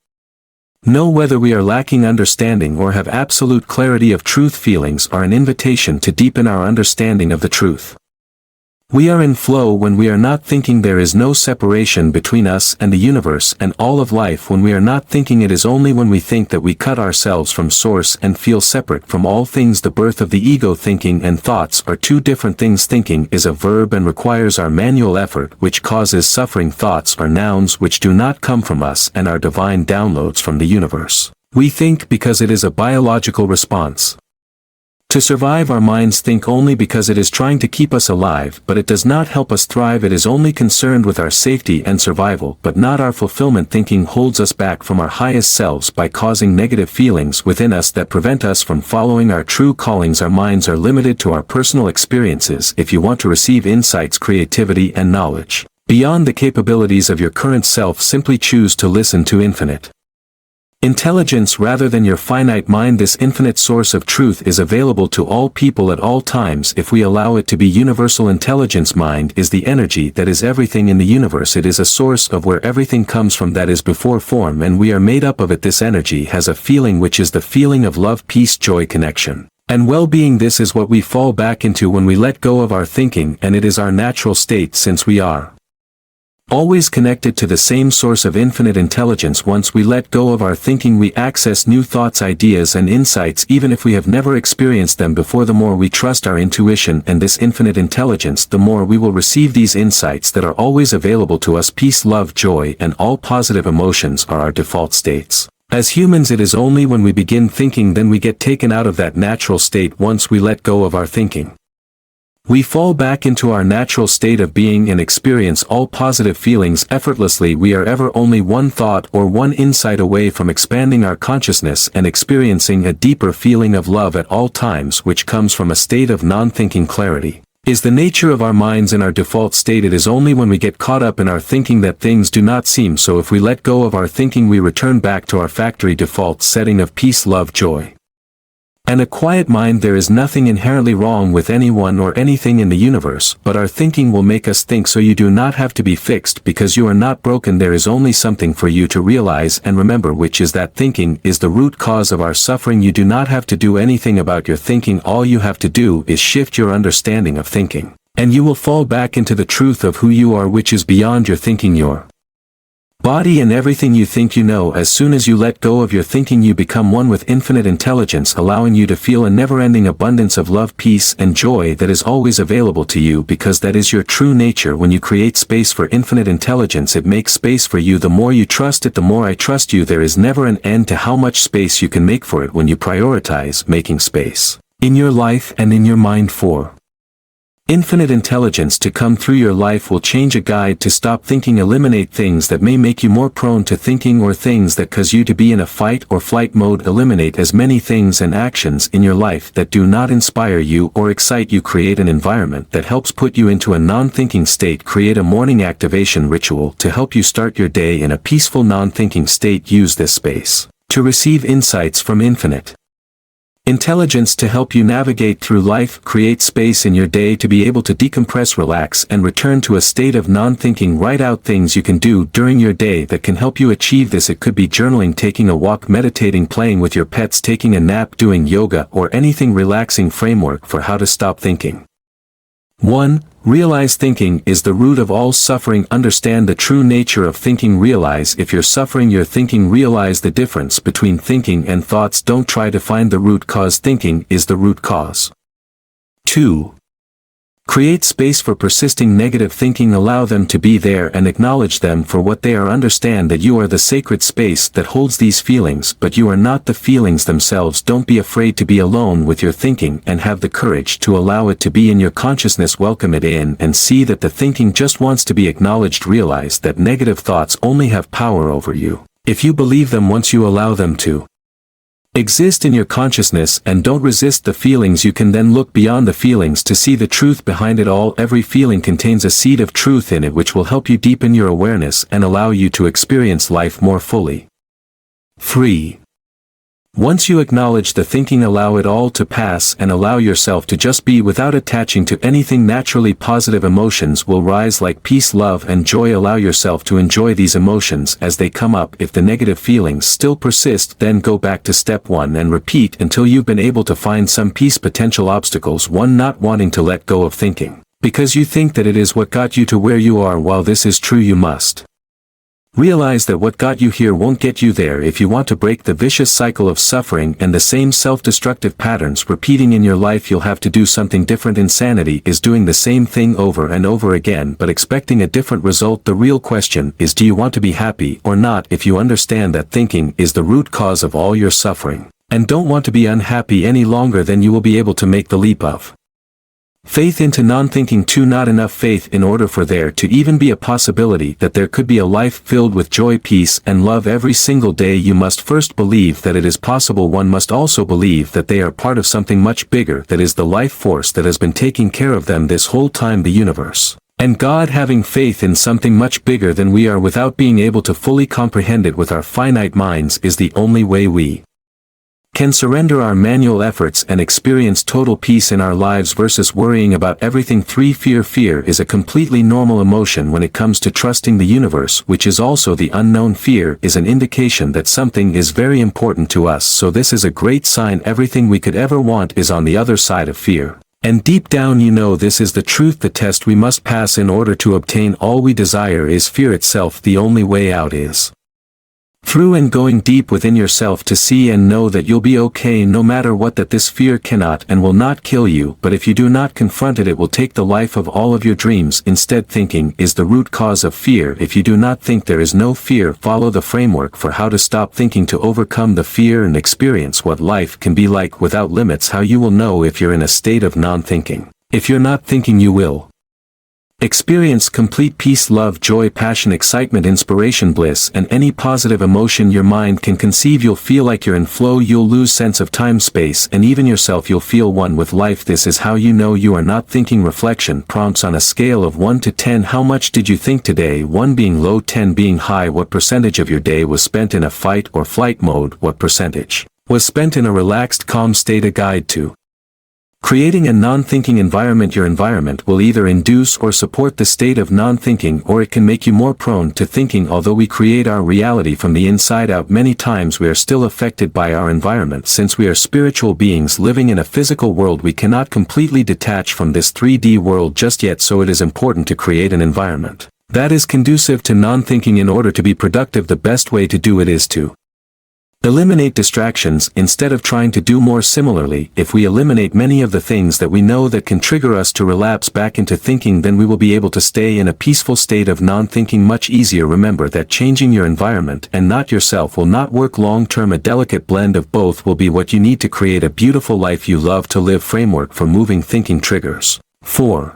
[SPEAKER 2] know whether we are lacking understanding or have absolute clarity of truth. Feelings are an invitation to deepen our understanding of the truth. We are in flow when we are not thinking. There is no separation between us and the universe and all of life when we are not thinking. It is only when we think that we cut ourselves from source and feel separate from all things. The birth of the ego. Thinking and thoughts are two different things. Thinking is a verb and requires our manual effort, which causes suffering. Thoughts are nouns which do not come from us and are divine downloads from the universe. We think because it is a biological response to survive. Our minds think only because it is trying to keep us alive, but it does not help us thrive. It is only concerned with our safety and survival, but not our fulfillment. Thinking holds us back from our highest selves by causing negative feelings within us that prevent us from following our true callings. Our minds are limited to our personal experiences. If you want to receive insights, creativity, and knowledge beyond the capabilities of your current self, simply choose to listen to infinite intelligence rather than your finite mind. This infinite source of truth is available to all people at all times if we allow it to be. Universal intelligence. Mind is the energy that is everything in the universe. It is a source of where everything comes from, that is before form, and we are made up of it. This energy has a feeling which is the feeling of love, peace, joy, connection, and well-being. This is what we fall back into when we let go of our thinking, and it is our natural state since we are always connected to the same source of infinite intelligence. Once we let go of our thinking, we access new thoughts, ideas, and insights even if we have never experienced them before. The more we trust our intuition and this infinite intelligence, the more we will receive these insights that are always available to us. Peace, love, joy, and all positive emotions are our default states. As humans, it is only when we begin thinking then we get taken out of that natural state. Once we let go of our thinking, we fall back into our natural state of being and experience all positive feelings effortlessly. We are ever only one thought or one insight away from expanding our consciousness and experiencing a deeper feeling of love at all times, which comes from a state of non-thinking. Clarity is the nature of our minds in our default state. It is only when we get caught up in our thinking that things do not seem so. If we let go of our thinking, we return back to our factory default setting of peace, love, joy, and a quiet mind. There is nothing inherently wrong with anyone or anything in the universe, but our thinking will make us think. So you do not have to be fixed because you are not broken. There is only something for you to realize and remember, which is that thinking is the root cause of our suffering. You do not have to do anything about your thinking. All you have to do is shift your understanding of thinking, and you will fall back into the truth of who you are, which is beyond your thinking, your body, and everything you think you know. As soon as you let go of your thinking, you become one with infinite intelligence, allowing you to feel a never-ending abundance of love, peace, and joy that is always available to you, because that is your true nature. When you create space for infinite intelligence, it makes space for you. The more you trust it, the more I trust you. There is never an end to how much space you can make for it when you prioritize making space in your life and in your mind for Infinite intelligence to come through your life will change a guide to stop thinking. Eliminate things that may make you more prone to thinking or things that cause you to be in a fight or flight mode. Eliminate as many things and actions in your life that do not inspire you or excite you. Create an environment that helps put you into a non-thinking state. Create a morning activation ritual to help you start your day in a peaceful non-thinking state. Use this space to receive insights from infinite intelligence to help you navigate through life. Create space in your day to be able to decompress, relax, and return to a state of non-thinking. Write out things you can do during your day that can help you achieve this. It could be journaling, taking a walk, meditating, playing with your pets, taking a nap, doing yoga, or anything relaxing. Framework for how to stop thinking. 1. Realize thinking is the root of all suffering. Understand the true nature of thinking. Realize if you're suffering, you're thinking. Realize the difference between thinking and thoughts. Don't try to find the root cause. Thinking is the root cause. 2. Create space for persisting negative thinking. Allow them to be there and acknowledge them for what they are. Understand that you are the sacred space that holds these feelings, but you are not the feelings themselves. Don't be afraid to be alone with your thinking and have the courage to allow it to be in your consciousness. Welcome it in and see that the thinking just wants to be acknowledged. Realize that negative thoughts only have power over you if you believe them. Once you allow them to exist in your consciousness and don't resist the feelings, you can then look beyond the feelings to see the truth behind it all. Every feeling contains a seed of truth in it which will help you deepen your awareness and allow you to experience life more fully. 3. Once you acknowledge the thinking, allow it all to pass and allow yourself to just be without attaching to anything. Naturally, positive emotions will rise like peace, love, and joy. Allow yourself to enjoy these emotions as they come up. If the negative feelings still persist, then go back to step 1 and repeat until you've been able to find some peace. Potential obstacles. 1. Not wanting to let go of thinking because you think that it is what got you to where you are. While this is true, you must realize that what got you here won't get you there. If you want to break the vicious cycle of suffering and the same self-destructive patterns repeating in your life, you'll have to do something different. Insanity is doing the same thing over and over again but expecting a different result. The real question is, do you want to be happy or not? If you understand that thinking is the root cause of all your suffering and don't want to be unhappy any longer, then you will be able to make the leap of faith into non-thinking. 2. Not enough faith. In order for there to even be a possibility that there could be a life filled with joy, peace, and love every single day, you must first believe that it is possible. 1 must also believe that they are part of something much bigger, that is the life force that has been taking care of them this whole time, the universe and God. Having faith in something much bigger than we are without being able to fully comprehend it with our finite minds is the only way we can surrender our manual efforts and experience total peace in our lives versus worrying about everything. 3. Fear is a completely normal emotion when it comes to trusting the universe, which is also the unknown. Fear is an indication that something is very important to us, so this is a great sign. Everything we could ever want is on the other side of fear. And deep down you know this is the truth. The test we must pass in order to obtain all we desire is fear itself. The only way out is through and going deep within yourself to see and know that you'll be okay no matter what, that this fear cannot and will not kill you, but if you do not confront it, it will take the life of all of your dreams. Instead, thinking is the root cause of fear. If you do not think, there is no fear. Follow the framework for how to stop thinking to overcome the fear and experience what life can be like without limits. How you will know if you're in a state of non-thinking. If you're not thinking, you will experience complete peace, love, joy, passion, excitement, inspiration, bliss, and any positive emotion your mind can conceive. You'll feel like you're in flow. You'll lose sense of time, space, and even yourself. You'll feel one with life. This is how you know you are not thinking. Reflection prompts on a scale of 1 to 10. How much did you think today? 1 being low, 10 being high. What percentage of your day was spent in a fight or flight mode? What percentage was spent in a relaxed, calm state? A guide to creating a non-thinking environment. Your environment will either induce or support the state of non-thinking, or it can make you more prone to thinking. Although we create our reality from the inside out, many times we are still affected by our environment. Since we are spiritual beings living in a physical world, we cannot completely detach from this 3D world just yet, so it is important to create an environment that is conducive to non-thinking in order to be productive. The best way to do it is to eliminate distractions instead of trying to do more. Similarly, if we eliminate many of the things that we know that can trigger us to relapse back into thinking, then we will be able to stay in a peaceful state of non-thinking much easier. Remember that changing your environment and not yourself will not work long term. A delicate blend of both will be what you need to create a beautiful life you love to live. Framework for moving thinking triggers. 4.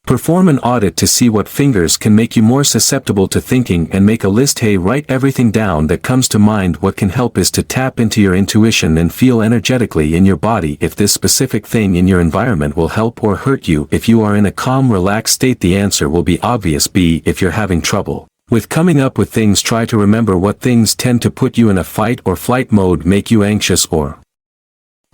[SPEAKER 2] Perform an audit to see what fingers can make you more susceptible to thinking, and make a list. Hey, write everything down that comes to mind. What can help is to tap into your intuition and feel energetically in your body if this specific thing in your environment will help or hurt you. If you are in a calm, relaxed state, the answer will be obvious. B. If you're having trouble with coming up with things, try to remember what things tend to put you in a fight or flight mode, make you anxious, or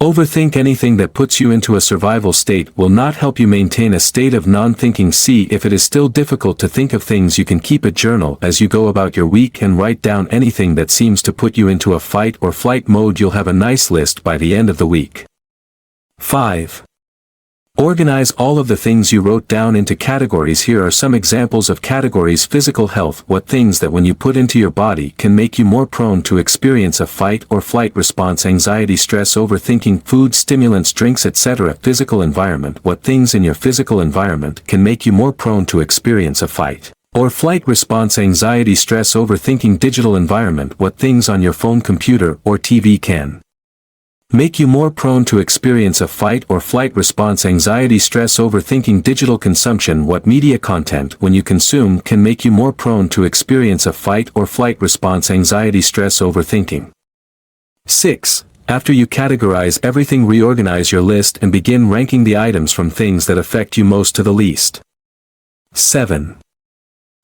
[SPEAKER 2] overthink. Anything that puts you into a survival state will not help you maintain a state of non-thinking. C. If it is still difficult to think of things, you can keep a journal as you go about your week and write down anything that seems to put you into a fight or flight mode. You'll have a nice list by the end of the week. 5. Organize all of the things you wrote down into categories. Here are some examples of categories. Physical health: what things that when you put into your body can make you more prone to experience a fight or flight response. Anxiety, stress, overthinking, food, stimulants, drinks, etc. Physical environment: what things in your physical environment can make you more prone to experience a fight or flight response. Anxiety, stress, overthinking. Digital environment: what things on your phone, computer, or TV can make you more prone to experience a fight or flight response. Anxiety, stress, overthinking. Digital consumption: what media content when you consume can make you more prone to experience a fight or flight response. Anxiety, stress, overthinking. 6. After you categorize everything, reorganize your list and begin ranking the items from things that affect you most to the least. 7.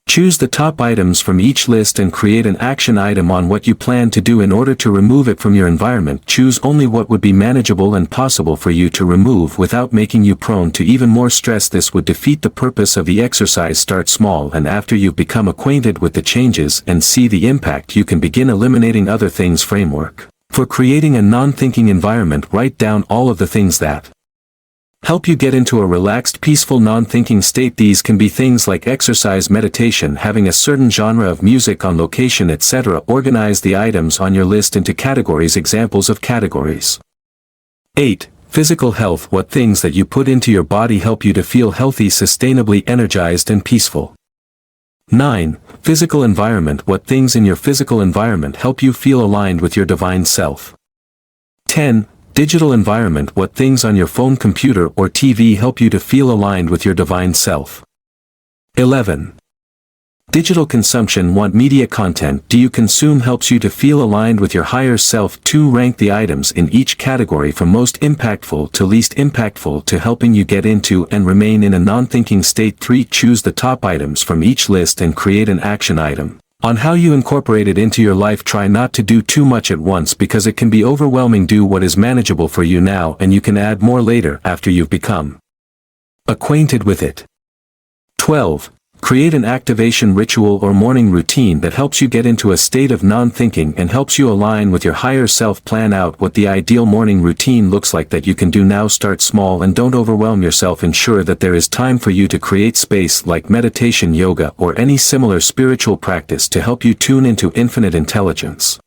[SPEAKER 2] Choose the top items from each list and create an action item on what you plan to do in order to remove it from your environment. Choose only what would be manageable and possible for you to remove without making you prone to even more stress. This would defeat the purpose of the exercise. Start small, and after you've become acquainted with the changes and see the impact, you can begin eliminating other things. Framework for creating a non-thinking environment: write down all of the things that help you get into a relaxed, peaceful, non-thinking state. These can be things like exercise, meditation, having a certain genre of music on location, etc. Organize the items on your list into categories. Examples of categories. 8. Physical health: what things that you put into your body help you to feel healthy, sustainably energized, and peaceful. 9. Physical environment: what things in your physical environment help you feel aligned with your divine self. 10. Digital environment: what things on your phone, computer, or TV help you to feel aligned with your divine self. 11. Digital consumption: what media content do you consume helps you to feel aligned with your higher self. 2. Rank the items in each category from most impactful to least impactful to helping you get into and remain in a non-thinking state. 3. Choose the top items from each list and create an action item on how you incorporate it into your life. Try not to do too much at once because it can be overwhelming. Do what is manageable for you now, and you can add more later after you've become acquainted with it. 12. Create an activation ritual or morning routine that helps you get into a state of non-thinking and helps you align with your higher self. Plan out what the ideal morning routine looks like that you can do now. Start small and don't overwhelm yourself. Ensure that there is time for you to create space, like meditation, yoga, or any similar spiritual practice to help you tune into infinite intelligence.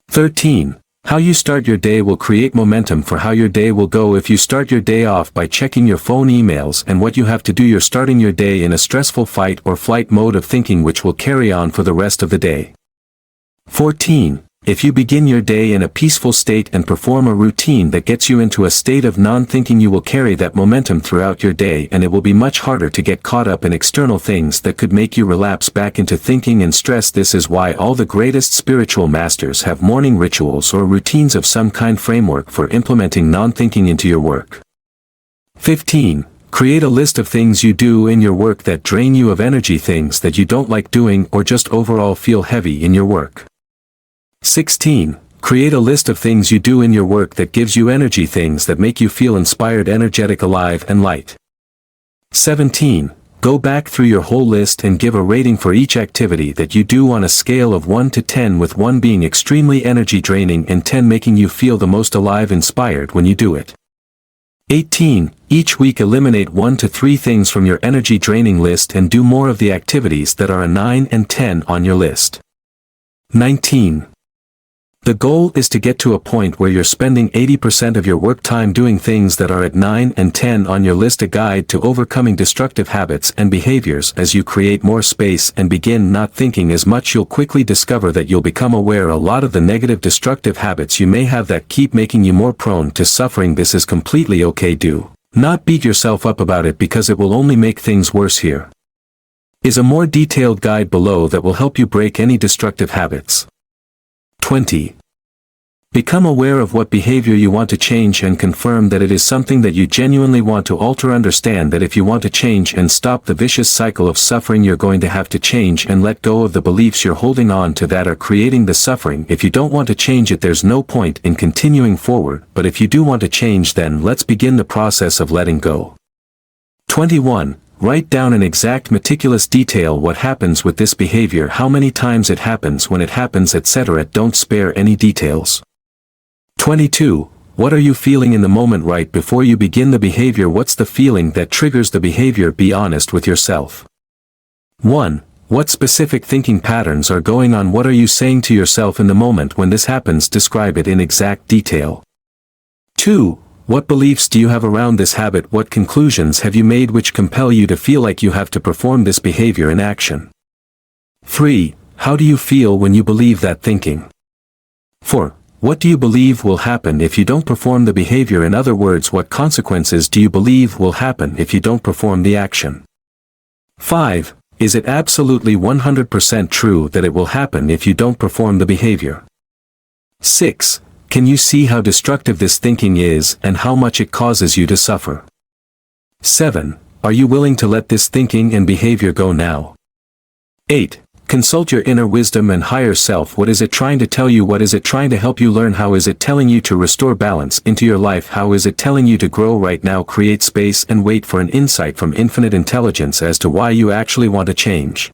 [SPEAKER 2] 13. How you start your day will create momentum for how your day will go. If you start your day off by checking your phone, emails, and what you have to do, you're starting your day in a stressful fight or flight mode of thinking, which will carry on for the rest of the day. 14. If you begin your day in a peaceful state and perform a routine that gets you into a state of non-thinking, you will carry that momentum throughout your day, and it will be much harder to get caught up in external things that could make you relapse back into thinking and stress. This is why all the greatest spiritual masters have morning rituals or routines of some kind. Framework for implementing non-thinking into your work. 15. Create a list of things you do in your work that drain you of energy, things that you don't like doing or just overall feel heavy in your work. 16. Create a list of things you do in your work that gives you energy, things that make you feel inspired, energetic, alive, and light. 17. Go back through your whole list and give a rating for each activity that you do on a scale of 1 to 10, with 1 being extremely energy draining and 10 making you feel the most alive, inspired when you do it. 18. Each week eliminate 1 to 3 things from your energy draining list and do more of the activities that are a 9 and 10 on your list. 19. The goal is to get to a point where you're spending 80% of your work time doing things that are at 9 and 10 on your list. A guide to overcoming destructive habits and behaviors. As you create more space and begin not thinking as much, you'll quickly discover that you'll become aware a lot of the negative destructive habits you may have that keep making you more prone to suffering. This is completely okay. Do Not beat yourself up about it because it will only make things worse. Here is a more detailed guide below that will help you break any destructive habits. 20. Become aware of what behavior you want to change and confirm that it is something that you genuinely want to alter. Understand that if you want to change and stop the vicious cycle of suffering, you're going to have to change and let go of the beliefs you're holding on to that are creating the suffering. If you don't want to change it, there's no point in continuing forward, but if you do want to change, then let's begin the process of letting go. 21. Write down in exact meticulous detail what happens with this behavior, how many times it happens, when it happens, etc. Don't spare any details. 22. What are you feeling in the moment right before you begin the behavior? What's the feeling that triggers the behavior? Be honest with yourself. 1. What specific thinking patterns are going on? What are you saying to yourself in the moment when this happens? Describe it in exact detail. 2. What beliefs do you have around this habit? What conclusions have you made which compel you to feel like you have to perform this behavior in action? 3. How do you feel when you believe that thinking? 4. What do you believe will happen if you don't perform the behavior? In other words, what consequences do you believe will happen if you don't perform the action? 5. Is it absolutely 100% true that it will happen if you don't perform the behavior? 6. Can you see how destructive this thinking is and how much it causes you to suffer? 7. Are you willing to let this thinking and behavior go now? 8. Consult your inner wisdom and higher self. What is it trying to tell you? What is it trying to help you learn? How is it telling you to restore balance into your life? How is it telling you to grow right now? Create space and wait for an insight from infinite intelligence as to why you actually want to change.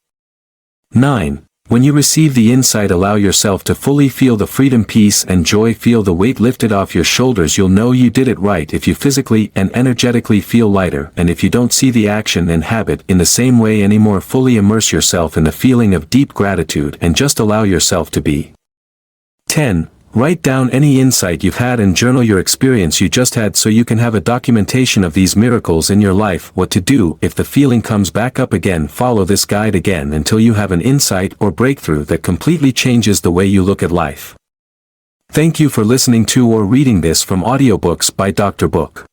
[SPEAKER 2] 9. When you receive the insight, allow yourself to fully feel the freedom, peace, and joy. Feel the weight lifted off your shoulders. You'll know you did it right if you physically and energetically feel lighter, and if you don't see the action and habit in the same way anymore, fully immerse yourself in the feeling of deep gratitude and just allow yourself to be. 10. Write down any insight you've had and journal your experience you just had so you can have a documentation of these miracles in your life. What to do if the feeling comes back up again? Follow this guide again until you have an insight or breakthrough that completely changes the way you look at life. Thank you for listening to or reading this from Audiobooks by Drbook.